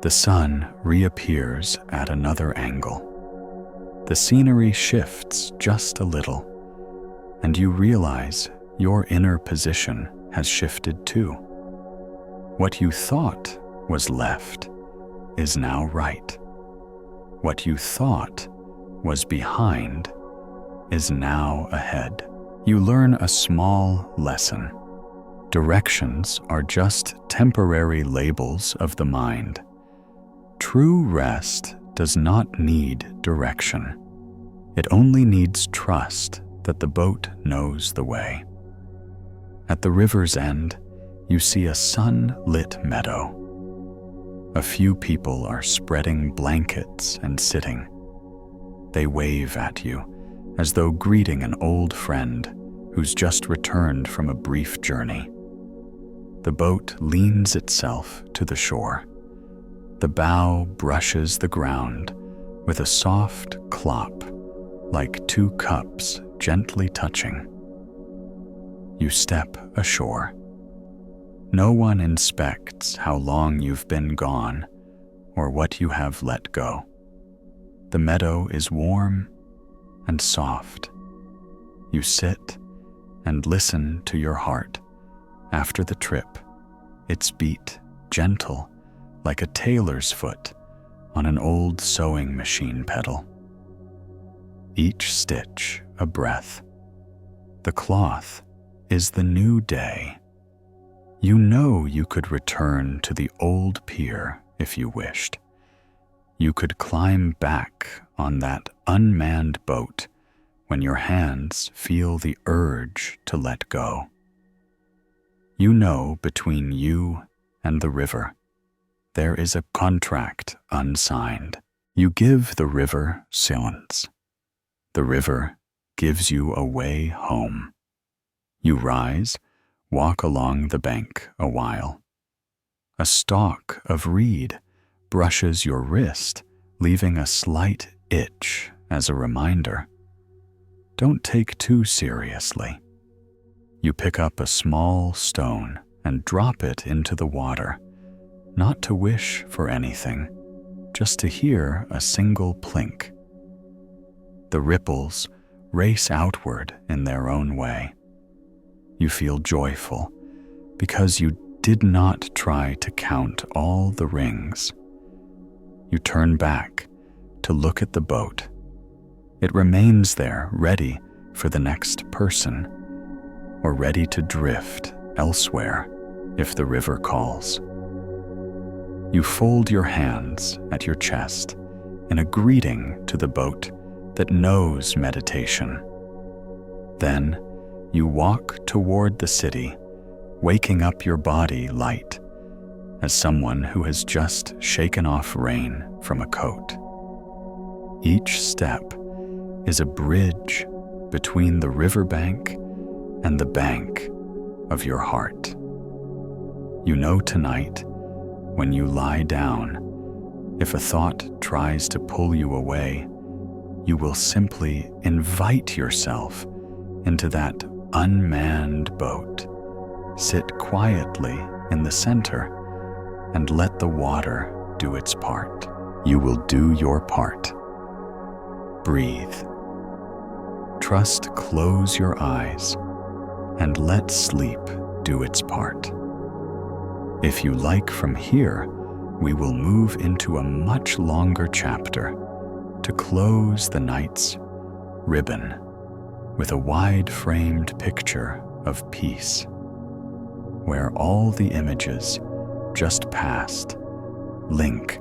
The sun reappears at another angle. The scenery shifts just a little, and you realize your inner position has shifted too. What you thought was left is now right. What you thought was behind is now ahead. You learn a small lesson. Directions are just temporary labels of the mind. True rest does not need direction. It only needs trust that the boat knows the way. At the river's end, you see a sun-lit meadow. A few people are spreading blankets and sitting. They wave at you as though greeting an old friend who's just returned from a brief journey. The boat leans itself to the shore. The bow brushes the ground with a soft clop, like two cups gently touching. You step ashore. No one inspects how long you've been gone or what you have let go. The meadow is warm and soft. You sit and listen to your heart after the trip, its beat gentle like a tailor's foot on an old sewing machine pedal. Each stitch a breath. The cloth is the new day. You know you could return to the old pier if you wished. You could climb back on that unmanned boat when your hands feel the urge to let go. You know between you and the river, there is a contract unsigned. You give the river silence. The river gives you a way home. You rise, walk along the bank a while. A stalk of reed brushes your wrist, leaving a slight itch as a reminder. Don't take too seriously. You pick up a small stone and drop it into the water, not to wish for anything, just to hear a single plink. The ripples race outward in their own way. You feel joyful because you did not try to count all the rings. You turn back to look at the boat. It remains there, ready for the next person, or ready to drift elsewhere if the river calls. You fold your hands at your chest in a greeting to the boat that knows meditation. Then you walk toward the city, waking up your body light, as someone who has just shaken off rain from a coat. Each step is a bridge between the riverbank and the bank of your heart. You know tonight, when you lie down, if a thought tries to pull you away, you will simply invite yourself into that unmanned boat. Sit quietly in the center and let the water do its part. You will do your part. Breathe. Trust, close your eyes and let sleep do its part. If you like, from here, we will move into a much longer chapter to close the night's ribbon with a wide-framed picture of peace, where all the images just past link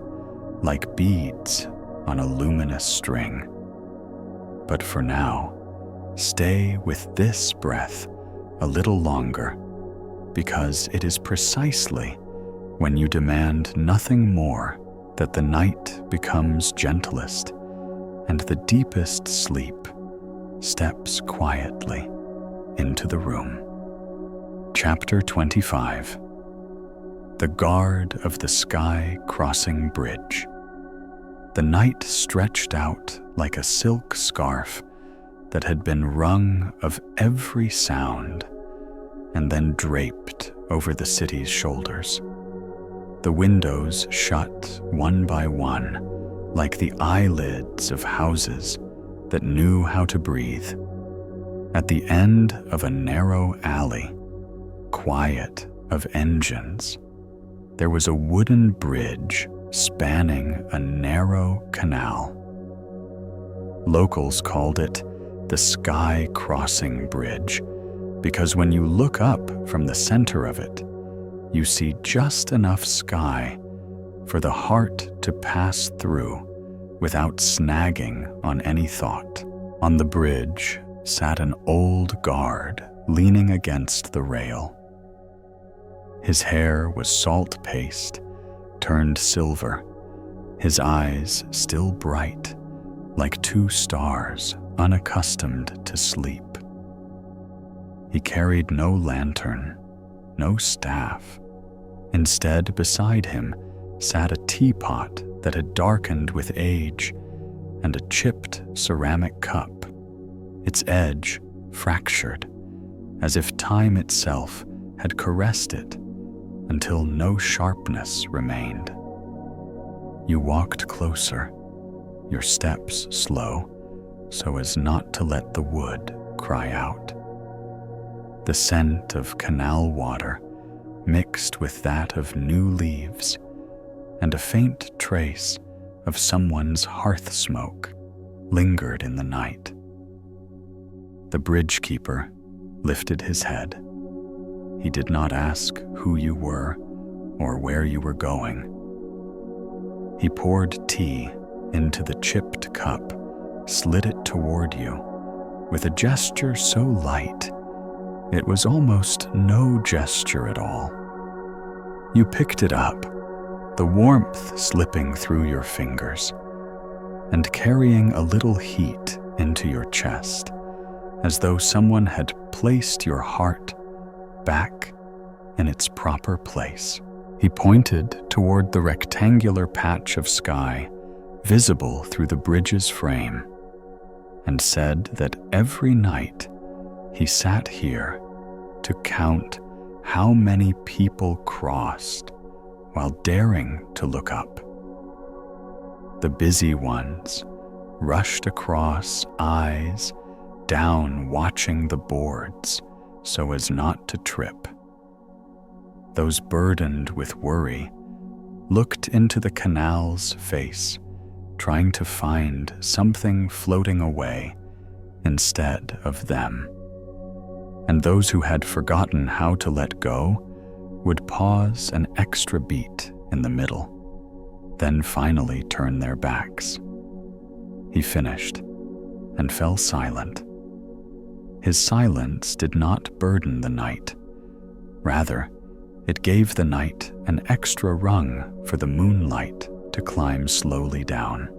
like beads on a luminous string. But for now, stay with this breath a little longer, because it is precisely when you demand nothing more that the night becomes gentlest and the deepest sleep steps quietly into the room. Chapter 25. The Guard of the Sky Crossing Bridge. The night stretched out like a silk scarf that had been wrung of every sound and then draped over the city's shoulders. The windows shut one by one like the eyelids of houses that knew how to breathe. At the end of a narrow alley, quiet of engines, there was a wooden bridge spanning a narrow canal. Locals called it the Sky Crossing Bridge because when you look up from the center of it, you see just enough sky for the heart to pass through without snagging on any thought. On the bridge sat an old guard leaning against the rail. His hair was salt paste, turned silver, his eyes still bright, like two stars unaccustomed to sleep. He carried no lantern, no staff. Instead, beside him sat a teapot that had darkened with age and a chipped ceramic cup, its edge fractured, as if time itself had caressed it until no sharpness remained. You walked closer, your steps slow, so as not to let the wood cry out. The scent of canal water mixed with that of new leaves and a faint trace of someone's hearth smoke lingered in the night. The bridge keeper lifted his head. He did not ask who you were or where you were going. He poured tea into the chipped cup, slid it toward you with a gesture so light it was almost no gesture at all. You picked it up, the warmth slipping through your fingers and carrying a little heat into your chest, as though someone had placed your heart back in its proper place. He pointed toward the rectangular patch of sky visible through the bridge's frame and said that every night he sat here to count how many people crossed while daring to look up. The busy ones rushed across eyes down watching the boards so as not to trip. Those burdened with worry looked into the canal's face, trying to find something floating away instead of them. And those who had forgotten how to let go would pause an extra beat in the middle, then finally turn their backs. He finished and fell silent. His silence did not burden the night. Rather, it gave the night an extra rung for the moonlight to climb slowly down.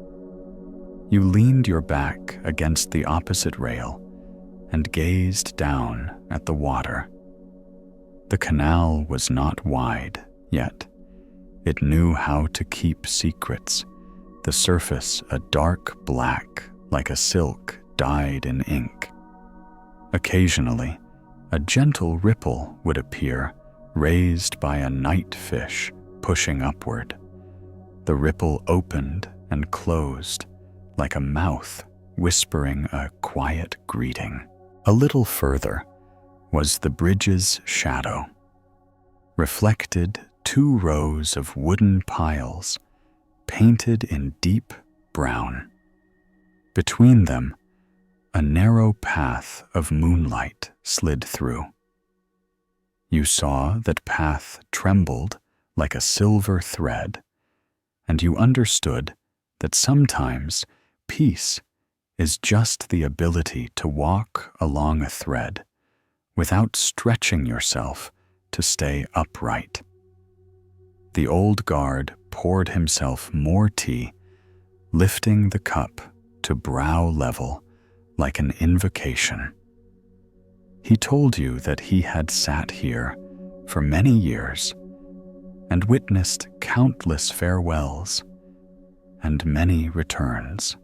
You leaned your back against the opposite rail and gazed down at the water. The canal was not wide yet. It knew how to keep secrets, the surface a dark black like a silk dyed in ink. Occasionally, a gentle ripple would appear, raised by a night fish pushing upward. The ripple opened and closed like a mouth whispering a quiet greeting. A little further was the bridge's shadow, reflected 2 rows of wooden piles painted in deep brown. Between them, a narrow path of moonlight slid through. You saw that path trembled like a silver thread, and you understood that sometimes peace is just the ability to walk along a thread without stretching yourself to stay upright. The old guard poured himself more tea, lifting the cup to brow level like an invocation. He told you that he had sat here for many years and witnessed countless farewells and many returns.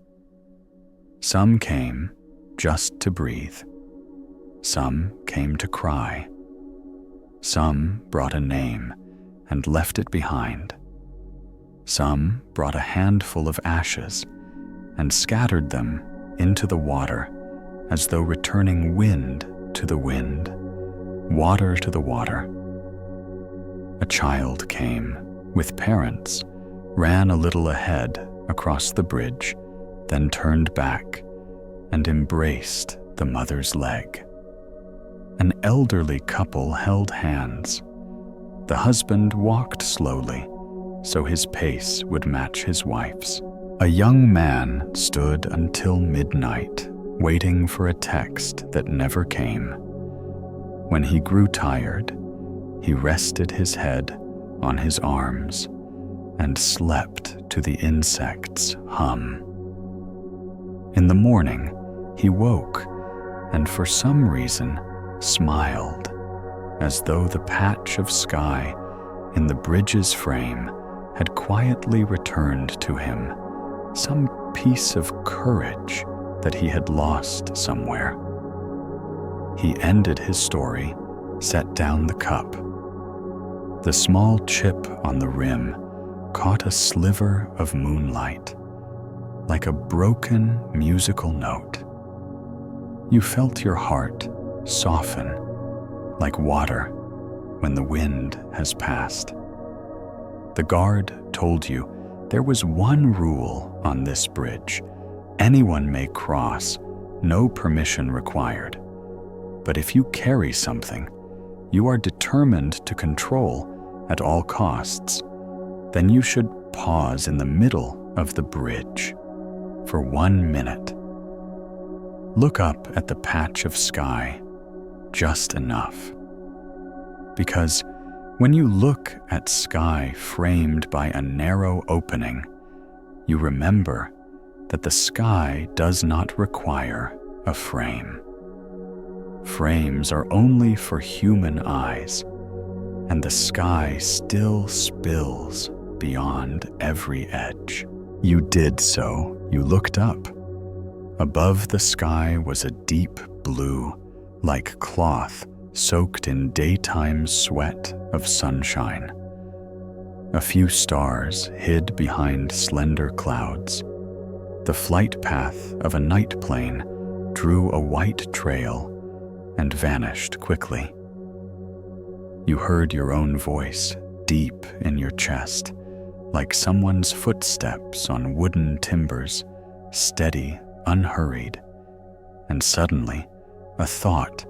Some came just to breathe. Some came to cry. Some brought a name and left it behind. Some brought a handful of ashes and scattered them into the water as though returning wind to the wind, water to the water. A child came with parents, ran a little ahead across the bridge, then turned back and embraced the mother's leg. An elderly couple held hands. The husband walked slowly, so his pace would match his wife's. A young man stood until midnight, waiting for a text that never came. When he grew tired, he rested his head on his arms and slept to the insects' hum. In the morning, he woke and for some reason smiled, as though the patch of sky in the bridge's frame had quietly returned to him some piece of courage that he had lost somewhere. He ended his story, set down the cup. The small chip on the rim caught a sliver of moonlight. like a broken musical note. You felt your heart soften like water when the wind has passed. The guard told you there was one rule on this bridge. Anyone may cross, no permission required. But if you carry something you are determined to control at all costs, then you should pause in the middle of the bridge for 1 minute. Look up at the patch of sky just enough. Because when you look at sky framed by a narrow opening, you remember that the sky does not require a frame. Frames are only for human eyes, and the sky still spills beyond every edge. You did so. You looked up. Above the sky was a deep blue, like cloth soaked in daytime sweat of sunshine. A few stars hid behind slender clouds. The flight path of a night plane drew a white trail and vanished quickly. You heard your own voice deep in your chest, like someone's footsteps on wooden timbers, steady, unhurried. And suddenly, a thought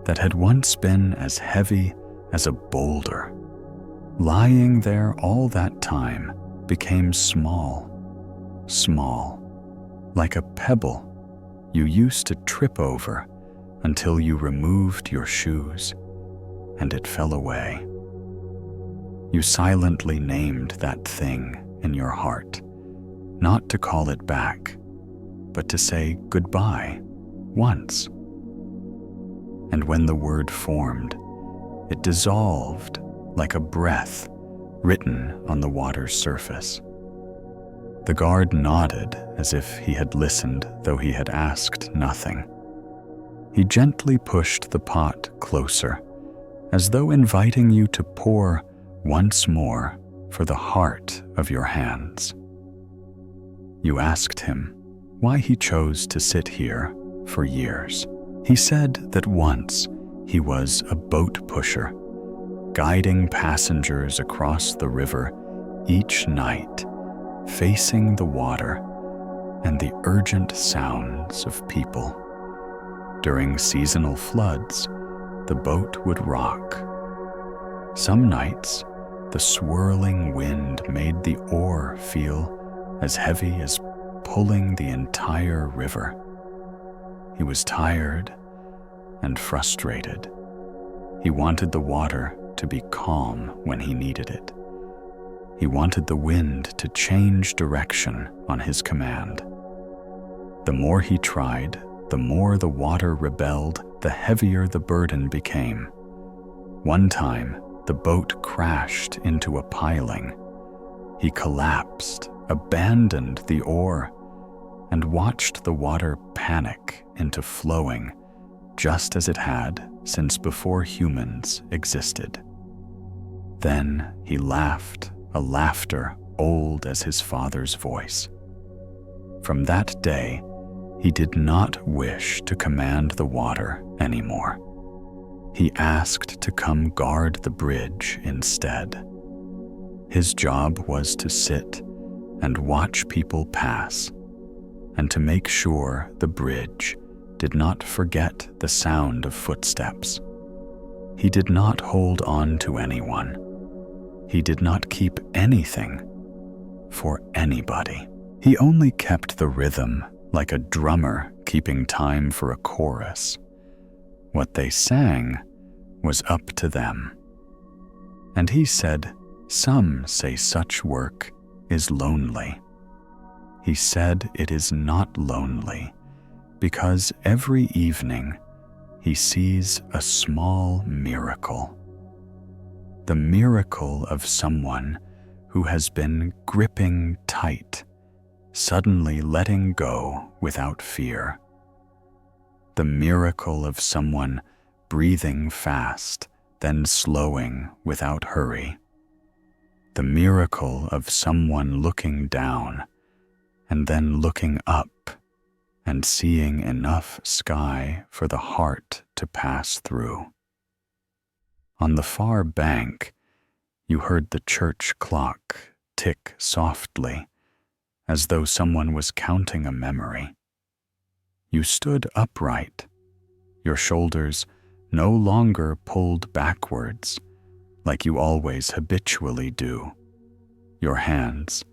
that had once been as heavy as a boulder, lying there all that time, became small, like a pebble you used to trip over until you removed your shoes, and it fell away. You silently named that thing in your heart, not to call it back, but to say goodbye once. And when the word formed, it dissolved like a breath written on the water's surface. The guard nodded as if he had listened, though he had asked nothing. He gently pushed the pot closer, as though inviting you to pour once more for the heart of your hands. You asked him why he chose to sit here for years. He said that once he was a boat pusher, guiding passengers across the river each night, facing the water and the urgent sounds of people. During seasonal floods, the boat would rock. Some nights, the swirling wind made the oar feel as heavy as pulling the entire river. He was tired and frustrated. He wanted the water to be calm when he needed it. He wanted the wind to change direction on his command. The more he tried, the more the water rebelled, the heavier the burden became. One time, the boat crashed into a piling. He collapsed, abandoned the oar, and watched the water panic into flowing, just as it had since before humans existed. Then he laughed, a laughter old as his father's voice. From that day, he did not wish to command the water anymore. He asked to come guard the bridge instead. His job was to sit and watch people pass, and to make sure the bridge did not forget the sound of footsteps. He did not hold on to anyone. He did not keep anything for anybody. He only kept the rhythm like a drummer keeping time for a chorus. What they sang was up to them. And he said, "Some say such work is lonely." He said it is not lonely because every evening he sees a small miracle. The miracle of someone who has been gripping tight, suddenly letting go without fear. The miracle of someone breathing fast, then slowing without hurry. The miracle of someone looking down and then looking up and seeing enough sky for the heart to pass through. On the far bank, you heard the church clock tick softly, as though someone was counting a memory. You stood upright, your shoulders no longer pulled backwards like you always habitually do, your hands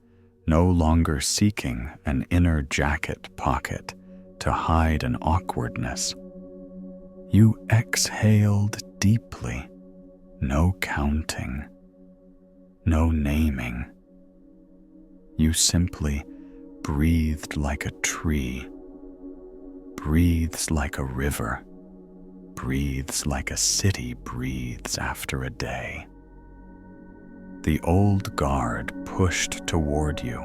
no longer seeking an inner jacket pocket to hide an awkwardness. You exhaled deeply, no counting, no naming. You simply breathed like a tree, breathes like a river, breathes like a city breathes after a day. The old guard pushed toward you,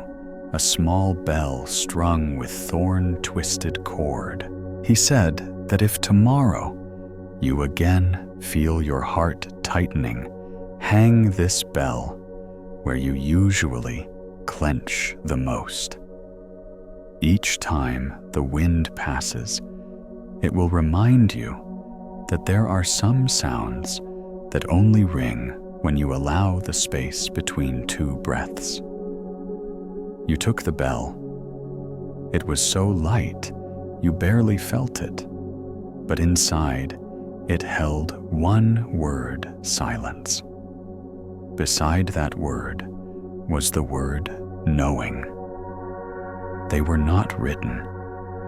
a small bell strung with thorn-twisted cord. He said that if tomorrow you again feel your heart tightening, hang this bell where you usually clench the most. Each time the wind passes, it will remind you that there are some sounds that only ring when you allow the space between two breaths. You took the bell. It was so light, you barely felt it, but inside, it held one word: silence. Beside that word was the word knowing. They were not written,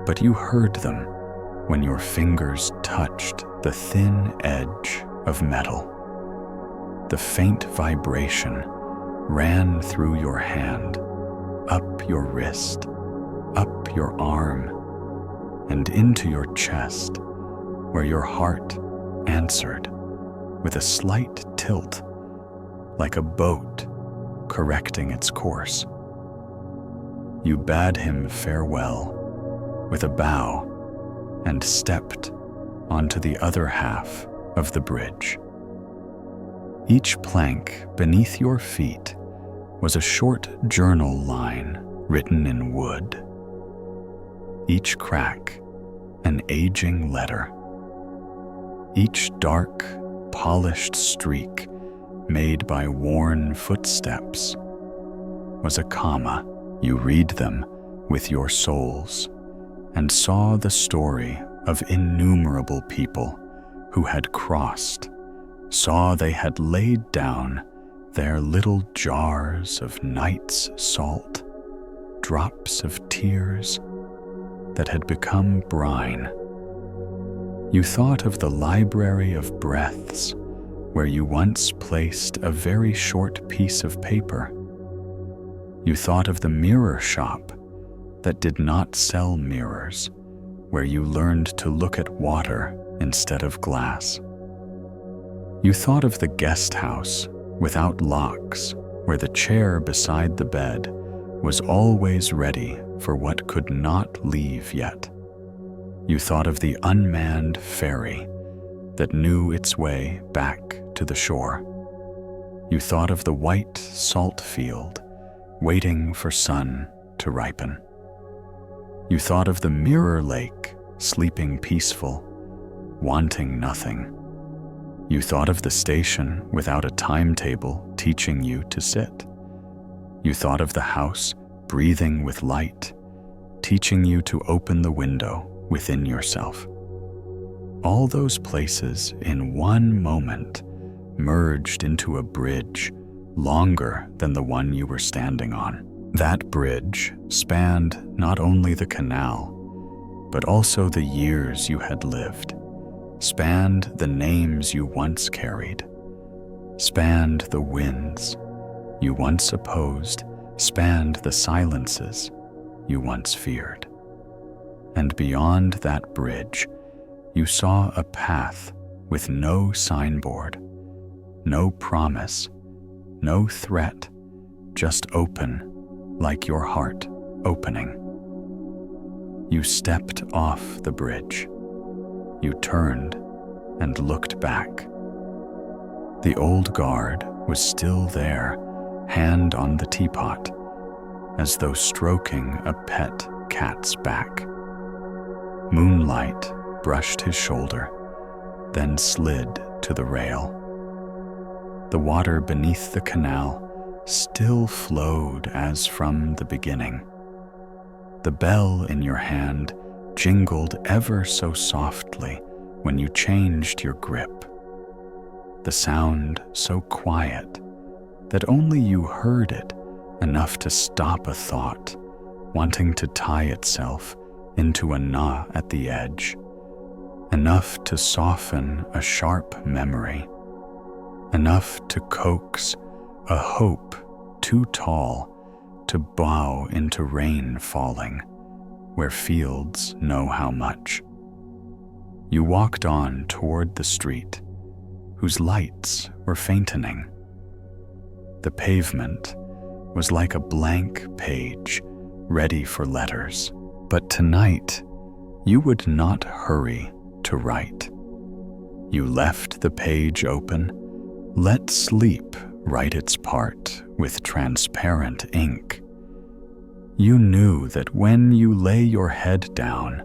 but you heard them when your fingers touched the thin edge of metal. The faint vibration ran through your hand, up your wrist, up your arm, and into your chest, where your heart answered with a slight tilt, like a boat correcting its course. You bade him farewell with a bow and stepped onto the other half of the bridge. Each plank beneath your feet was a short journal line written in wood. Each crack an aging letter. Each dark, polished streak made by worn footsteps was a comma. You read them with your souls and saw the story of innumerable people who had crossed, saw they had laid down their little jars of night's salt, drops of tears that had become brine. You thought of the library of breaths where you once placed a very short piece of paper. You thought of the mirror shop that did not sell mirrors, where you learned to look at water instead of glass. You thought of the guest house without locks, where the chair beside the bed was always ready for what could not leave yet. You thought of the unmanned ferry that knew its way back to the shore. You thought of the white salt field waiting for sun to ripen. You thought of the mirror lake sleeping peaceful, wanting nothing. You thought of the station without a timetable teaching you to sit. You thought of the house breathing with light, teaching you to open the window within yourself. All those places in one moment merged into a bridge longer than the one you were standing on. That bridge spanned not only the canal, but also the years you had lived, spanned the names you once carried, spanned the winds you once opposed, spanned the silences you once feared. And beyond that bridge, you saw a path with no signboard, no promise, no threat, just open like your heart opening. You stepped off the bridge. You turned and looked back. The old guard was still there, hand on the teapot, as though stroking a pet cat's back. Moonlight brushed his shoulder, then slid to the rail. The water beneath the canal still flowed as from the beginning. The bell in your hand jingled ever so softly when you changed your grip. The sound so quiet that only you heard it enough to stop a thought wanting to tie itself into a knot at the edge, enough to soften a sharp memory, enough to coax a hope too tall to bow into rain falling where fields know how much. You walked on toward the street, whose lights were faintening. The pavement was like a blank page ready for letters, but tonight you would not hurry to write. You left the page open, let sleep write its part with transparent ink. You knew that when you lay your head down,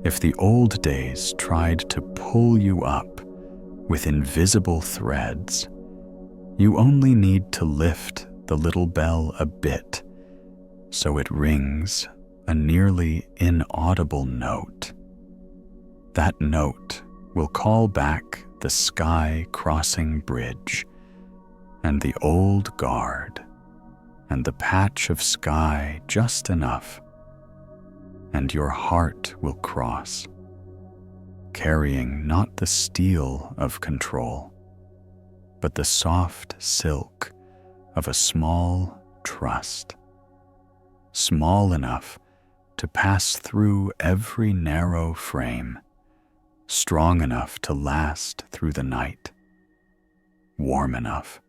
if the old days tried to pull you up with invisible threads, you only need to lift the little bell a bit so it rings a nearly inaudible note. That note will call back the sky-crossing bridge and the old guard and the patch of sky just enough, and your heart will cross, carrying not the steel of control, but the soft silk of a small trust, small enough to pass through every narrow frame, strong enough to last through the night, warm enough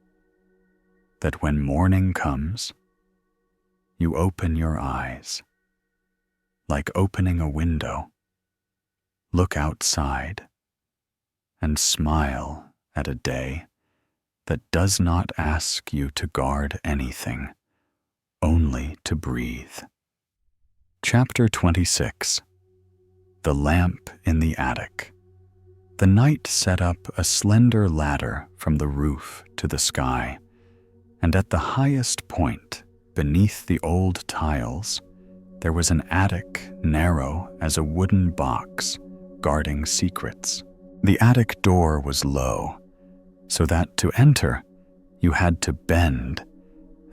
that when morning comes, you open your eyes, like opening a window, look outside, and smile at a day that does not ask you to guard anything, only to breathe. Chapter 26. The Lamp in the Attic. The night set up a slender ladder from the roof to the sky, and at the highest point, beneath the old tiles, there was an attic narrow as a wooden box, guarding secrets. The attic door was low, so that to enter, you had to bend,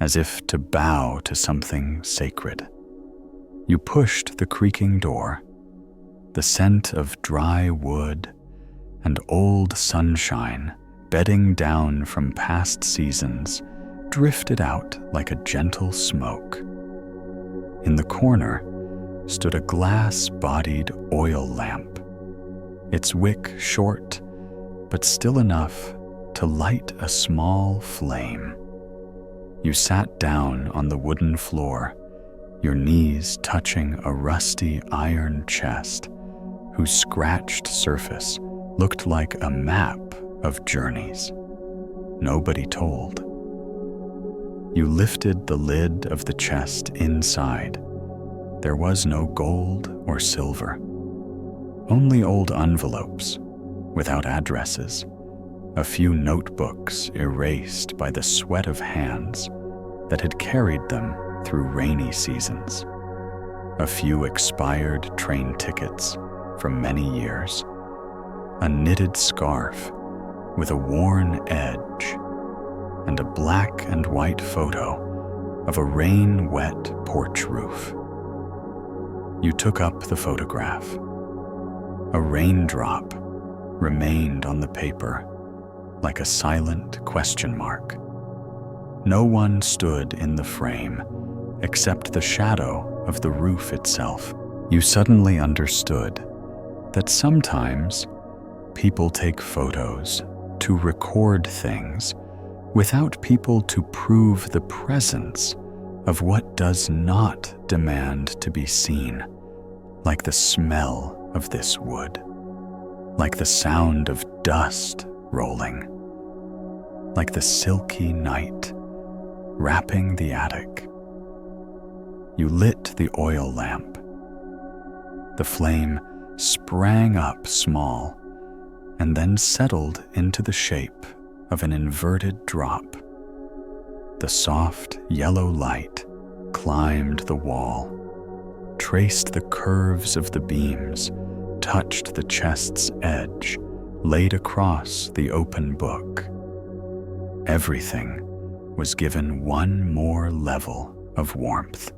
as if to bow to something sacred. You pushed the creaking door. The scent of dry wood and old sunshine bedding down from past seasons drifted out like a gentle smoke. In the corner stood a glass-bodied oil lamp, its wick short, but still enough to light a small flame. You sat down on the wooden floor, your knees touching a rusty iron chest whose scratched surface looked like a map of journeys nobody told. You lifted the lid of the chest inside. There was no gold or silver, only old envelopes without addresses, a few notebooks erased by the sweat of hands that had carried them through rainy seasons, a few expired train tickets from many years, a knitted scarf with a worn edge, and a black and white photo of a rain-wet porch roof. You took up the photograph. A raindrop remained on the paper like a silent question mark. No one stood in the frame except the shadow of the roof itself. You suddenly understood that sometimes people take photos to record things without people to prove the presence of what does not demand to be seen, like the smell of this wood, like the sound of dust rolling, like the silky night wrapping the attic. you lit the oil lamp. The flame sprang up small and then settled into the shape of an inverted drop. The soft yellow light climbed the wall, traced the curves of the beams, touched the chest's edge, laid across the open book. Everything was given one more level of warmth.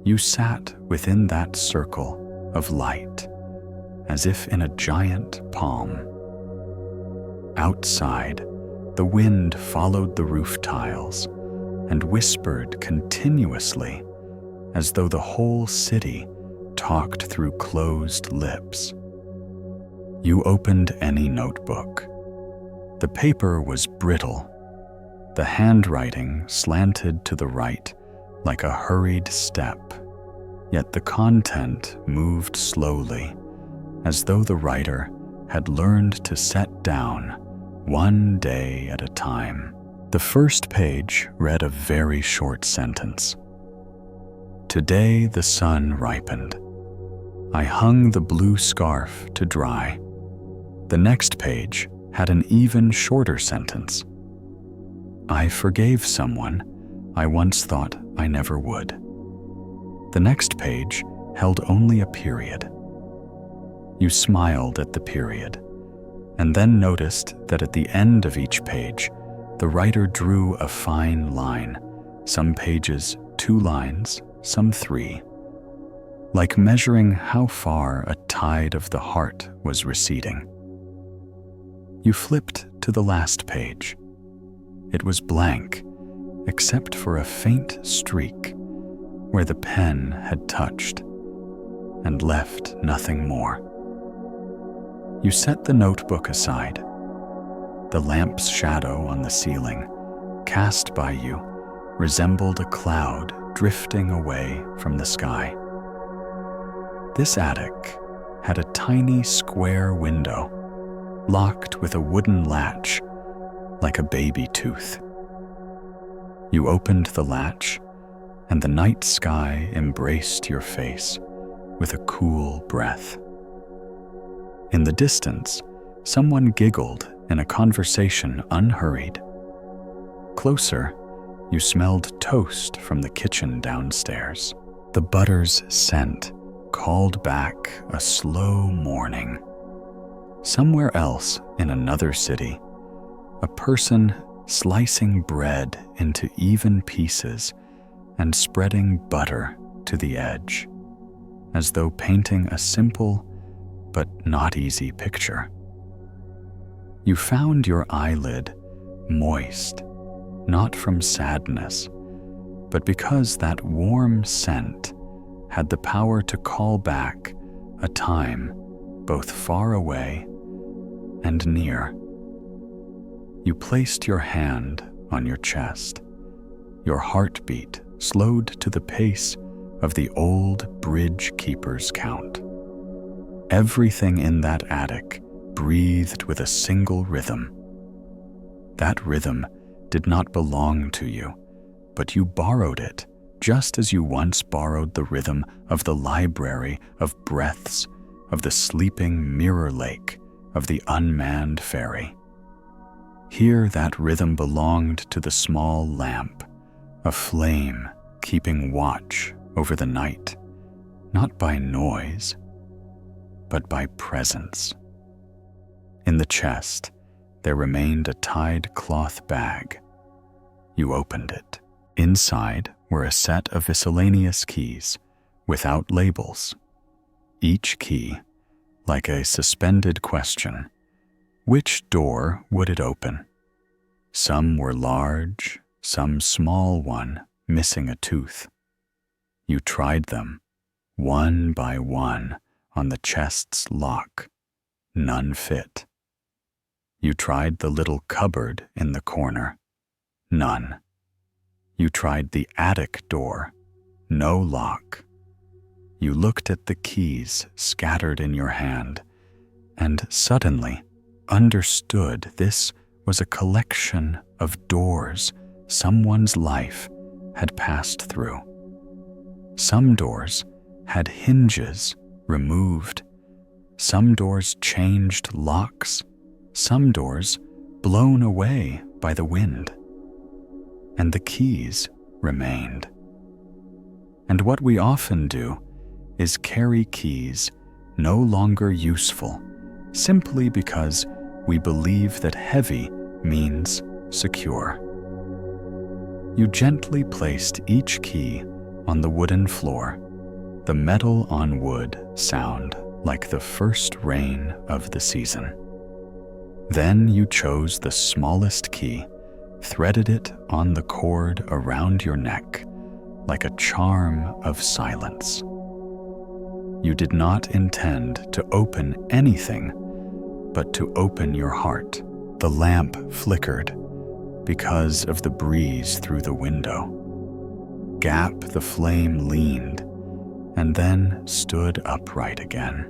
You sat within that circle of light, as if in a giant palm. Outside, the wind followed the roof tiles and whispered continuously, as though the whole city talked through closed lips. You opened any notebook. The paper was brittle. The handwriting slanted to the right like a hurried step, yet the content moved slowly, as though the writer had learned to set down one day at a time. The first page read a very short sentence. Today the sun ripened. I hung the blue scarf to dry. The next page had an even shorter sentence. I forgave someone I once thought I never would. The next page held only a period. You smiled at the period, and then noticed that at the end of each page, the writer drew a fine line, some pages 2 lines, some 3, like measuring how far a tide of the heart was receding. You flipped to the last page. It was blank, except for a faint streak where the pen had touched and left nothing more. You set the notebook aside. The lamp's shadow on the ceiling, cast by you, resembled a cloud drifting away from the sky. This attic had a tiny square window, locked with a wooden latch, like a baby tooth. You opened the latch, and the night sky embraced your face with a cool breath. In the distance, someone giggled in a conversation unhurried. Closer, you smelled toast from the kitchen downstairs. The butter's scent called back a slow morning. Somewhere else in another city, a person slicing bread into even pieces and spreading butter to the edge, as though painting a simple but not easy picture. You found your eyelid moist, not from sadness, but because that warm scent had the power to call back a time both far away and near. You placed your hand on your chest. Your heartbeat slowed to the pace of the old bridge keeper's count. Everything in that attic breathed with a single rhythm. That rhythm did not belong to you, but you borrowed it, just as you once borrowed the rhythm of the library of breaths, of the sleeping mirror lake, of the unmanned ferry. Here that rhythm belonged to the small lamp, a flame keeping watch over the night, not by noise, but by presence. In the chest, there remained a tied cloth bag. You opened it. Inside were a set of miscellaneous keys, without labels. Each key, like a suspended question, which door would it open? Some were large, some small one, missing a tooth. You tried them, one by one, on the chest's lock. None fit. You tried the little cupboard in the corner. None. You tried the attic door. No lock. You looked at the keys scattered in your hand, and suddenly understood this was a collection of doors someone's life had passed through. Some doors had hinges removed. Some doors changed locks. Some doors blown away by the wind. And the keys remained. And what we often do is carry keys no longer useful, simply because we believe that heavy means secure. You gently placed each key on the wooden floor, the metal on wood sound like the first rain of the season. Then you chose the smallest key, threaded it on the cord around your neck like a charm of silence. You did not intend to open anything, but to open your heart. The lamp flickered because of the breeze through the window. Gap the flame leaned and then stood upright again.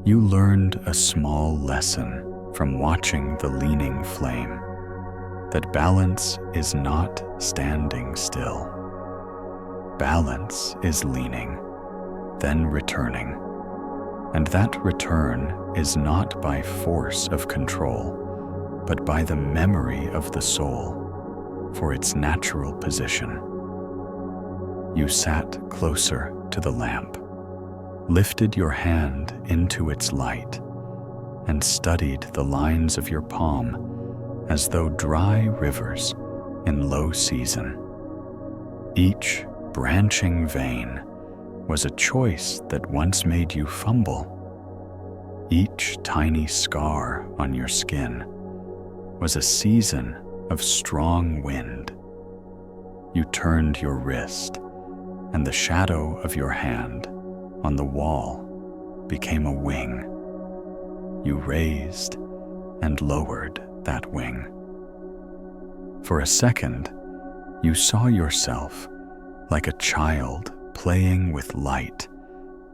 You learned a small lesson from watching the leaning flame, that balance is not standing still. Balance is leaning, then returning, and that return is not by force of control, but by the memory of the soul for its natural position. You sat closer to the lamp, lifted your hand into its light, and studied the lines of your palm as though dry rivers in low season. Each branching vein was a choice that once made you fumble. Each tiny scar on your skin was a season of strong wind. You turned your wrist, and the shadow of your hand on the wall became a wing. You raised and lowered that wing. For a second, you saw yourself like a child playing with light,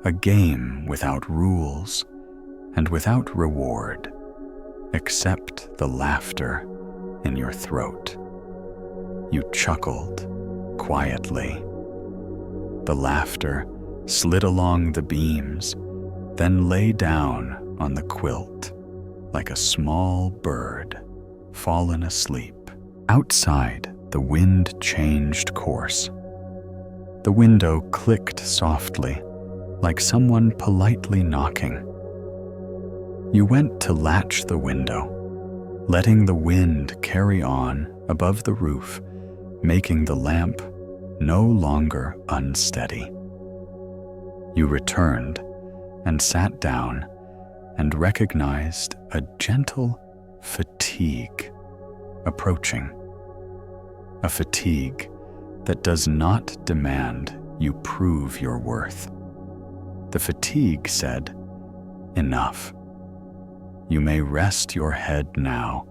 a game without rules and without reward, except the laughter in your throat. You chuckled quietly. The laughter slid along the beams, then lay down on the quilt like a small bird fallen asleep. Outside, the wind changed course. The window clicked softly, like someone politely knocking. You went to latch the window, letting the wind carry on above the roof, making the lamp no longer unsteady. You returned and sat down and recognized a gentle fatigue approaching. A fatigue that does not demand you prove your worth. The fatigue said, "Enough. You may rest your head now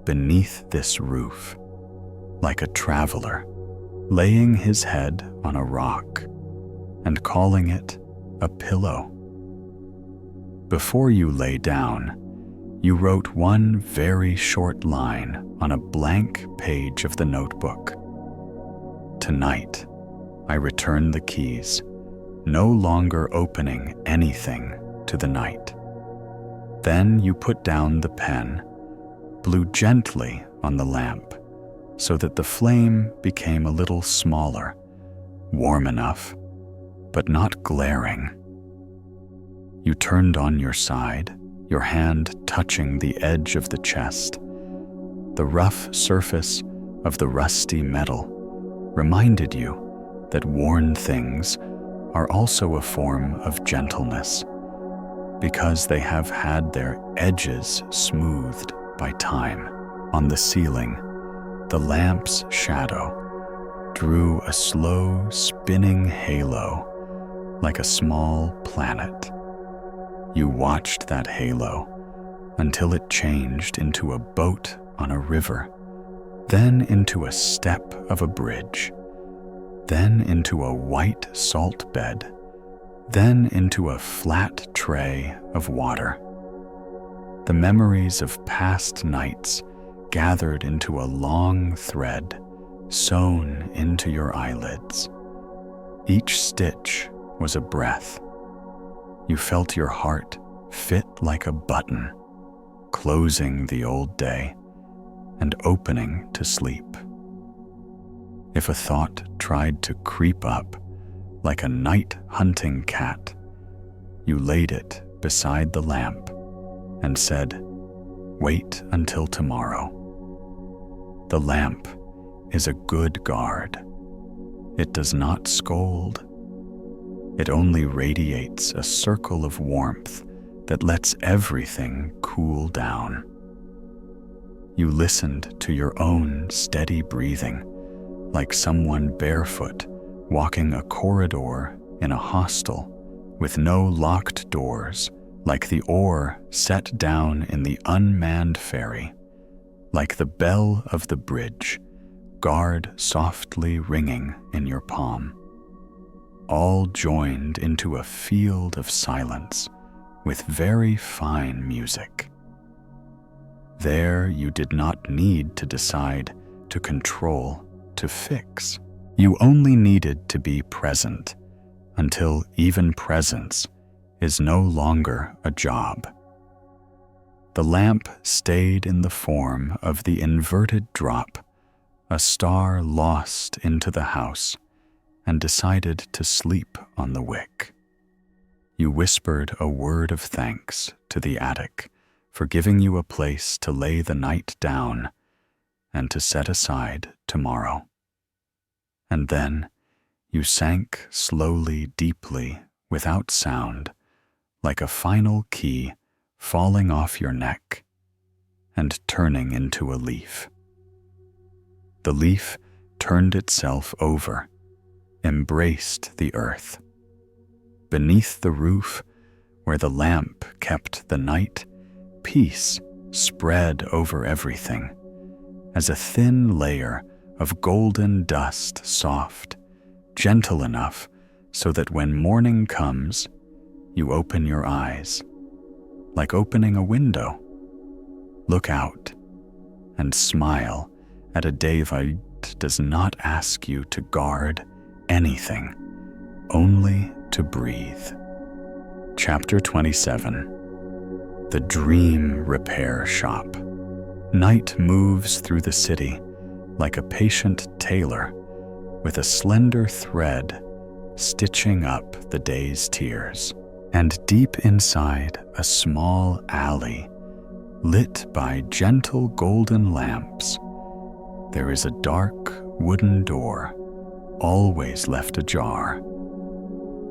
beneath this roof, like a traveler laying his head on a rock and calling it a pillow." Before you lay down, you wrote one very short line on a blank page of the notebook. "Tonight, I return the keys, no longer opening anything to the night." Then you put down the pen, blew gently on the lamp so that the flame became a little smaller, warm enough, but not glaring. You turned on your side, your hand touching the edge of the chest. The rough surface of the rusty metal reminded you that worn things are also a form of gentleness, because they have had their edges smoothed by time. On the ceiling, the lamp's shadow drew a slow, spinning halo, like a small planet. You watched that halo until it changed into a boat on a river, then into a step of a bridge, then into a white salt bed, then into a flat tray of water. The memories of past nights gathered into a long thread sewn into your eyelids. Each stitch was a breath. You felt your heart fit like a button, closing the old day and opening to sleep. If a thought tried to creep up like a night-hunting cat, you laid it beside the lamp and said, "Wait until tomorrow." The lamp is a good guard. It does not scold. It only radiates a circle of warmth that lets everything cool down. You listened to your own steady breathing, like someone barefoot walking a corridor in a hostel with no locked doors, like the oar set down in the unmanned ferry, like the bell of the bridge, guard softly ringing in your palm. All joined into a field of silence with very fine music. There you did not need to decide, to control, to fix. You only needed to be present until even presence is no longer a job. The lamp stayed in the form of the inverted drop, a star lost into the house, and decided to sleep on the wick. You whispered a word of thanks to the attic for giving you a place to lay the night down and to set aside tomorrow. And then you sank slowly, deeply, without sound, like a final key falling off your neck and turning into a leaf. The leaf turned itself over, embraced the earth. Beneath the roof, where the lamp kept the night, peace spread over everything, as a thin layer of golden dust, soft, gentle enough so that when morning comes, you open your eyes, like opening a window. Look out and smile at a day that does not ask you to guard anything, only to breathe. Chapter 27. The Dream Repair Shop. Night moves through the city like a patient tailor with a slender thread stitching up the day's tears. And deep inside a small alley, lit by gentle golden lamps, there is a dark wooden door, always left ajar.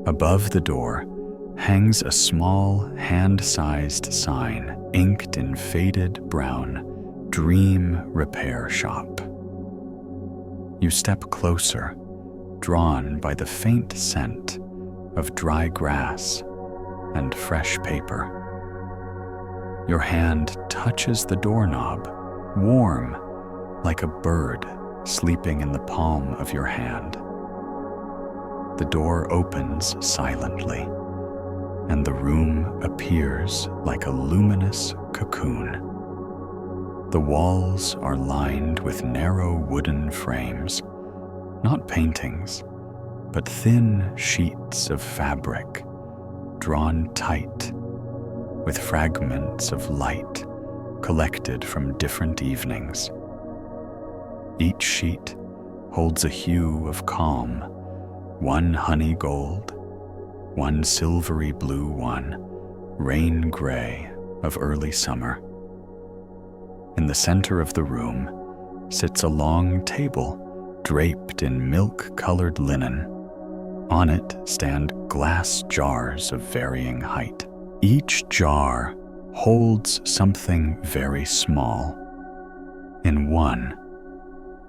Above the door hangs a small hand-sized sign inked in faded brown, Dream Repair Shop. You step closer, drawn by the faint scent of dry grass and fresh paper. Your hand touches the doorknob, warm like a bird sleeping in the palm of your hand. The door opens silently, and the room appears like a luminous cocoon. The walls are lined with narrow wooden frames, not paintings, but thin sheets of fabric, drawn tight, with fragments of light collected from different evenings. Each sheet holds a hue of calm, one honey gold, one silvery blue, one rain gray of early summer. In the center of the room sits a long table draped in milk-colored linen. On it stand glass jars of varying height. Each jar holds something very small. In one,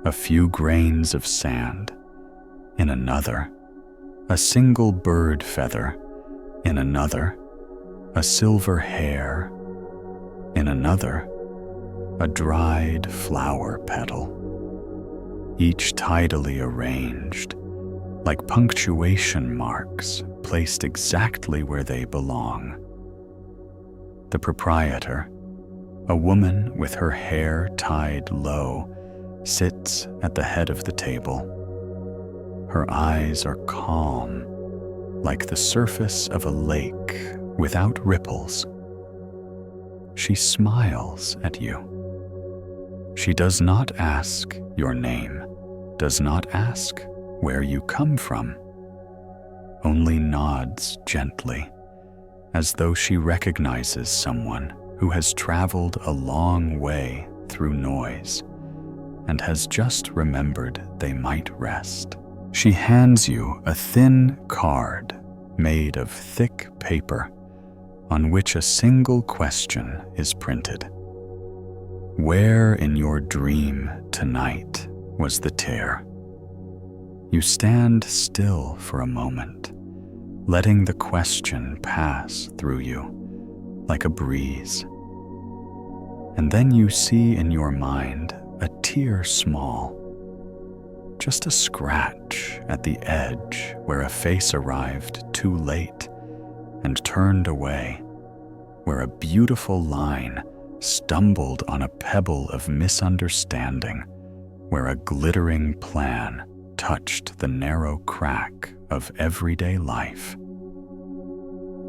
a few grains of sand. In another, a single bird feather. In another, a silver hair. In another, a dried flower petal. Each tidily arranged, like punctuation marks placed exactly where they belong. The proprietor, a woman with her hair tied low, sits at the head of the table. Her eyes are calm, like the surface of a lake without ripples. She smiles at you. She does not ask your name, does not ask where you come from, only nods gently, as though she recognizes someone who has traveled a long way through noise and has just remembered they might rest. She hands you a thin card made of thick paper on which a single question is printed. Where in your dream tonight was the tear? You stand still for a moment, letting the question pass through you like a breeze. And then you see in your mind a tear small, just a scratch at the edge where a face arrived too late and turned away, where a beautiful line stumbled on a pebble of misunderstanding, where a glittering plan touched the narrow crack of everyday life.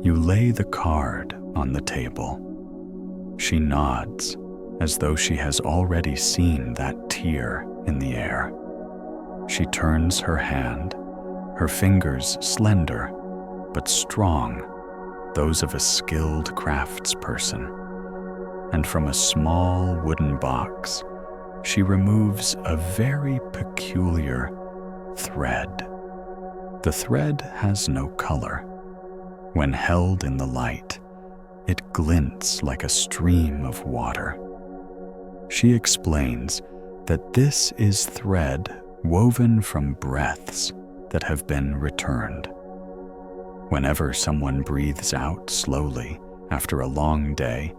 You lay the card on the table. She nods as though she has already seen that tear in the air. She turns her hand, her fingers slender but strong, those of a skilled craftsperson, and from a small wooden box, she removes a very peculiar thread. The thread has no color. When held in the light, it glints like a stream of water. She explains that this is thread woven from breaths that have been returned. Whenever someone breathes out slowly after a long day,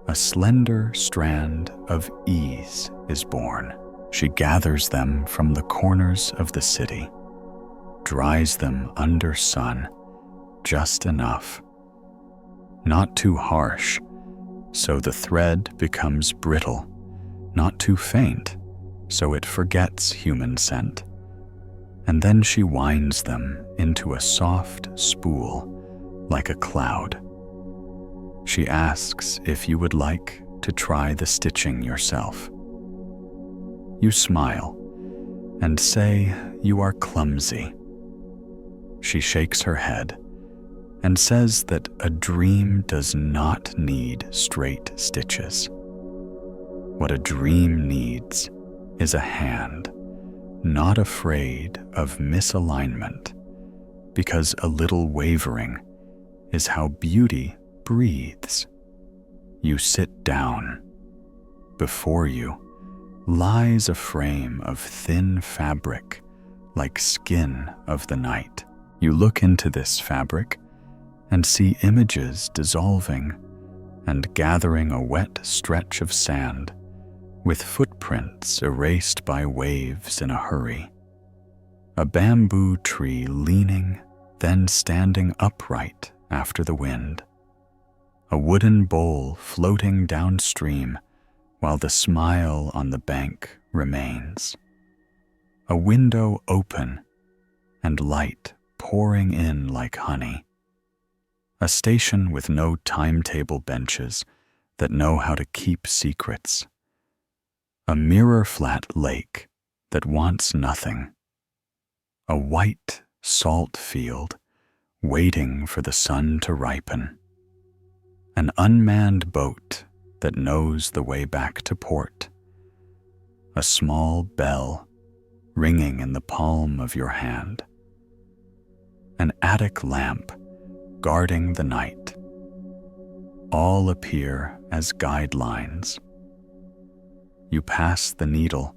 a slender strand of ease is born. She gathers them from the corners of the city, dries them under sun, just enough. Not too harsh, so the thread becomes brittle, not too faint, so it forgets human scent. And then she winds them into a soft spool, like a cloud. She asks if you would like to try the stitching yourself. You smile and say you are clumsy. She shakes her head and says that a dream does not need straight stitches. What a dream needs is a hand, not afraid of misalignment, because a little wavering is how beauty breathes. You sit down. Before you lies a frame of thin fabric, like skin of the night. You look into this fabric and see images dissolving and gathering a wet stretch of sand, with footprints erased by waves in a hurry. A bamboo tree leaning, then standing upright after the wind. A wooden bowl floating downstream while the smile on the bank remains. A window open and light pouring in like honey. A station with no timetable benches that know how to keep secrets. A mirror-flat lake that wants nothing. A white salt field waiting for the sun to ripen. An unmanned boat that knows the way back to port. A small bell ringing in the palm of your hand. An attic lamp guarding the night. All appear as guidelines. You pass the needle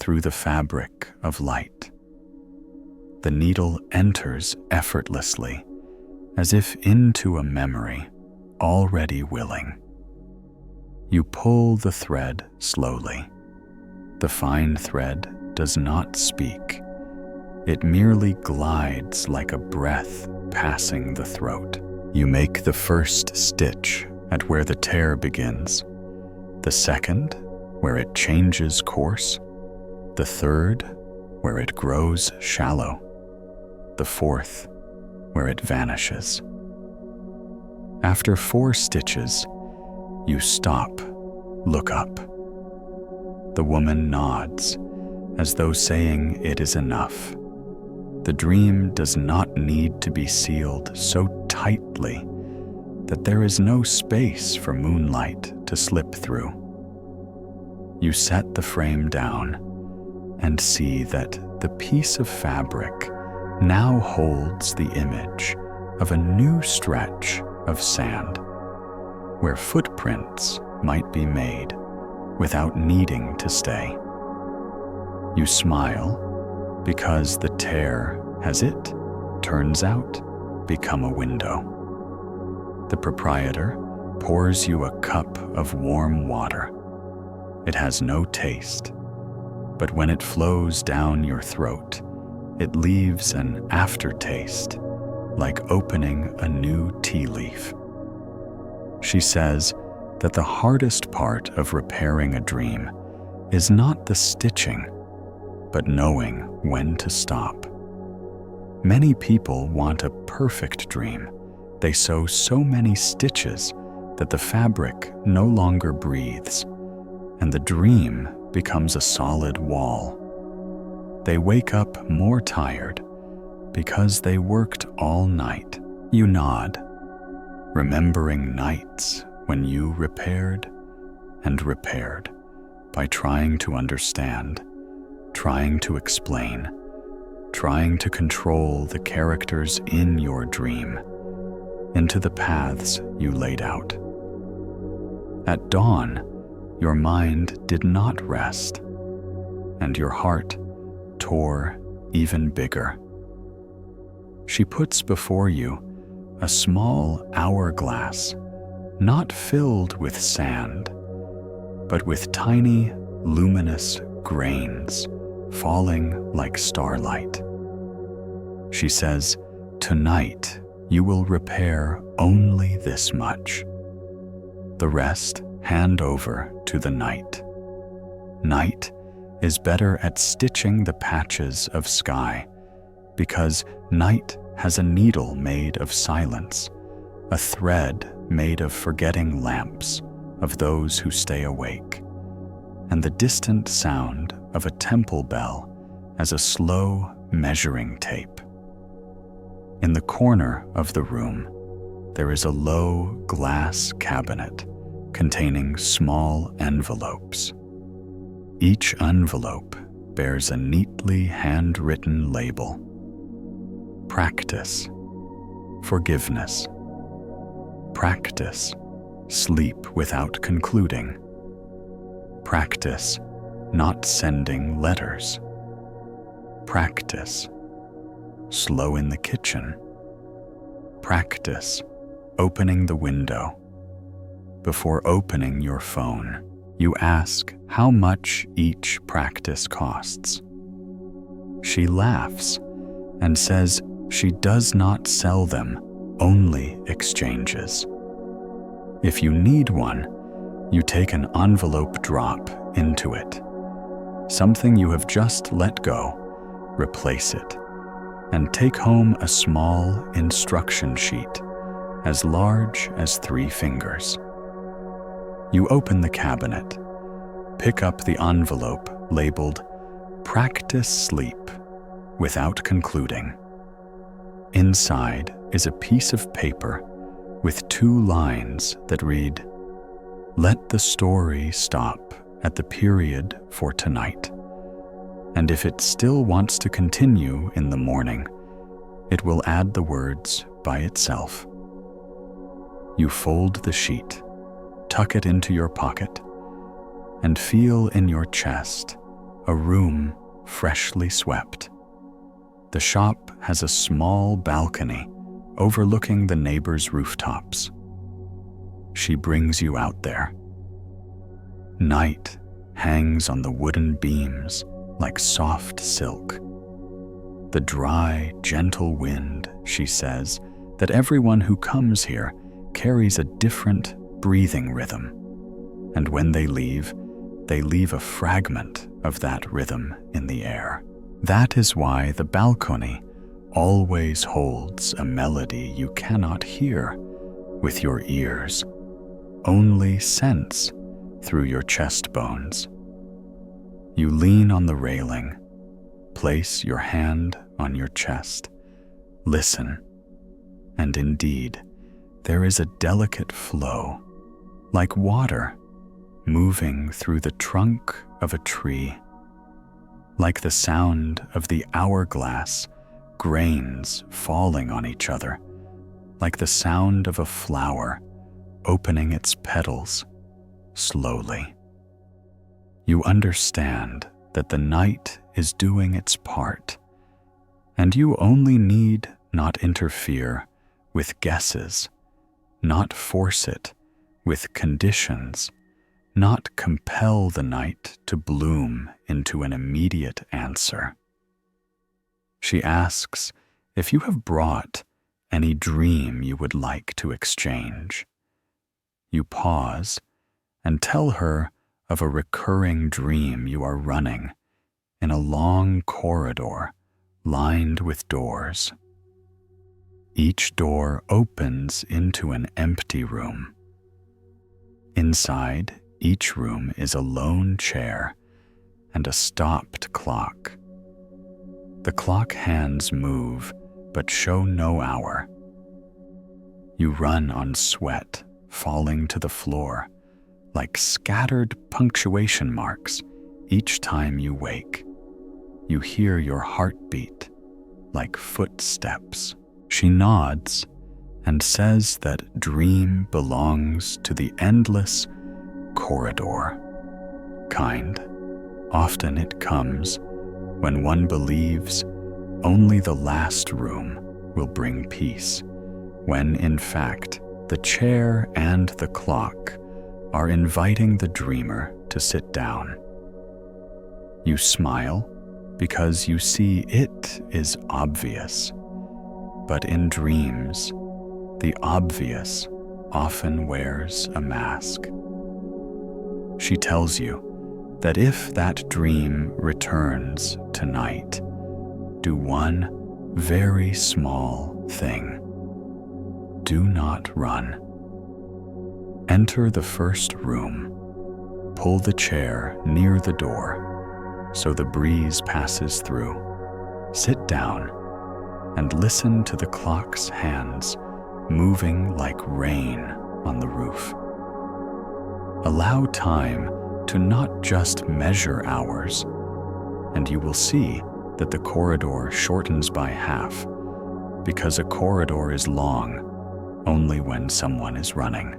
through the fabric of light. The needle enters effortlessly, as if into a memory already willing. You pull the thread slowly. The fine thread does not speak. It merely glides like a breath passing the throat. You make the first stitch at where the tear begins, the second where it changes course, the third where it grows shallow, the fourth where it vanishes. After 4 stitches, you stop, look up. The woman nods, as though saying it is enough. The dream does not need to be sealed so tightly that there is no space for moonlight to slip through. You set the frame down and see that the piece of fabric now holds the image of a new stretch of sand, where footprints might be made without needing to stay. You smile because the tear has, it turns out, become a window. The proprietor pours you a cup of warm water. It has no taste, but when it flows down your throat, it leaves an aftertaste, like opening a new tea leaf. She says that the hardest part of repairing a dream is not the stitching, but knowing when to stop. Many people want a perfect dream. They sew so many stitches that the fabric no longer breathes, and the dream becomes a solid wall. They wake up more tired because they worked all night. You nod, remembering nights when you repaired and repaired by trying to understand, trying to explain, trying to control the characters in your dream into the paths you laid out. At dawn, your mind did not rest, and your heart tore even bigger. She puts before you a small hourglass, not filled with sand, but with tiny, luminous grains falling like starlight. She says, "Tonight you will repair only this much. The rest hand over to the night. Night is better at stitching the patches of sky because night has a needle made of silence, a thread made of forgetting lamps of those who stay awake, and the distant sound of a temple bell as a slow measuring tape. In the corner of the room, there is a low glass cabinet containing small envelopes. Each envelope bears a neatly handwritten label. Practice, forgiveness. Practice, sleep without concluding. Practice, not sending letters. Practice, slow in the kitchen. Practice, opening the window. Before opening your phone, you ask how much each practice costs. She laughs and says she does not sell them, only exchanges. If you need one, you take an envelope drop into it. Something you have just let go, replace it, and take home a small instruction sheet as large as 3 fingers. You open the cabinet, pick up the envelope labeled "Practice Sleep" without concluding. Inside is a piece of paper with 2 lines that read, "Let the story stop at the period for tonight, and if it still wants to continue in the morning, it will add the words by itself." You fold the sheet, tuck it into your pocket, and feel in your chest a room freshly swept. The shop has a small balcony overlooking the neighbors' rooftops. She brings you out there. Night hangs on the wooden beams like soft silk. The dry, gentle wind, she says, that everyone who comes here carries a different breathing rhythm, and when they leave a fragment of that rhythm in the air. That is why the balcony always holds a melody you cannot hear with your ears, only sense through your chest bones. You lean on the railing, place your hand on your chest, listen, and indeed, there is a delicate flow, like water moving through the trunk of a tree, like the sound of the hourglass grains falling on each other, like the sound of a flower opening its petals slowly. You understand that the night is doing its part, and you only need not interfere with guesses, not force it with conditions, not compel the night to bloom into an immediate answer. She asks if you have brought any dream you would like to exchange. You pause and tell her of a recurring dream you are running in a long corridor lined with doors. Each door opens into an empty room. Inside each room is a lone chair and a stopped clock. The clock hands move but show no hour. You run on sweat falling to the floor like scattered punctuation marks each time you wake. You hear your heartbeat like footsteps. She nods and says that dream belongs to the endless corridor kind. Often it comes when one believes only the last room will bring peace, when in fact the chair and the clock are inviting the dreamer to sit down. You smile because you see it is obvious, but in dreams, the obvious often wears a mask. She tells you that if that dream returns tonight, do one very small thing. Do not run. Enter the first room. Pull the chair near the door so the breeze passes through. Sit down and listen to the clock's hands moving like rain on the roof. Allow time to not just measure hours, and you will see that the corridor shortens by half, because a corridor is long only when someone is running.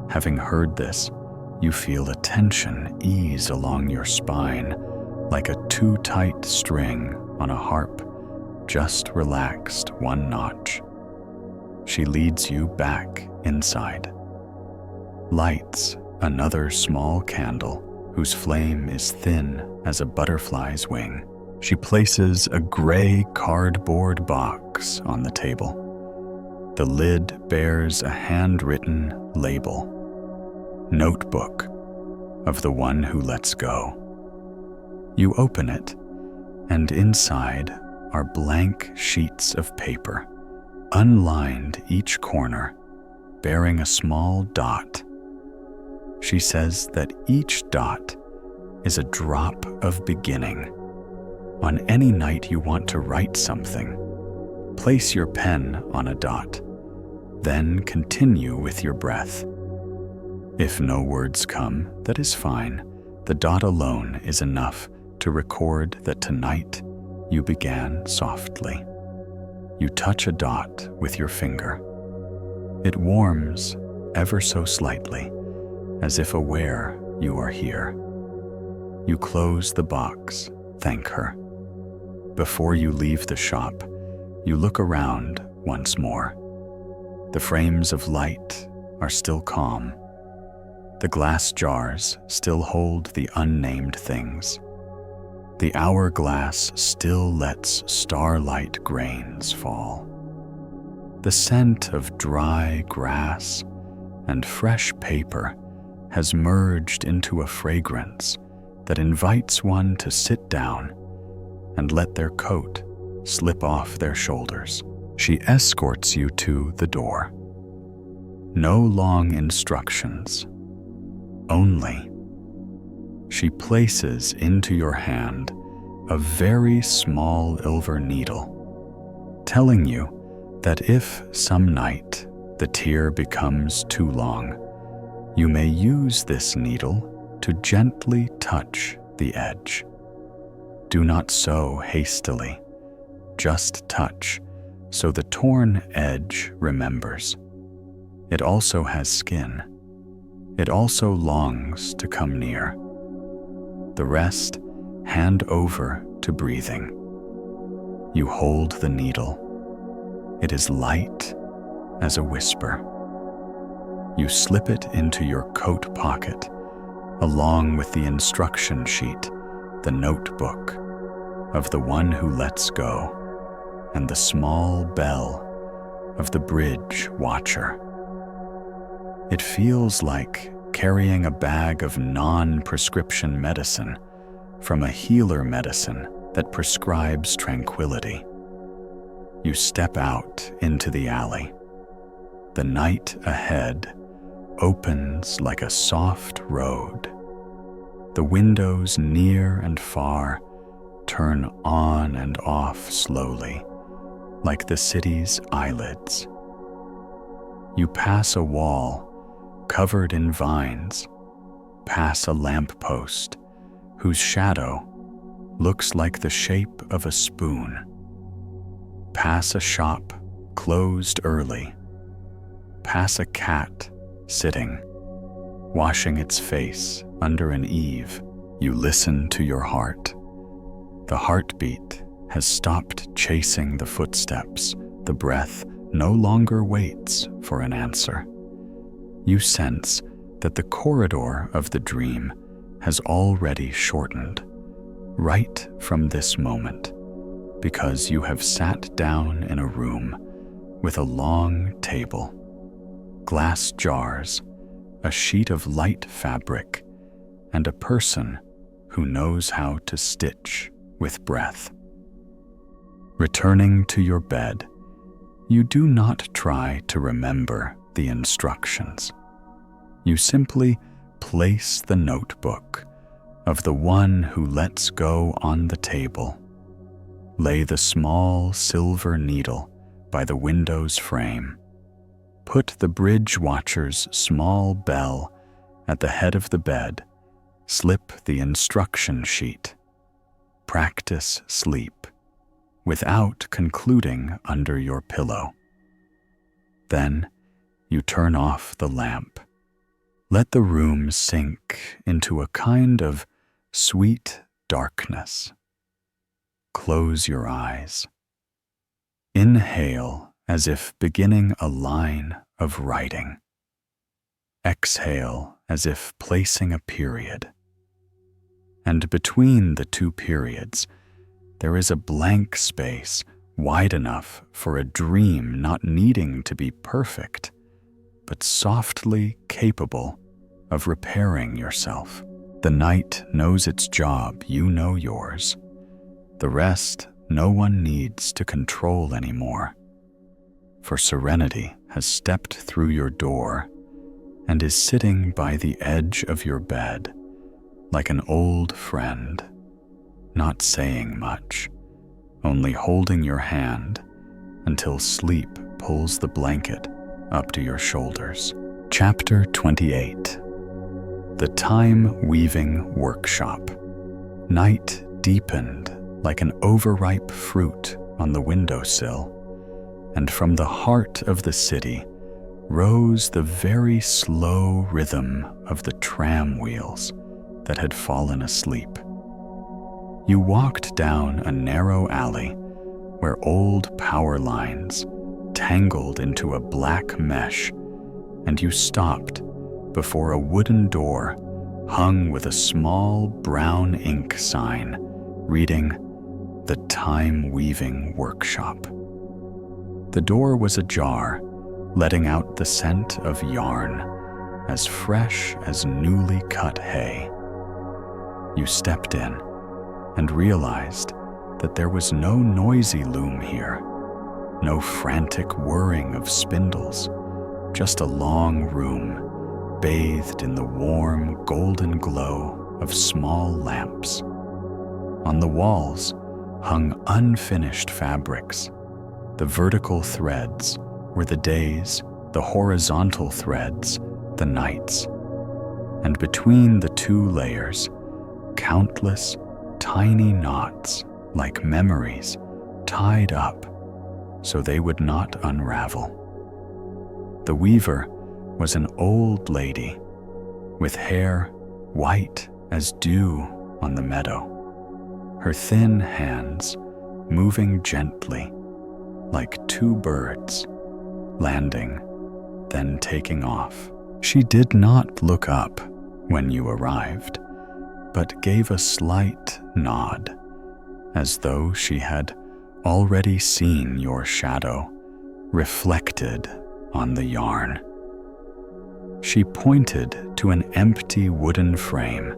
Having heard this, you feel a tension ease along your spine like a too tight string on a harp, just relaxed one notch. She leads you back inside. Lights another small candle whose flame is thin as a butterfly's wing. She places a gray cardboard box on the table. The lid bears a handwritten label. Notebook of the one who lets go. You open it, and inside are blank sheets of paper, unlined each corner, bearing a small dot. She says that each dot is a drop of beginning. On any night you want to write something, place your pen on a dot, then continue with your breath. If no words come, that is fine. The dot alone is enough to record that tonight you began softly. You touch a dot with your finger. It warms ever so slightly, as if aware you are here. You close the box, thank her. Before you leave the shop, you look around once more. The frames of light are still calm. The glass jars still hold the unnamed things. The hourglass still lets starlight grains fall. The scent of dry grass and fresh paper has merged into a fragrance that invites one to sit down and let their coat slip off their shoulders. She escorts you to the door. No long instructions, only. She places into your hand a very small silver needle, telling you that if some night the tear becomes too long, you may use this needle to gently touch the edge. Do not sew hastily, just touch so the torn edge remembers. It also has skin. It also longs to come near. The rest, hand over to breathing. You hold the needle. It is light as a whisper. You slip it into your coat pocket, along with the instruction sheet, the notebook of the one who lets go, and the small bell of the bridge watcher. It feels like carrying a bag of non-prescription medicine from a healer medicine that prescribes tranquility. You step out into the alley. The night ahead opens like a soft road. The windows near and far turn on and off slowly, like the city's eyelids. You pass a wall covered in vines, pass a lamppost whose shadow looks like the shape of a spoon, pass a shop closed early, pass a cat sitting, washing its face under an eave. You listen to your heart. The heartbeat has stopped chasing the footsteps. The breath no longer waits for an answer. You sense that the corridor of the dream has already shortened, right from this moment, because you have sat down in a room with a long table, glass jars, a sheet of light fabric, and a person who knows how to stitch with breath. Returning to your bed, you do not try to remember the instructions. You simply place the notebook of the one who lets go on the table. Lay the small silver needle by the window's frame. Put the bridge watcher's small bell at the head of the bed. Slip the instruction sheet. Practice sleep without concluding under your pillow. Then you turn off the lamp. Let the room sink into a kind of sweet darkness. Close your eyes. Inhale as if beginning a line of writing. Exhale as if placing a period. And between the two periods, there is a blank space wide enough for a dream not needing to be perfect, but softly capable of repairing yourself. The night knows its job, you know yours. The rest no one needs to control anymore. For serenity has stepped through your door and is sitting by the edge of your bed like an old friend, not saying much, only holding your hand until sleep pulls the blanket up to your shoulders. Chapter 28. The Time-Weaving Workshop. Night deepened like an overripe fruit on the windowsill, and from the heart of the city rose the very slow rhythm of the tram wheels that had fallen asleep. You walked down a narrow alley where old power lines tangled into a black mesh, and you stopped before a wooden door hung with a small brown ink sign reading "The Time-Weaving Workshop." The door was ajar, letting out the scent of yarn, as fresh as newly cut hay. You stepped in and realized that there was no noisy loom here, no frantic whirring of spindles, just a long room bathed in the warm golden glow of small lamps. On the walls hung unfinished fabrics. The vertical threads were the days, the horizontal threads, the nights. And between the two layers, countless tiny knots like memories tied up so they would not unravel. The weaver was an old lady with hair white as dew on the meadow, her thin hands moving gently like two birds, landing, then taking off. She did not look up when you arrived, but gave a slight nod, as though she had already seen your shadow reflected on the yarn. She pointed to an empty wooden frame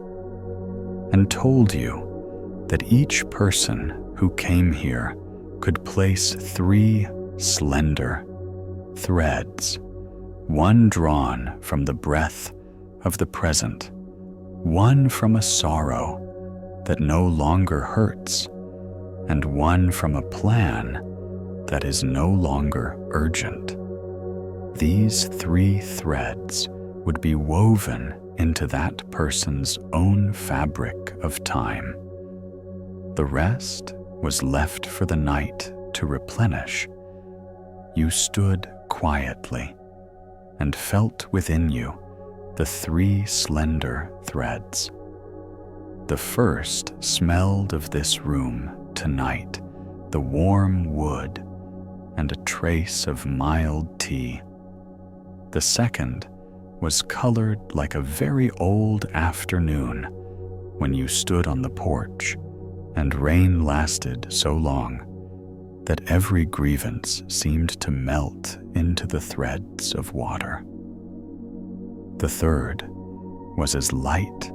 and told you that each person who came here could place 3 slender threads, one drawn from the breath of the present, one from a sorrow that no longer hurts, and one from a plan that is no longer urgent. These 3 threads would be woven into that person's own fabric of time. The rest was left for the night to replenish. You stood quietly and felt within you the 3 slender threads. The first smelled of this room tonight, the warm wood and a trace of mild tea. The second was colored like a very old afternoon when you stood on the porch and rain lasted so long that every grievance seemed to melt into the threads of water. The third was as light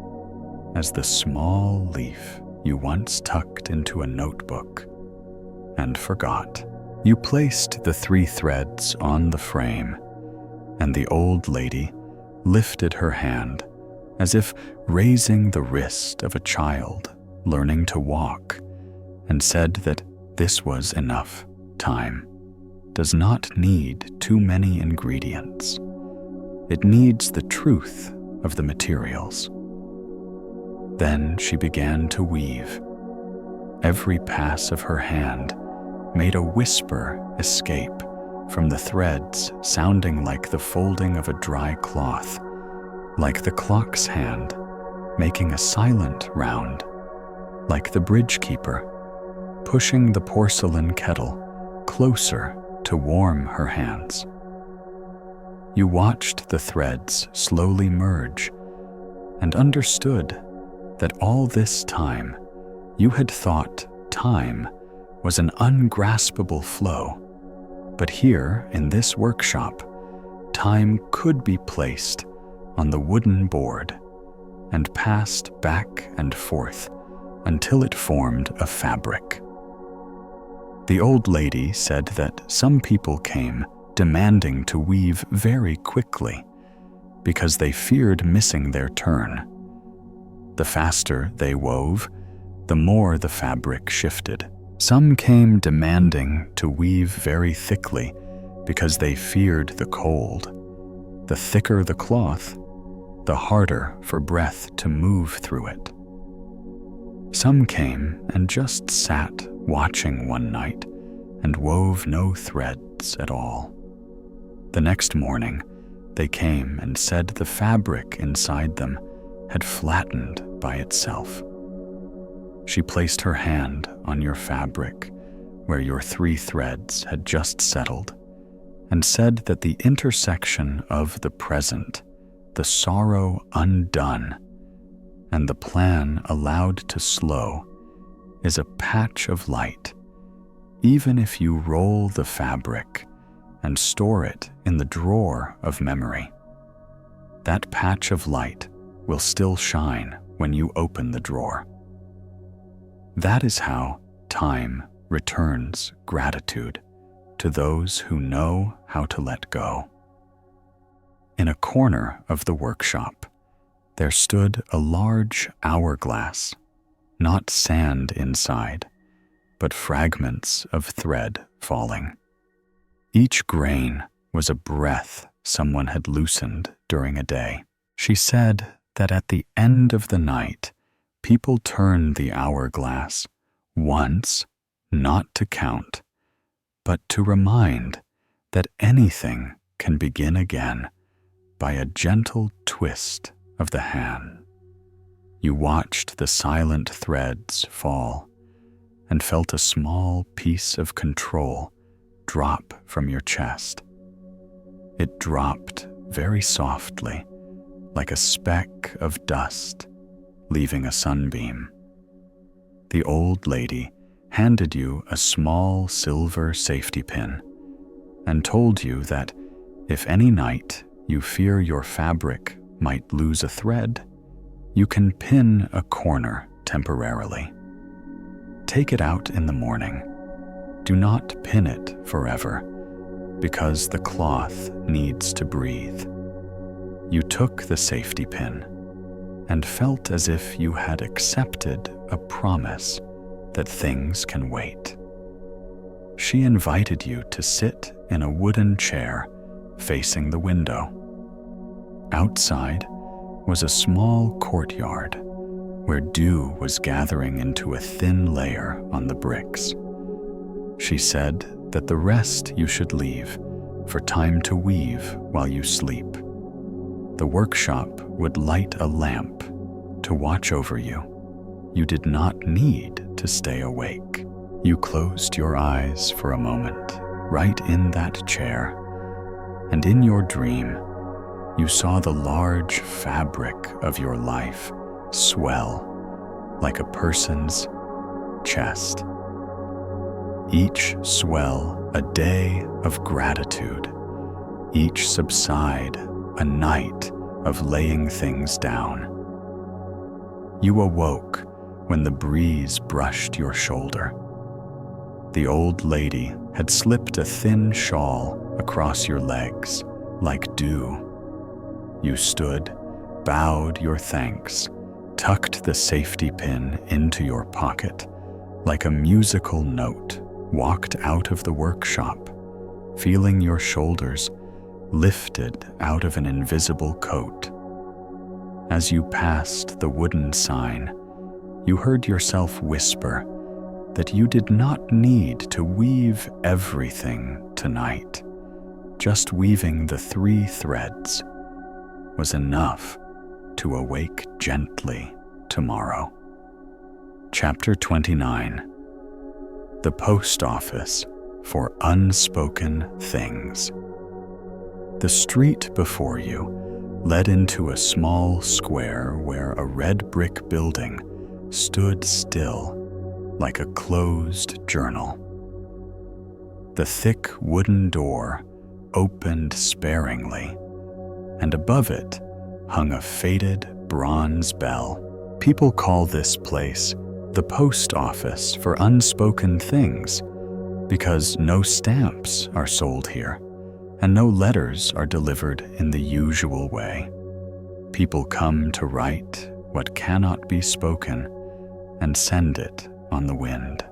as the small leaf you once tucked into a notebook and forgot. You placed the 3 threads on the frame, and the old lady lifted her hand as if raising the wrist of a child learning to walk, and said that this was enough. Time does not need too many ingredients. It needs the truth of the materials. Then she began to weave. Every pass of her hand made a whisper escape from the threads, sounding like the folding of a dry cloth, like the clock's hand making a silent round, like the bridge keeper pushing the porcelain kettle closer to warm her hands. You watched the threads slowly merge and understood that all this time you had thought time was an ungraspable flow. But here in this workshop, time could be placed on the wooden board and passed back and forth until it formed a fabric. The old lady said that some people came demanding to weave very quickly because they feared missing their turn. The faster they wove, the more the fabric shifted. Some came demanding to weave very thickly because they feared the cold. The thicker the cloth, the harder for breath to move through it. Some came and just sat watching one night and wove no threads at all. The next morning, they came and said the fabric inside them had flattened by itself. She placed her hand on your fabric where your 3 threads had just settled and said that the intersection of the present, the sorrow undone, and the plan allowed to slow is a patch of light, even if you roll the fabric and store it in the drawer of memory. That patch of light will still shine when you open the drawer. That is how time returns gratitude to those who know how to let go. In a corner of the workshop, there stood a large hourglass, not sand inside, but fragments of thread falling. Each grain was a breath someone had loosened during a day. She said that at the end of the night, people turn the hourglass once, not to count, but to remind that anything can begin again by a gentle twist of the hand. You watched the silent threads fall and felt a small piece of control drop from your chest. It dropped very softly, like a speck of dust leaving a sunbeam. The old lady handed you a small silver safety pin and told you that if any night you fear your fabric might lose a thread, you can pin a corner temporarily. Take it out in the morning. Do not pin it forever, because the cloth needs to breathe. You took the safety pin and felt as if you had accepted a promise that things can wait. She invited you to sit in a wooden chair facing the window. Outside was a small courtyard where dew was gathering into a thin layer on the bricks. She said that the rest you should leave for time to weave while you sleep. The workshop would light a lamp to watch over you. You did not need to stay awake. You closed your eyes for a moment, right in that chair, and in your dream, you saw the large fabric of your life swell like a person's chest. Each swell a day of gratitude, each subside a night of laying things down. You awoke when the breeze brushed your shoulder. The old lady had slipped a thin shawl across your legs like dew. You stood, bowed your thanks, tucked the safety pin into your pocket, like a musical note, walked out of the workshop, feeling your shoulders lifted out of an invisible coat. As you passed the wooden sign, you heard yourself whisper that you did not need to weave everything tonight. Just weaving the 3 threads was enough to awake gently tomorrow. Chapter 29. The Post Office for Unspoken Things. The street before you led into a small square where a red brick building stood still like a closed journal. The thick wooden door opened sparingly, and above it hung a faded bronze bell. People call this place the Post Office for Unspoken Things because no stamps are sold here and no letters are delivered in the usual way. People come to write what cannot be spoken and send it on the wind.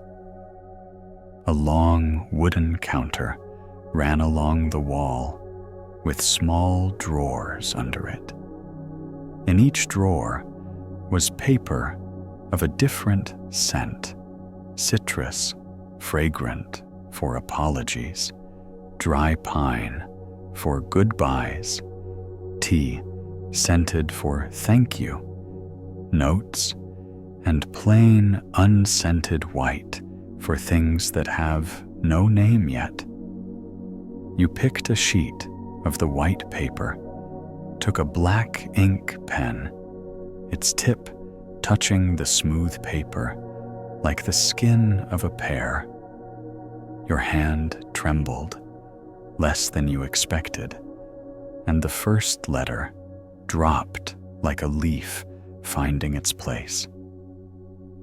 A long wooden counter ran along the wall with small drawers under it. In each drawer was paper of a different scent: citrus, fragrant for apologies; dry pine for goodbyes; tea, scented for thank you; notes, and plain unscented white for things that have no name yet. You picked a sheet of the white paper, took a black ink pen, its tip touching the smooth paper like the skin of a pear. Your hand trembled, less than you expected, and the first letter dropped like a leaf finding its place.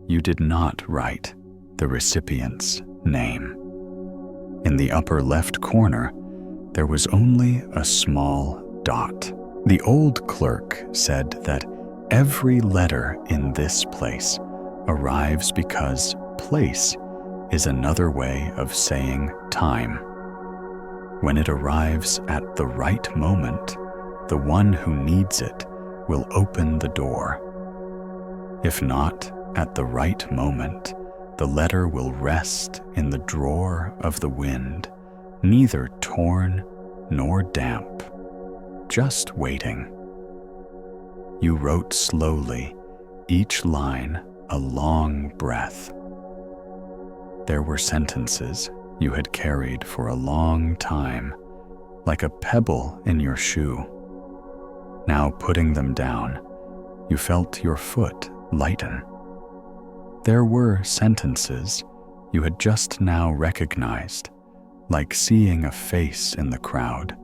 You did not write the recipient's name. In the upper left corner, there was only a small dot. The old clerk said that every letter in this place arrives because place is another way of saying time. When it arrives at the right moment, the one who needs it will open the door. If not at the right moment, the letter will rest in the drawer of the wind, neither torn nor damp, just waiting. You wrote slowly, each line a long breath. There were sentences you had carried for a long time, like a pebble in your shoe. Now putting them down, you felt your foot lighten. There were sentences you had just now recognized, like seeing a face in the crowd,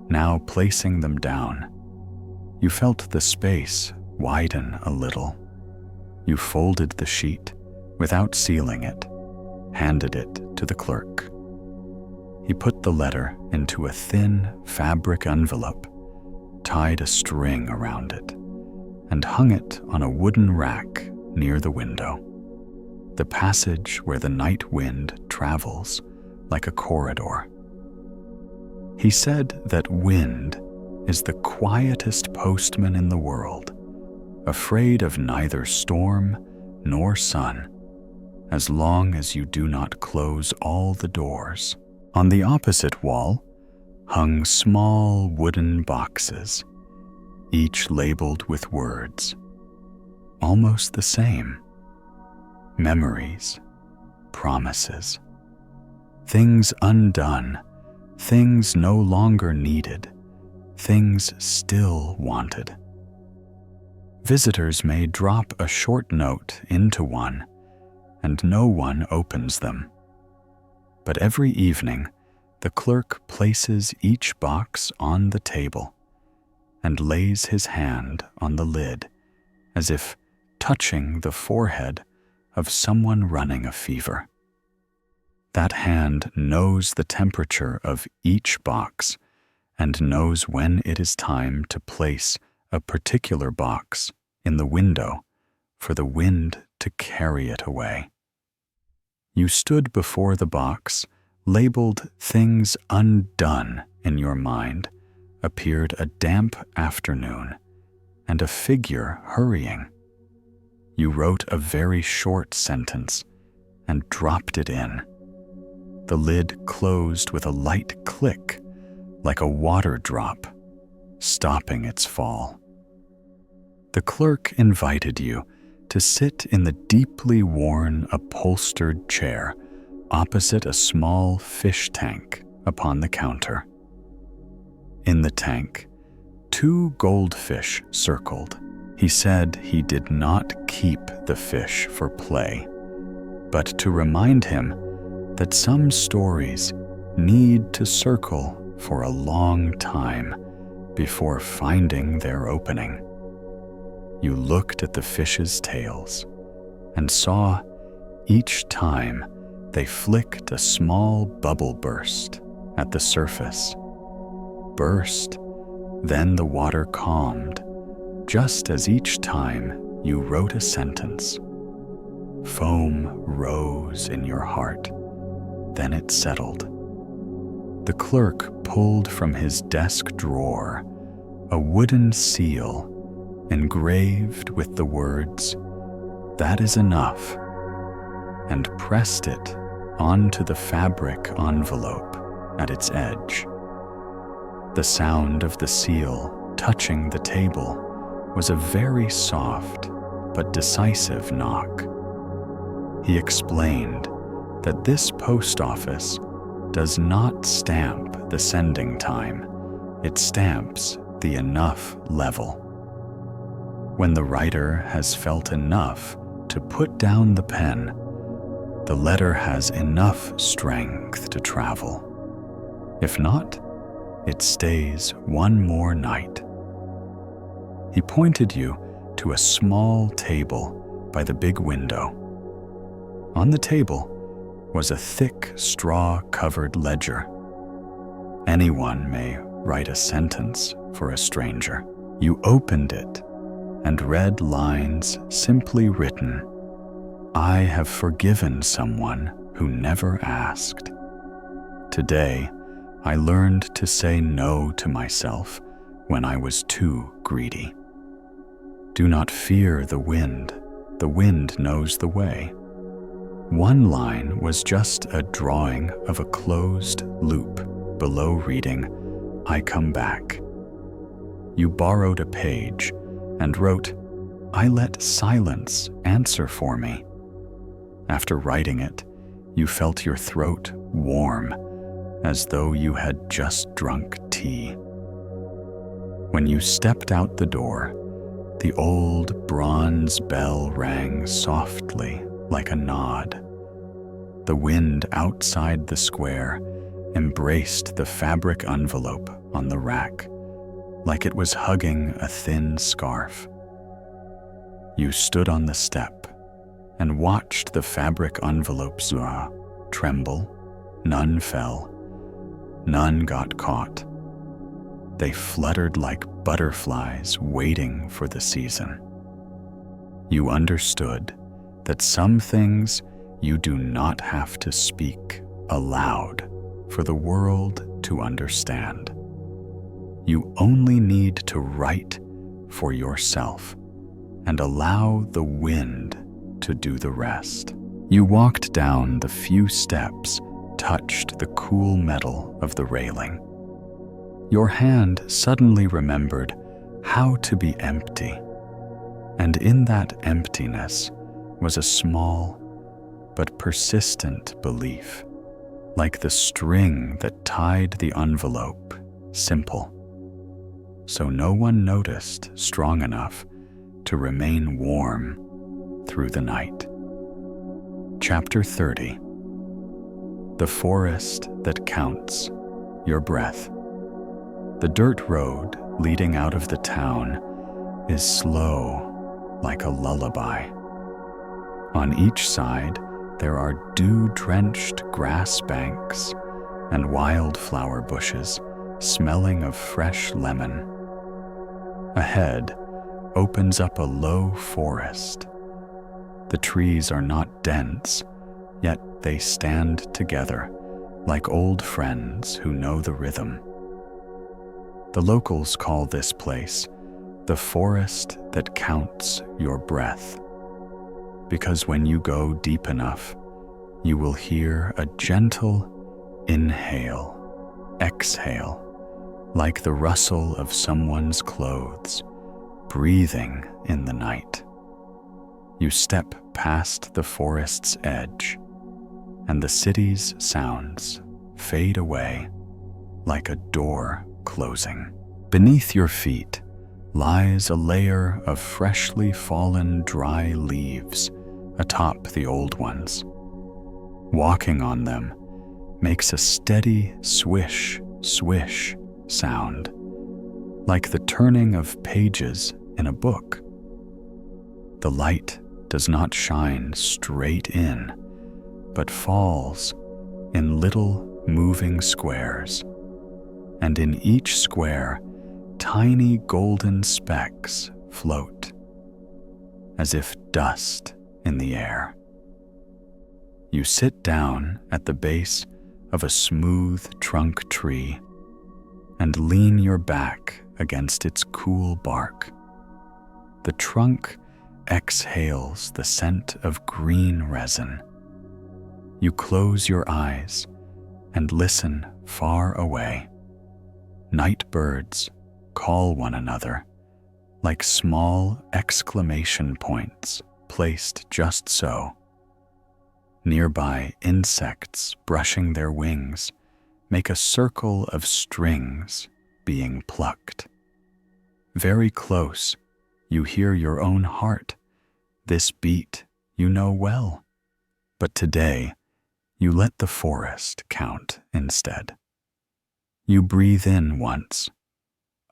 now placing them down. You felt the space widen a little. You folded the sheet without sealing it, handed it to the clerk. He put the letter into a thin fabric envelope, tied a string around it, and hung it on a wooden rack near the window, the passage where the night wind travels like a corridor. He said that wind is the quietest postman in the world, afraid of neither storm nor sun, as long as you do not close all the doors. On the opposite wall hung small wooden boxes, each labeled with words, almost the same. Memories, promises, things undone, things no longer needed, things still wanted. Visitors may drop a short note into one, and no one opens them. But every evening, the clerk places each box on the table and lays his hand on the lid, as if touching the forehead of someone running a fever. That hand knows the temperature of each box and knows when it is time to place a particular box in the window for the wind to carry it away. You stood before the box, labeled things undone in your mind. Appeared a damp afternoon and a figure hurrying. You wrote a very short sentence and dropped it in. The lid closed with a light click, like a water drop, stopping its fall. The clerk invited you to sit in the deeply worn upholstered chair opposite a small fish tank upon the counter. In the tank, 2 goldfish circled. He said he did not keep the fish for play, but to remind him that some stories need to circle for a long time before finding their opening. You looked at the fish's tails and saw each time they flicked a small bubble burst at the surface. Burst, then the water calmed, just as each time you wrote a sentence. Foam rose in your heart, then it settled. The clerk pulled from his desk drawer a wooden seal engraved with the words, "That is enough," and pressed it onto the fabric envelope at its edge. The sound of the seal touching the table was a very soft but decisive knock. He explained that this post office does not stamp the sending time, it stamps the enough level. When the writer has felt enough to put down the pen, the letter has enough strength to travel. If not, it stays one more night. He pointed you to a small table by the big window. On the table was a thick, straw-covered ledger. Anyone may write a sentence for a stranger. You opened it and read lines simply written, "I have forgiven someone who never asked. Today, I learned to say no to myself when I was too greedy. Do not fear the wind knows the way." One line was just a drawing of a closed loop below reading, "I come back." You borrowed a page and wrote, "I let silence answer for me." After writing it, you felt your throat warm, as though you had just drunk tea. When you stepped out the door, the old bronze bell rang softly like a nod. The wind outside the square embraced the fabric envelope on the rack, like it was hugging a thin scarf. You stood on the step and watched the fabric envelopes tremble. None fell. None got caught. They fluttered like butterflies waiting for the season. You understood that some things you do not have to speak aloud for the world to understand. You only need to write for yourself and allow the wind to do the rest. You walked down the few steps, touched the cool metal of the railing. Your hand suddenly remembered how to be empty, and in that emptiness was a small but persistent belief, like the string that tied the envelope, simple, so no one noticed, strong enough to remain warm through the night. Chapter 30. The forest that counts your breath. The dirt road leading out of the town is slow like a lullaby. On each side, there are dew-drenched grass banks and wildflower bushes smelling of fresh lemon. Ahead opens up a low forest. The trees are not dense, yet they stand together like old friends who know the rhythm. The locals call this place the forest that counts your breath, because when you go deep enough, you will hear a gentle inhale, exhale, like the rustle of someone's clothes, breathing in the night. You step past the forest's edge, and the city's sounds fade away like a door closing. Beneath your feet lies a layer of freshly fallen dry leaves atop the old ones. Walking on them makes a steady swish, swish sound, like the turning of pages in a book. The light does not shine straight in, but falls in little moving squares, and in each square, tiny golden specks float, as if dust in the air. You sit down at the base of a smooth trunk tree and lean your back against its cool bark. The trunk exhales the scent of green resin. You close your eyes and listen far away. Night birds call one another like small exclamation points placed just so. Nearby insects brushing their wings make a circle of strings being plucked. Very close, you hear your own heart. This beat you know well, but today you let the forest count instead. You breathe in once,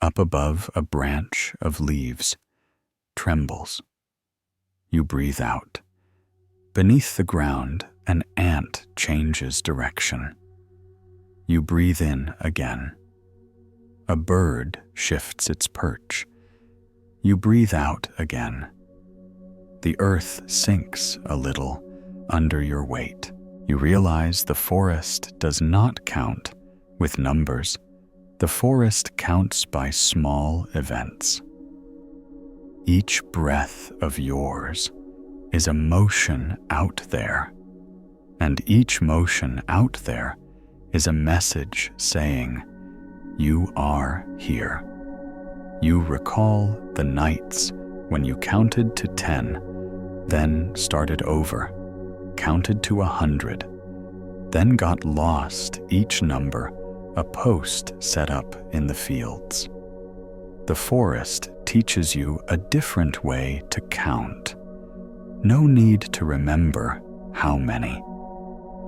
up above a branch of leaves, trembles. You breathe out, Beneath the ground, an ant changes direction. You breathe in again. A bird shifts its perch. You breathe out again. The earth sinks a little under your weight. You realize the forest does not count with numbers. The forest counts by small events. Each breath of yours is a motion out there, and each motion out there is a message saying, "You are here." You recall the nights when you counted to 10, then started over, counted to 100, then got lost each number a post set up in the fields. The forest teaches you a different way to count. No need to remember how many,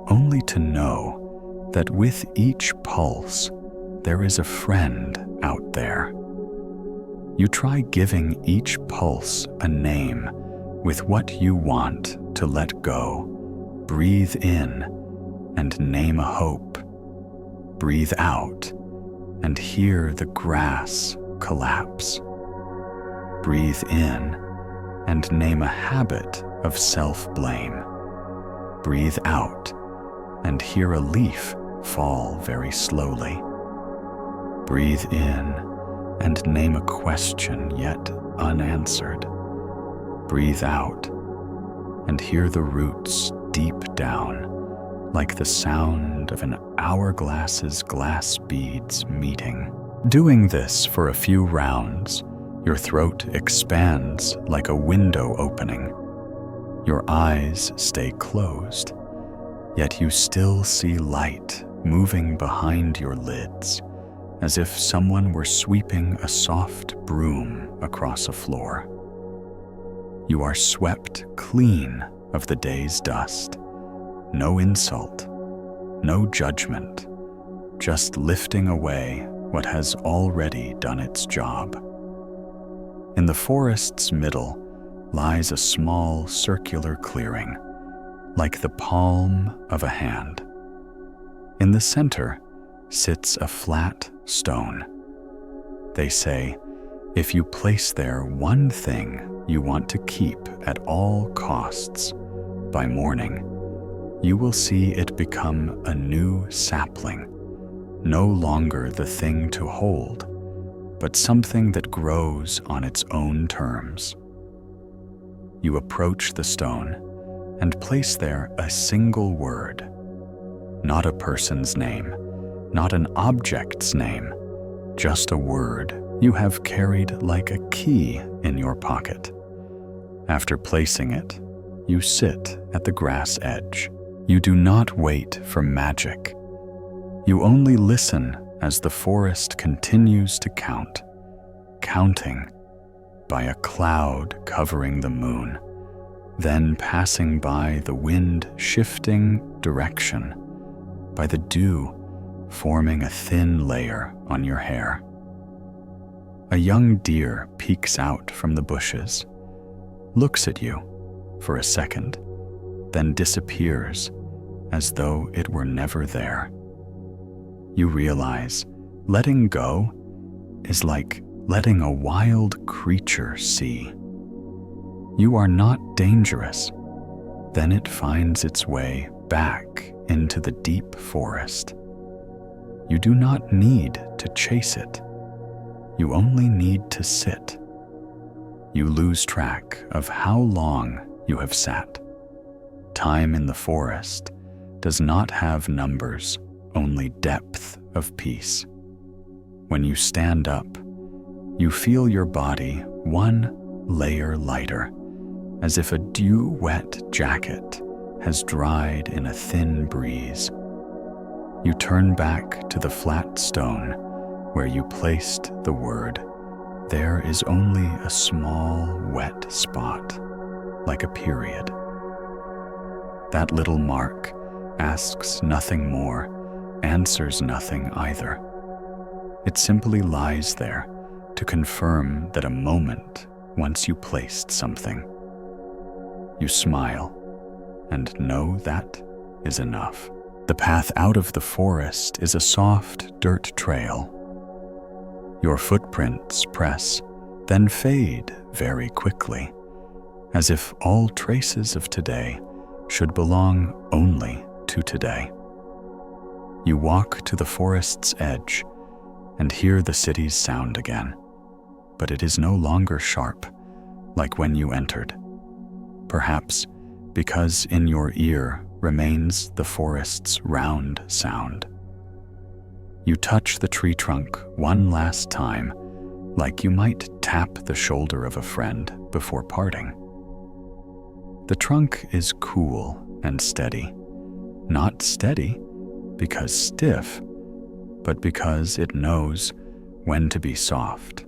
only to know that with each pulse there is a friend out there. You try giving each pulse a name with what you want to let go. Breathe in and name a hope. Breathe out and hear the grass collapse. Breathe in and name a habit of self-blame. Breathe out and hear a leaf fall very slowly. Breathe in and name a question yet unanswered. Breathe out and hear the roots deep down, like the sound of an hourglass's glass beads meeting. Doing this for a few rounds, your throat expands like a window opening. Your eyes stay closed, yet you still see light moving behind your lids, as if someone were sweeping a soft broom across a floor. You are swept clean of the day's dust. No insult, no judgment, just lifting away what has already done its job. In the forest's middle lies a small circular clearing, like the palm of a hand. In the center sits a flat stone. They say, if you place there one thing you want to keep at all costs, by morning, you will see it become a new sapling, no longer the thing to hold, but something that grows on its own terms. You approach the stone and place there a single word, not a person's name, not an object's name, just a word you have carried like a key in your pocket. After placing it, you sit at the grass edge. You do not wait for magic. You only listen as the forest continues to count, counting by a cloud covering the moon, then passing by the wind shifting direction, by the dew forming a thin layer on your hair. A young deer peeks out from the bushes, looks at you for a second, then disappears as though it were never there. You realize letting go is like letting a wild creature see. You are not dangerous. Then it finds its way back into the deep forest. You do not need to chase it. You only need to sit. You lose track of how long you have sat. Time in the forest does not have numbers, only depth of peace. When you stand up, you feel your body one layer lighter, as if a dew-wet jacket has dried in a thin breeze. You turn back to the flat stone where you placed the word. There is only a small wet spot, like a period. That little mark asks nothing more, answers nothing either. It simply lies there to confirm that a moment once you placed something. You smile and know that is enough. The path out of the forest is a soft dirt trail. Your footprints press, then fade very quickly, as if all traces of today should belong only to today. You walk to the forest's edge and hear the city's sound again, but it is no longer sharp like when you entered. Perhaps because in your ear remains the forest's round sound. You touch the tree trunk one last time, like you might tap the shoulder of a friend before parting. The trunk is cool and steady, not steady because stiff, but because it knows when to be soft.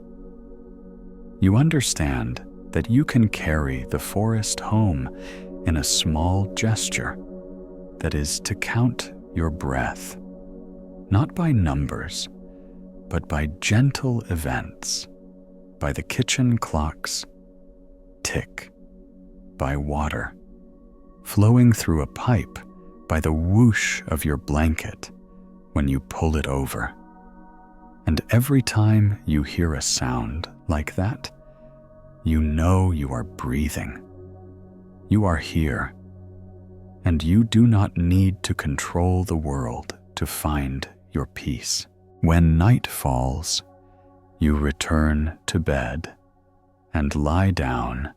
You understand that you can carry the forest home in a small gesture, that is to count your breath, not by numbers, but by gentle events, by the kitchen clock's tick, by water flowing through a pipe, by the whoosh of your blanket when you pull it over. And every time you hear a sound like that, you know you are breathing. You are here, and you do not need to control the world to find your peace. When night falls, you return to bed and lie down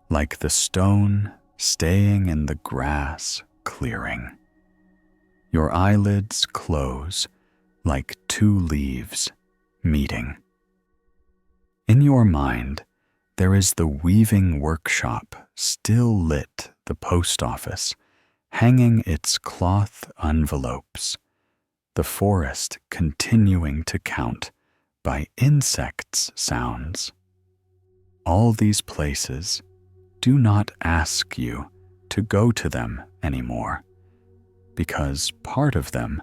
like the stone staying in the grass clearing. Your eyelids close like two leaves meeting. In your mind, there is the weaving workshop still lit, the post office, hanging its cloth envelopes, the forest continuing to count by insects' sounds. All these places do not ask you to go to them anymore, because part of them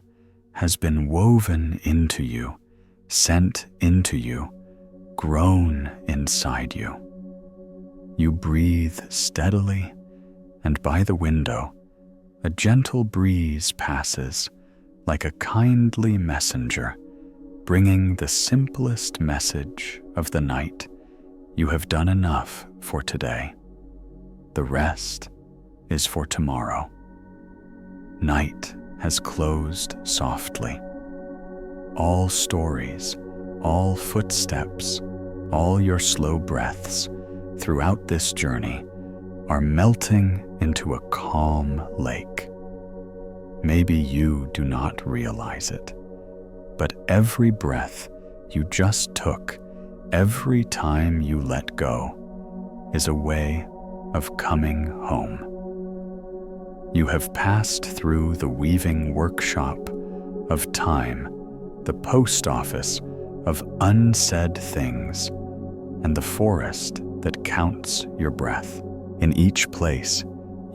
has been woven into you, sent into you, grown inside you. You breathe steadily, and by the window, a gentle breeze passes like a kindly messenger, bringing the simplest message of the night. You have done enough for today. The rest is for tomorrow. Night has closed softly. All stories, all footsteps, all your slow breaths throughout this journey are melting into a calm lake. Maybe you do not realize it, but every breath you just took, every time you let go, is a way of coming home. You have passed through the weaving workshop of time, the post office of unsaid things, and the forest that counts your breath. In each place,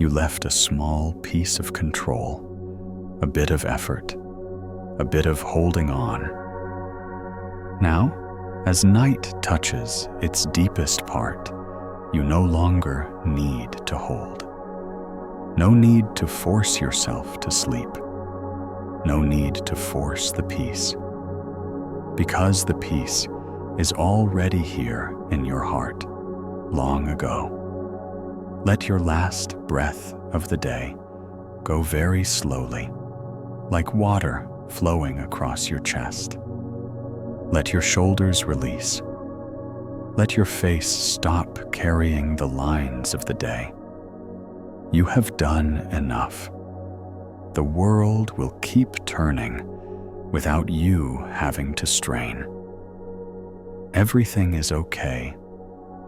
you left a small piece of control, a bit of effort, a bit of holding on. Now, as night touches its deepest part, you no longer need to hold. No need to force yourself to sleep. No need to force the peace. Because the peace is already here in your heart, long ago. Let your last breath of the day go very slowly, like water flowing across your chest. Let your shoulders release. Let your face stop carrying the lines of the day. You have done enough. The world will keep turning without you having to strain. Everything is okay,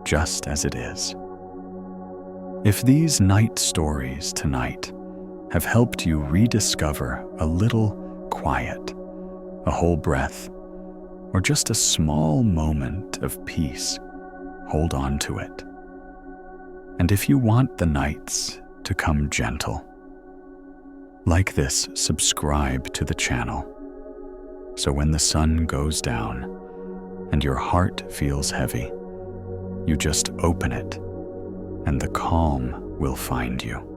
just as it is. If these night stories tonight have helped you rediscover a little quiet, a whole breath, or just a small moment of peace, hold on to it. And if you want the nights to come gentle, like this, subscribe to the channel, so when the sun goes down and your heart feels heavy, you just open it and the calm will find you.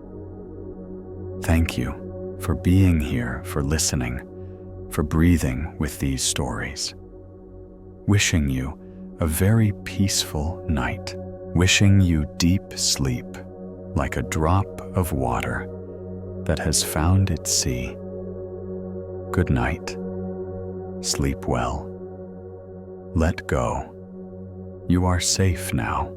Thank you for being here, for listening, for breathing with these stories. Wishing you a very peaceful night. Wishing you deep sleep, like a drop of water that has found its sea. Good night. Sleep well. Let go. You are safe now.